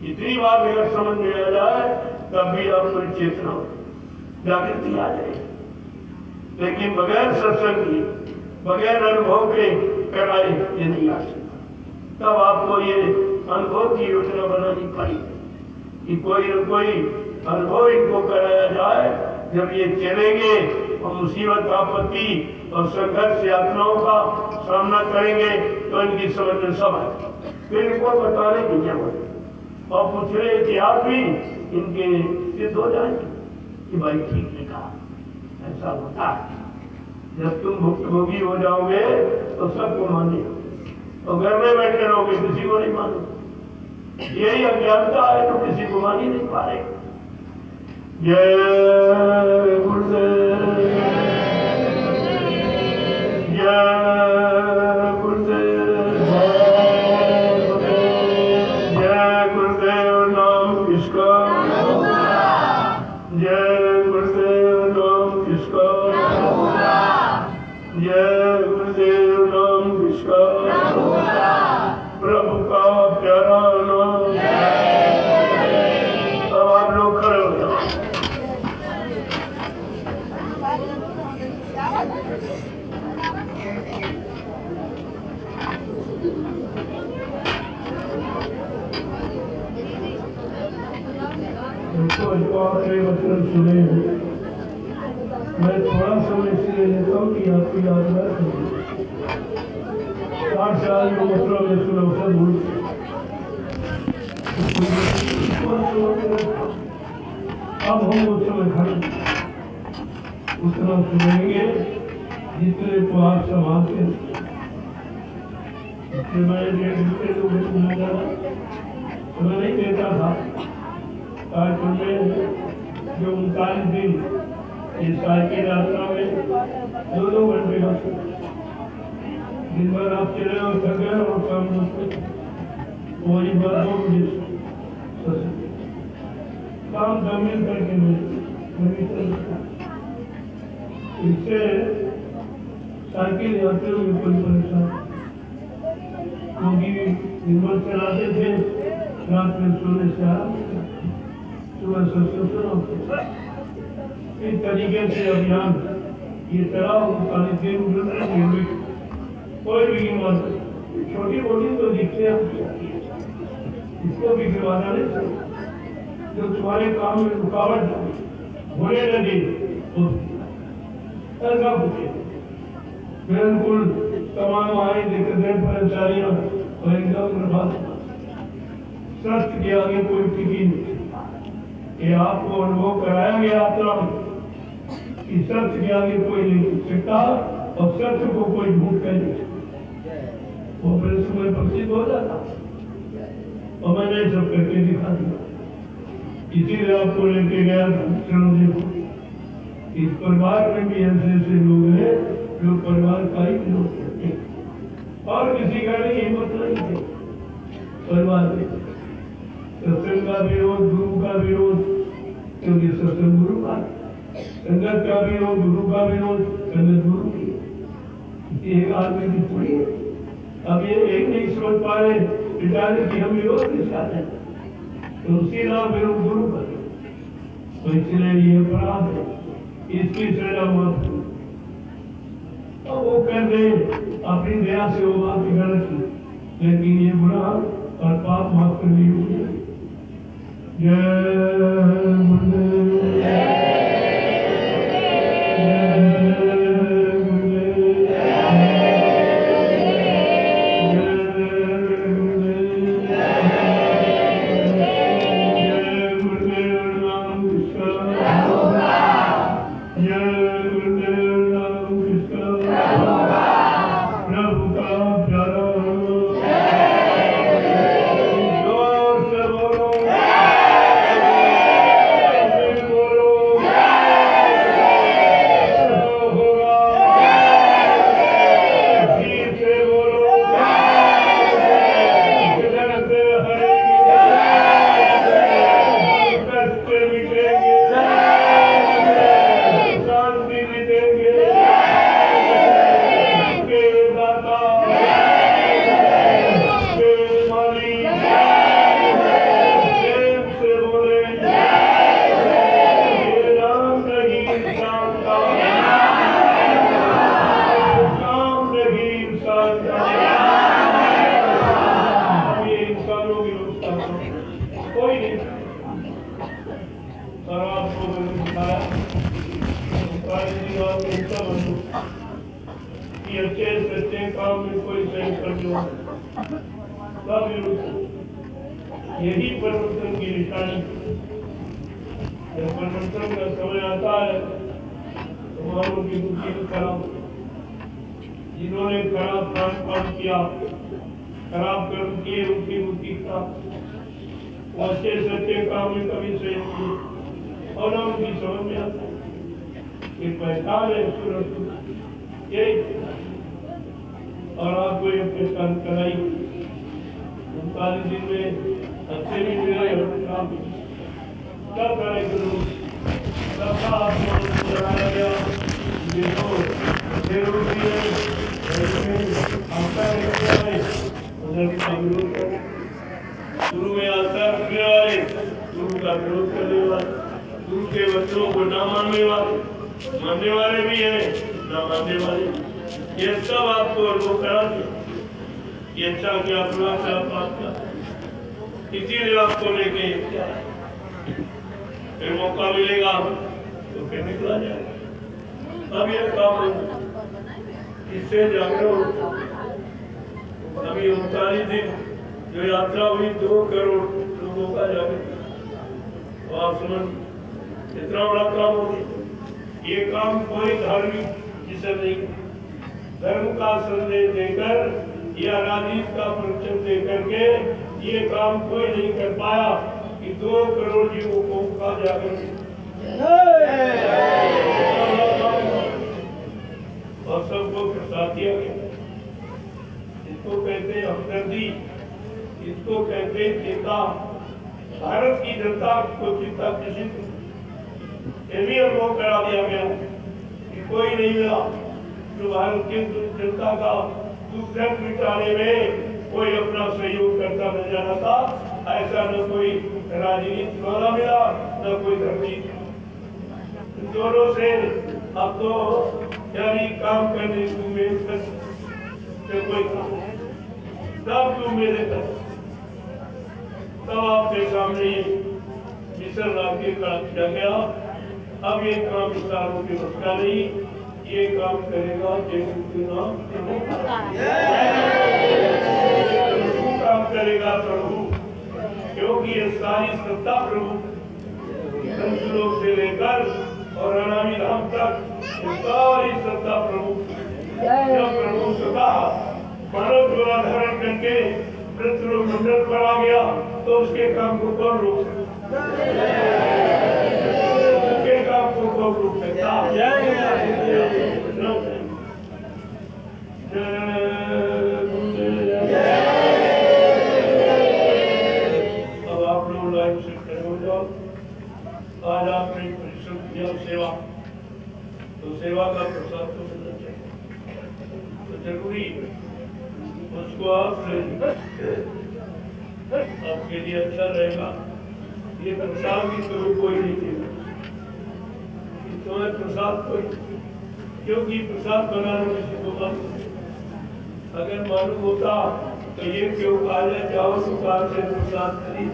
इतनी बात अगर समझ में आ जाए तब भी आपको चेतना जागृति आ जाएगी, लेकिन बगैर सत्संग की, बगैर अनुभव के कराए ये नहीं आ सकता। तब आपको ये अनुभव की योजना बनानी पड़ेगी कि कोई न कोई अनुभव इनको कराया जाए। जब ये चलेंगे और मुसीबत आपत्ति और संघर्ष यातनाओं का सामना करेंगे तो इनकी समझ में सब आए, फिर इनको बताने की जरूरत और पूछने इतिहास भी इनके सिद्ध हो जाएंगे कि भाई ठीक है कहा, ऐसा होता है। जब तुम भुक्तभोगी हो जाओगे तो सबको माने, और घर में बैठे रहोगे किसी को नहीं मानो। यही अज्ञानता है तो किसी को मान ही नहीं पा रहे। जय गुरुदेव, जय गुरुदेव, जय गुरुदेव नाम किसका, जय गुरुदेव नाम किसका, मुझको आपके वचन सुने हैं, मैं थोड़ा समय इसलिए लेता हूँ कि आपकी याद न करूँ। 60 साल जो मतलब में सुना उसे भूल अब हम उस समय खड़े उतना सुनेंगे जितने को आप संभालते हैं। मैं 1.5 घंटे 2 घंटे न जाना मैं नहीं देता था। कार्यक्रम में जो 39 दिन इस साल की यात्रा में 2-2 घंटे का दिन भर आप चले और थक गए और काम वही बात 2 बजे काम शामिल करके इससे साइकिल यात्रियों में कोई परेशान क्योंकि दिन भर चलाते थे, रात में सोने से सुबह सुना इस तरीके से अभियान ये चला 39 दिन कोई भी छोटी मोटी तो दिखते इसको भी गिरवाना नहीं, जो तुम्हारे काम में रुकावट होने लगे ऐसा पूछे बिल्कुल तमाम आई दिक्कतें परेशानियां और एकदम सत्य के आगे कोई टिकी नहीं। ये आपको अनुभव कराया गया यात्रा में कि सत्य के आगे कोई नहीं सकता और सत्य को कोई झूठ कह नहीं वो मेरे समय प्रसिद्ध हो जाता और मैंने सब करके दिखा दिया। इसीलिए आपको लेके गया चलो देखो इस परिवार में भी ऐसे ऐसे लोग हैं जो परिवार का ही विरोध करते हैं और किसी का नहीं हिम्मत नहीं है। परिवार में सत्संग का विरोध, गुरु का विरोध, क्योंकि सत्संग गुरु का, संगत का विरोध, गुरु का विरोध, संगत गुरु की। एक आदमी की थोड़ी है। अब ये एक नहीं समझ पा रहे बेचारे की हम विरोध के साथ हैं तो सीधा विरोध गुरु का, तो इसलिए ये अपराध है, इसकी सजा मत करो। अब वो कर दे अपनी दया से वो बात गलत की, लेकिन ये बुरा और पाप माफ करनी होगी। जय गुरुदेव। यही परिवर्तन की निशानी। जब परिवर्तन का समय आता है तो मानव की बुद्धि खराब, जिन्होंने खराब काम किया, खराब कर्म किए, उनकी बुद्धि खराब, अच्छे सच्चे काम में कभी सहयोग किए और ना उनकी समझ में आता ये पहचान है सूरत यही। और आपको ये पहचान कराई 39 दिन में अच्छे भी मिले और सब कार्यक्रम सबका आपको लगाया गया शुरू में आस्था रखने वाले, गुरु का विरोध करने वाले, गुरु के वचनों को न मानने वाले भी हैं, न मानने वाले, ये सब आपको अनुभव करा दिया। ये अच्छा किया, बुरा किया, पाप किया, इसीलिए आपको लेके फिर मौका मिलेगा तो फिर निकला जाएगा। अब ये काम इससे जागरूक अभी 39 दिन जो यात्रा हुई 2 करोड़ लोगों का जागरूक, आप समझ इतना बड़ा काम हो गया। ये काम कोई धार्मिक जिसे नहीं, धर्म का संदेश देकर या राजनीति का प्रवचन देकर के ये काम कोई नहीं कर पाया कि 2 करोड़ युवकों का जागरण और सबको प्रसाद दिया गया। इसको कहते हैं हमदर्दी, इसको कहते हैं चेता। भारत की जनता को चिंता किसी ये भी अनुभव करा दिया गया कि कोई नहीं मिला जो भारत की जनता का दुख दर्द मिटाने में कोई अपना सहयोग करता मिल जाना था। ऐसा न कोई राजनीति वाला मिला न कोई धर्मी। दोनों से अब तो यानी काम करने की उम्मीद से कोई सब की उम्मीद है। तब आपके सामने मिशन रात के किया गया। अब ये काम विस्तारों की रक्षा नहीं, ये काम करेगा काम करेगा प्रभु, क्योंकि ये सारी सत्ता प्रभु लोग से लेकर और अनामी धाम तक सारी सत्ता प्रभु। जब प्रभु स्वतः मानव द्वारा धारण करके पृथ्वी मंडल पर आ गया तो उसके काम को कौन रोक सकता? उसके काम को कौन रोक सकता? अब आप लोग लाइन से खड़े हो जाओ। आज आपने परिश्रम किया सेवा, तो सेवा का प्रसाद तो मिलना चाहिए, तो जरूरी उसको आप आपके लिए अच्छा रहेगा। ये प्रसाद भी कभी कोई नहीं देगा, तुम्हें प्रसाद कोई, क्योंकि प्रसाद बनाना किसी को मालूम, अगर मालूम होता तो ये क्यों कहा जाए जाओ दुकान से प्रसाद खरीद।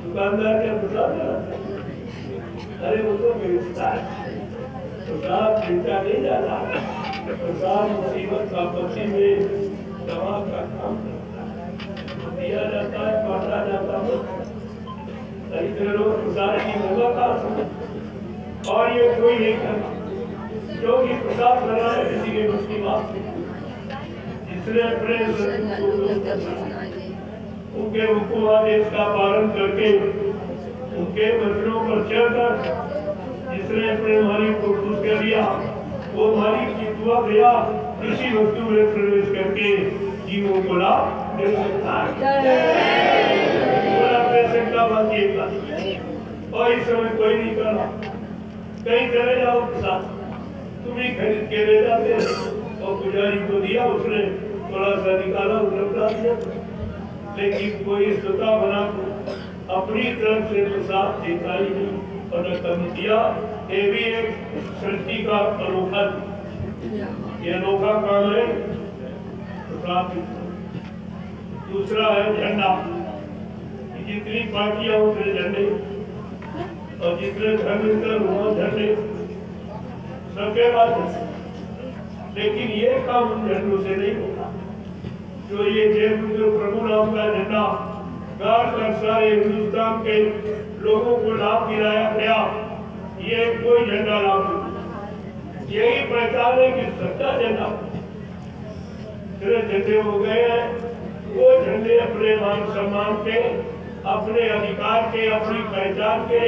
दुकानदार क्या प्रसाद बनाता? अरे वो तो बेचता है, प्रसाद बेचा नहीं जाता। प्रसाद मुसीबत आपत्ति में दवा का काम करता है, दिया जाता है, बांटा जाता है। लोग प्रसाद की मुलाकात और ये कोई नहीं करता, क्योंकि प्रसाद बनाना किसी के मुश्किल बात नहीं। जिसने अपने उनके उपवादेश का पालन करके उनके वचनों पर चलकर जिसने अपने मालिक को खुश कर दिया, वो मालिक की दुआ दिया किसी वस्तु में प्रवेश करके जीवों को लाभ दे सकता है। बात ये और इस समय कोई नहीं करना। कहीं चले जाओ प्रसाद, तुम ही खरीद के ले जाते और पुजारी को दिया, उसने थोड़ा सा निकाला, उसने दिया, लेकिन कोई स्वतः बना अपनी तरफ से प्रसाद देता ही नहीं और न कम दिया। ये भी एक सृष्टि का अनोखा, ये अनोखा काम है प्रसाद। दूसरा है झंडा। जितनी पार्टियां उतरे झंडे और जितने धर्म वहां झंडे सबके बाद, लेकिन ये काम उन झंडों से नहीं होता। जो ये जय प्रभु नाम का झंडा गाड़ कर सारे हिंदुस्तान के लोगों को लाभ दिलाया गया, ये कोई झंडा लाभ नहीं। यही पहचान है कि सच्चा झंडा सिर्फ झंडे हो गए हैं। वो झंडे अपने मान सम्मान के, अपने अधिकार के, अपनी पहचान के,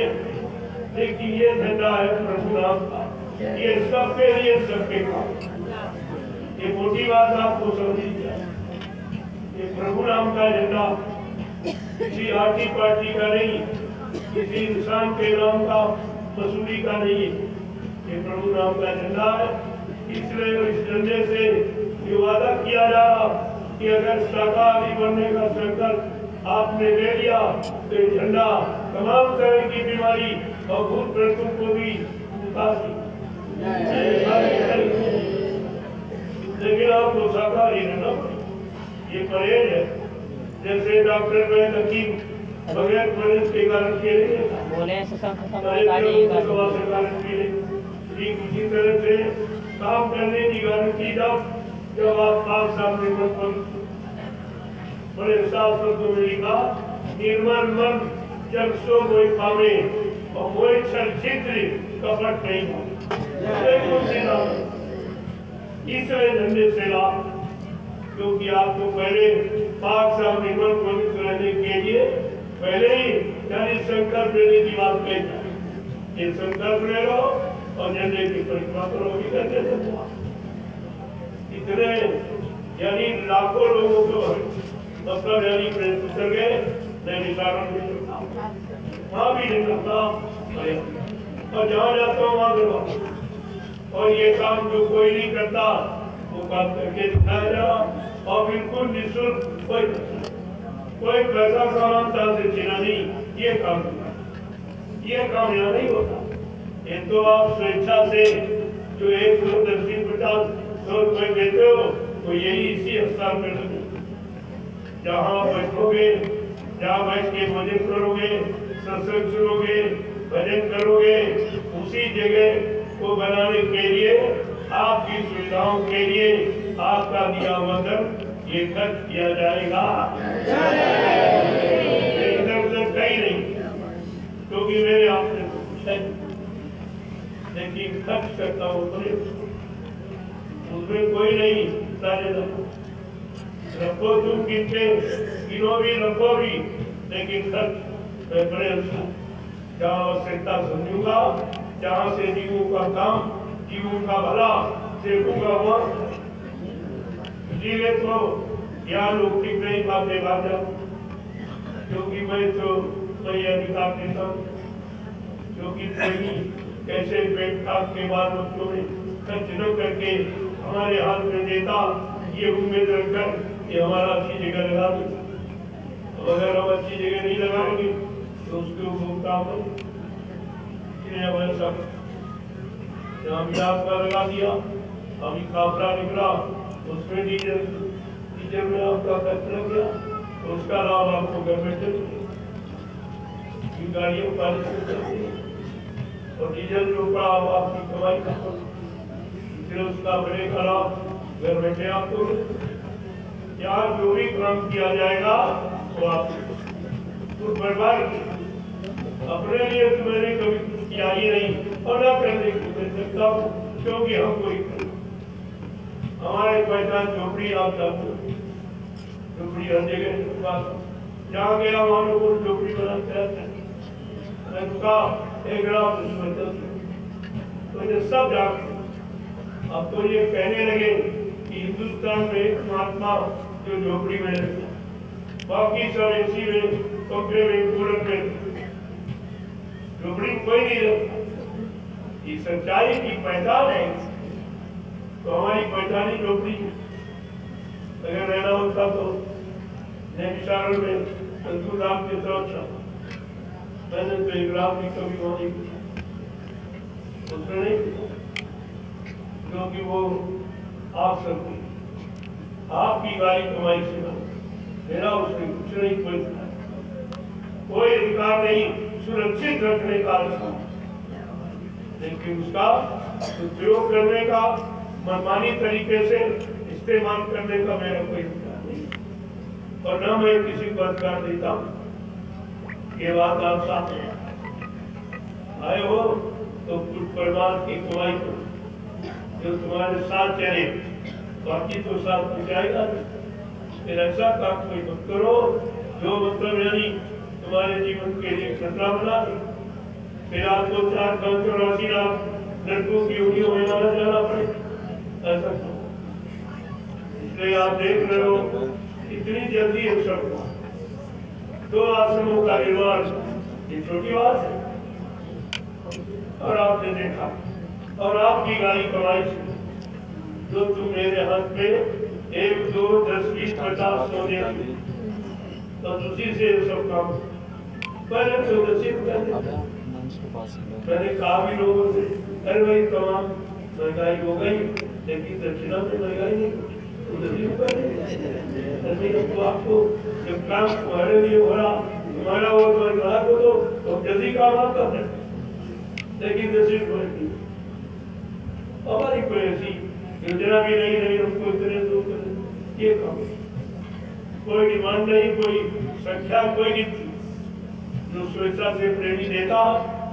लेकिन ये झंडा है प्रभु नाम का, ये सबके लिए सबके काम। ये मोटी बात आपको समझी जाए, ये प्रभु नाम का झंडा किसी आर्टी पार्टी का नहीं, किसी इंसान के नाम का, मसूरी का नहीं है, ये प्रभु नाम का झंडा है। इसलिए इस झंडे से ये वादा किया जा रहा कि अगर शाकाहारी बनने का संकल्प आपने ले लिया तो ये झंडा तमाम तरह की बीमारी और भूत प्रेतों को भी उतार दी। लेकिन आपको शाकाहारी रहना पड़ेगा, ये परहेज है। जैसे डॉक्टर वैद्य हकीम बगैर प्रवेश के गारंटी नहीं बोले ऐसे सब ठीक उसी तरह से काम करने की गारंटी जब आप पाक सामने बड़े साफ शब्दों में लिखा, निर्मल मन जब सो मोए पावे और मोए छल छिद्र कपट नहीं हो। इसलिए धंधे से लाभ, क्योंकि आपको पहले पाक साहब निर्मल पवित्र रहने के लिए पहले ही यानी संकल्प लेने की बात कही। ये संकल्प ले लो और झंडे की परिक्रमा करो, भी करते थे। इतने यानी लाखों लोगों को मतलब यानी प्रेरित कर गए, मैं निशान भी वहाँ भी नहीं करता और जहाँ जाता हूँ वहाँ करवा। और ये काम जो कोई नहीं करता वो काम करके दिखाया जा, और बिल्कुल निःशुल्क कोई पैसा समानता से छीना नहीं। ये काम यहाँ नहीं होता। ये तो आप स्वेच्छा से जो 1, 2, 10, 50, 100 रुपए देते हो तो यही इसी स्थान में लगे। जहाँ बैठोगे, जहाँ बैठ के भजन करोगे, सत्संग सुनोगे, भजन करोगे, उसी जगह को बनाने के लिए आपकी सुविधाओं के लिए आपका दिया वचन ये खर्च किया जाएगा। इधर उधर कहीं नहीं, क्योंकि मेरे आपने लेकिन खर्च करता हूँ तो उसमें कोई नहीं साझेदार। रखो तुम कितने किलो भी रखो भी, लेकिन खर्च मैं बड़े जहाँ आवश्यकता समझूंगा, जहाँ से जीवों का काम, जीवों का भला देखूंगा वहाँ। इसीलिए तो यहाँ लोग ठीक नहीं पाते बाजा, क्योंकि मैं तो अधिकार देता हूँ, क्योंकि कैसे पेट खाक के बाद बच्चों में खर्च न करके हमारे हाथ में देता, ये उम्मीद रखकर ये हमारा अच्छी जगह लगा देगा। अगर हम अच्छी जगह नहीं लगाएंगे तो उसके उपभोक्ता हमारे सब आपका लगा दिया, अभी काफला निकला, उसमें डीजल में आपका खर्च लग गया, तो उसका लाभ आपको घर बैठे गाड़ियों पालिश और डीजल जो पड़ा आपकी कमाई का, फिर उसका बड़े खराब घर बैठे आपको। यहाँ जो भी काम किया जाएगा तो आप बर्बाद अपने लिए तो मैंने कभी कुछ किया ही नहीं और न करने की कोशिश करता हूँ, क्योंकि हम कोई हमारे पहचान झोपड़ी आप जानते, झोपड़ी हर जगह जहाँ गया वहाँ लोगों को झोपड़ी बनाते रहते हैं। एक तो ये सब जानते। अब तो ये कहने लगे कि हिंदुस्तान में एक महात्मा जो झोपड़ी में रहते, बाकी सब एसी में, कमरे में, कूलर में, झोपड़ी कोई नहीं रहता। ये सच्चाई की पहचान है, तो हमारी पहचान ही झोपड़ी। अगर रहना होता तो नैमिषारण्य में संतुराम के सुरक्षा मैंने तो एक रात भी कभी वो नहीं उसमें नहीं, क्योंकि वो आप सबकी आपकी गाड़ी कमाई से ना, मेरा उसमें कुछ नहीं, कोई अधिकार नहीं सुरक्षित रखने का अधिकार, लेकिन उसका उपयोग करने का, मनमानी तरीके से इस्तेमाल करने का मेरा कोई अधिकार नहीं, और न मैं किसी को अधिकार देता हूँ। ये बात आप साथ आए हो तो कुछ परिवार की कमाई करो जो तुम्हारे साथ चले, बाकी तो साथ में जाएगा। फिर ऐसा काम कोई मत करो जो मतलब यानी तुम्हारे जीवन के लिए खतरा बना दे। फिर आपको 4-5 लाख लड़कों की उंगलियों में मारा जाना पड़े, ऐसा क्यों? इसलिए आप देख रहे हो इतनी जल्दी है सब 2 आश्रमों का निर्माण, ये छोटी बात है। और आपने देखा और आपकी गाड़ी कमाई से जो तुम मेरे हाथ में 1, 2, 10, 20, 50 100 दे, तो उसी से सब काम पहले तो नसीब कर देते। मैंने कहा भी लोगों से, अरे भाई तमाम महंगाई हो गई, लेकिन दक्षिणा में महंगाई नहीं, तो नसीब कर देते। आपको जब काम तुम्हारे लिए हो रहा तुम्हारा वो बना दो तो जल्दी काम आप कर रहे, लेकिन दूसरी कोई हमारी कोई ऐसी योजना भी नहीं हमको इतने दूर करें ये काम, कोई डिमांड नहीं, कोई संख्या कोई नहीं थी। जो स्वेच्छा से प्रेमी देता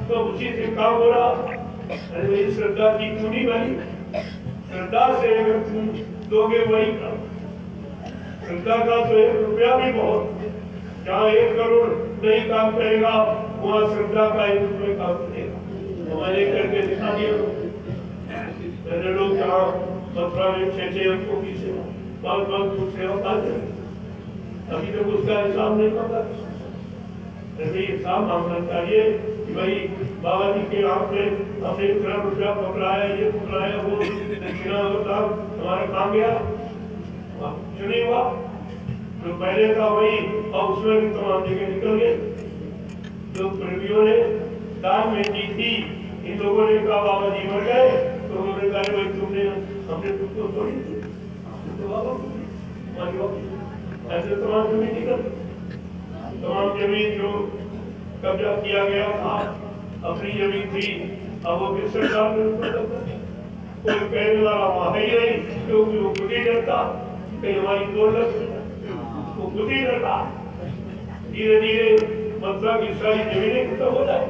तो उसी से काम हो रहा। अरे मेरी श्रद्धा की क्यों नहीं बनी? श्रद्धा से अगर तुम दोगे वही काम, श्रद्धा का तो 1 रुपया भी बहुत, जहाँ 1 करोड़ नहीं काम करेगा वहाँ श्रद्धा का 1 रुपये काम करेगा। हमारे करके दिखा दिया पहले लोग जहाँ मथुरा में 6 अंकों की सेवा 5 सेवा पाते, अभी तक उसका हिसाब नहीं पता। ऐसे हिसाब मांगना चाहिए कि भाई बाबा जी के आप में हमने इतना रुपया पकड़ाया, ये पकड़ाया, वो दक्षिणा होता हमारा काम गया नहीं हुआ। जो पहले था वही और उसमें भी तमाम जगह निकल गए। जो प्रेमियों ने दान में दी थी, इन लोगों ने कहा बाबा जी मर गए, तो उन्होंने कहा भाई तुमने हमने तुमको थोड़ी दी तो बाबा ऐसे तमाम जमीन निकल, तमाम जमीन जो कब्जा किया गया था अपनी जमीन थी, अब वो किस सरकार में कोई कहने वाला वहां ही नहीं, क्योंकि वो खुद ही डरता कहीं हमारी दौलत, वो खुद ही डरता। धीरे धीरे मथुरा की सारी जमीनें खत्म हो जाए।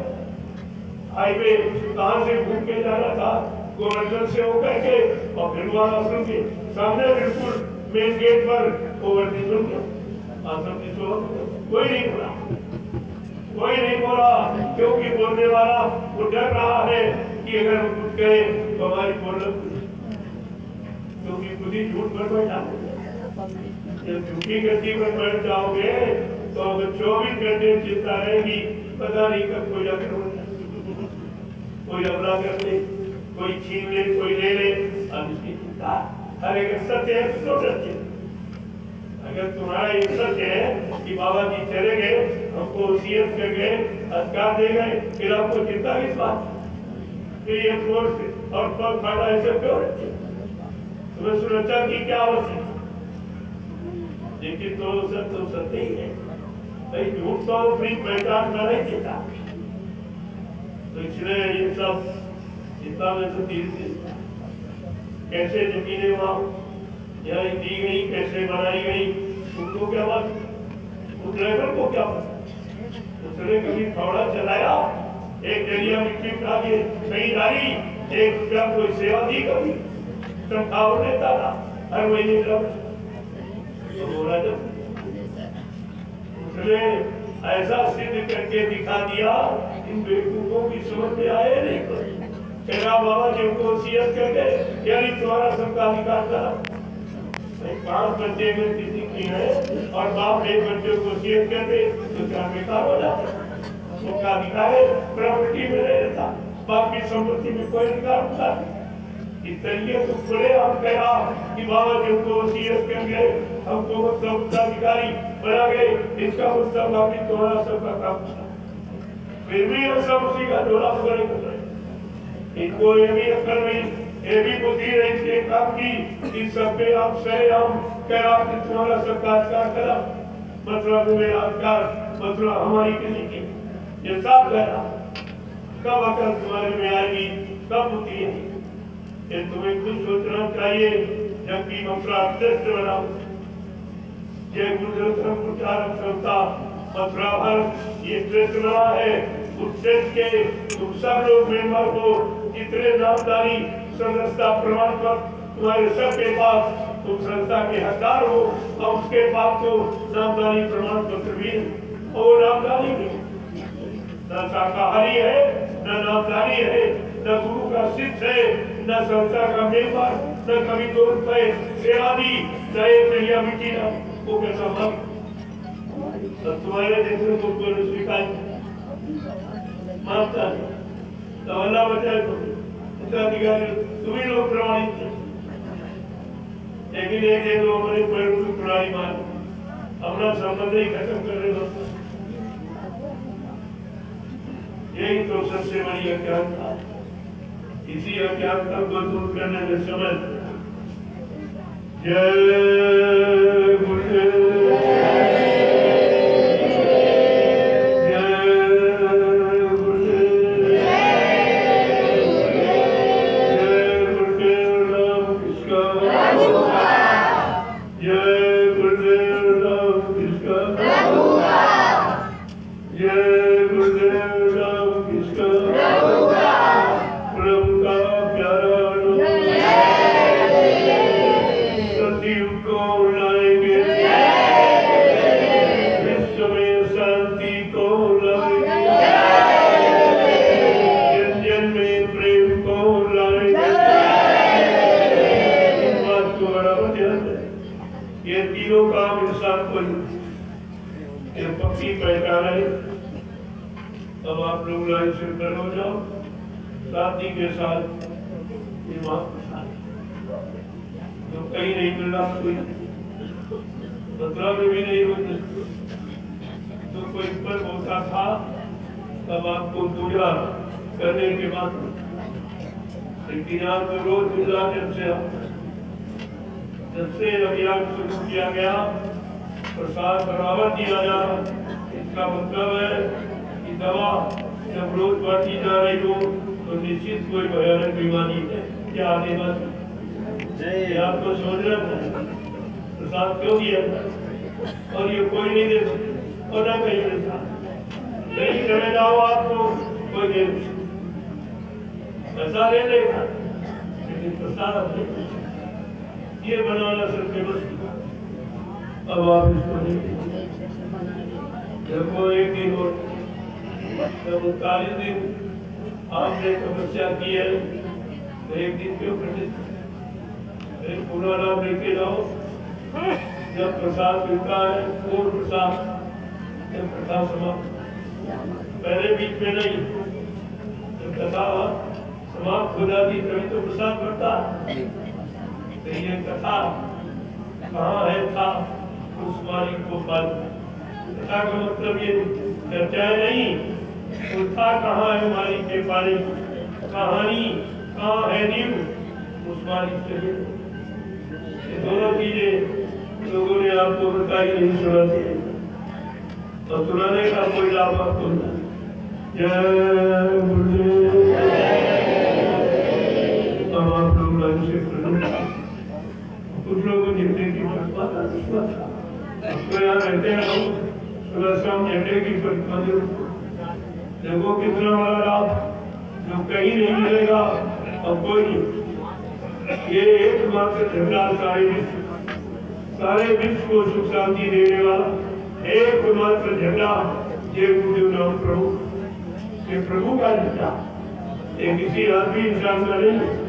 हाईवे कहाँ से घूम के जाना था, गोवर्धन से होकर के और फिर वहां आश्रम के सामने बिल्कुल मेन गेट पर गोवर्धन सुन गया आश्रम की शोभा, कोई नहीं बोला, कोई नहीं बोला, क्योंकि बोलने वाला वो डर रहा है कि अगर हम कुछ कहें तो हमारी बोलत, क्योंकि खुद ही झूठ पर बैठा। जब झूठी गति पर बैठ जाओगे तो अगर 24 घंटे चिंता रहेगी, पता नहीं कब कोई जाकर कोई हमला कर ले, कोई छीन ले, कोई ले ले, अब इसकी चिंता। अरे अगर सत्य है तो क्यों डरते? अगर तुम्हारा ये सच है कि बाबा जी चले गए, हमको वसीयत कर गए, अधिकार दे गए, फिर आपको चिंता किस बात? फिर ये फोर्स और पग फाटा ऐसे क्यों रखे? तुम्हें सुरक्षा की क्या आवश्यकता? लेकिन तो सत्य ही है भाई, झूठ तो अपनी पहचान का नहीं देता। तो इसलिए ये सब चिंता में तो धीरे कैसे जमीनें वहां यहाँ दी गई, कैसे बनाई गई, उनको क्या बात, उस ड्राइवर को क्या पता? उसने कभी थोड़ा चलाया, एक जरिया मिट्टी उठा के कहीं डाली, 1 रुपया कोई सेवा दी कभी? तनख्वाह देता था हर महीने का, तो बोला जब उसने ऐसा सिद्ध करके दिखा दिया, इन बेवकूफों की समझ में आए नहीं। तेरा बाबा जी को वसीयत कर गए, यानी तुम्हारा सबका अधिकार था। 5 बच्चे में किसी की है और बाप 1 बच्चे को वसीयत कर दे तो क्या बेकार हो जाता? उसका अधिकार है, प्रॉपर्टी में नहीं रहता, बाप की संपत्ति में कोई अधिकार होता नहीं। इस तरीके से खुले हम कहा कि बाबा जी को वसीयत कर गए, हमको मतलब उत्तराधिकारी बना गए, इसका मतलब बाकी तुम्हारा सबका काम था। फिर भी हम सब उसी का झोला पकड़े कर रहे। इनको ये भी अक्ल नहीं, ये भी बुद्धि नहीं इसके काम की, इस सब पे आप सही हम कह कि तुम्हारा सबका अधिकार करा, मतलब मेरा अधिकार, मतलब हमारी किसी की, ये सब कह रहा। कब अकल तुम्हारे में आएगी, कब बुद्धि है, ये तुम्हें खुद सोचना चाहिए। जबकि मथुरा श्रेष्ठ बनाओ, ये गुरुदेव प्रचारक संस्था मथुरा भर ये श्रेष्ठ बना है। उस श्रेष्ठ के तुम सब लोग मेंबर को जितने नामदारी सदस्यता प्रमाण पत्र तुम्हारे सबके पास, तुम संस्था के हकदार हो, और उसके पास तो नामदारी प्रमाण पत्र भी और नामदारी भी न शाकाहारी है, न नामदारी है, न गुरु का शिष्य है, न संस्था का मेंबर, न कभी 2 रुपए सेवा दी, न 1 रुपया मिट्टी ना, वो कैसा मत तुम्हारे जैसे को स्वीकार मानता है तो अल्लाह बचाए उत्तराधिकारी तुम्ही लोग प्रमाणित थे। लेकिन एक लोग हमारे पैरों की पुरानी मान अपना संबंध ही खत्म कर रहे दोस्तों। यही तो सबसे बड़ी अज्ञान था। इसी अज्ञानता को दूर करने में समय जय गुरुदेव कोई ये पक्की पहचान है। अब आप लोग लाइन से खड़े हो जाओ, शादी के साथ तो कहीं नहीं मिल रहा, कोई मतलब में भी नहीं होती। तो कोई पर होता था तब आपको पूजा करने के बाद, लेकिन आप रोज मिला जब से अभियान शुरू किया गया, प्रसाद बराबर दिया जा रहा। इसका मतलब है कि दवा जब रोज बढ़ती जा रही हो तो निश्चित कोई भयानक बीमारी है क्या आने वाली। आपको समझ रहे प्रसाद क्यों दिया और ये कोई नहीं दे और ना कहीं देता, कहीं चले जाओ आपको कोई दे ऐसा ले लेगा, लेकिन प्रसाद ये बनाना सिर्फ फेमस। अब आप इसको नहीं जब वो एक दिन हो जब 39 दिन आपने तपस्या की है तो एक दिन क्यों पंडित एक पूरा नाम लेके जाओ। जब प्रसाद मिलता है पूर्ण प्रसाद, जब कथा समाप्त पहले बीच में नहीं, जब कथा समाप्त हो जाती तभी तो प्रसाद बढ़ता है। तो ये कथा कहाँ है था उस वाली को फल। कथा का मतलब ये चर्चाएं नहीं, वो था कहाँ है हमारी के बारे कहानी कहाँ है नींव उस वाली से। ये दोनों चीजें लोगों ने आपको बताई नहीं, सुनाती है और सुनाने का कोई लाभ आपको नहीं। जय गुरुदेव। अब आप लोग लाइन से कुछ लोगों झंडे की परिक्रमा तो यहाँ रहते हैं लोग सुबह शाम झंडे की परिक्रमा जरूर। देखो कितना बड़ा लाभ जो कहीं नहीं मिलेगा और कोई नहीं। ये एकमात्र झंडा सारे विश्व को सुख शांति देने वाला एकमात्र झंडा ये गुरुदेव नाम प्रभु, ये प्रभु का झंडा, ये किसी आदमी इंसान का नहीं।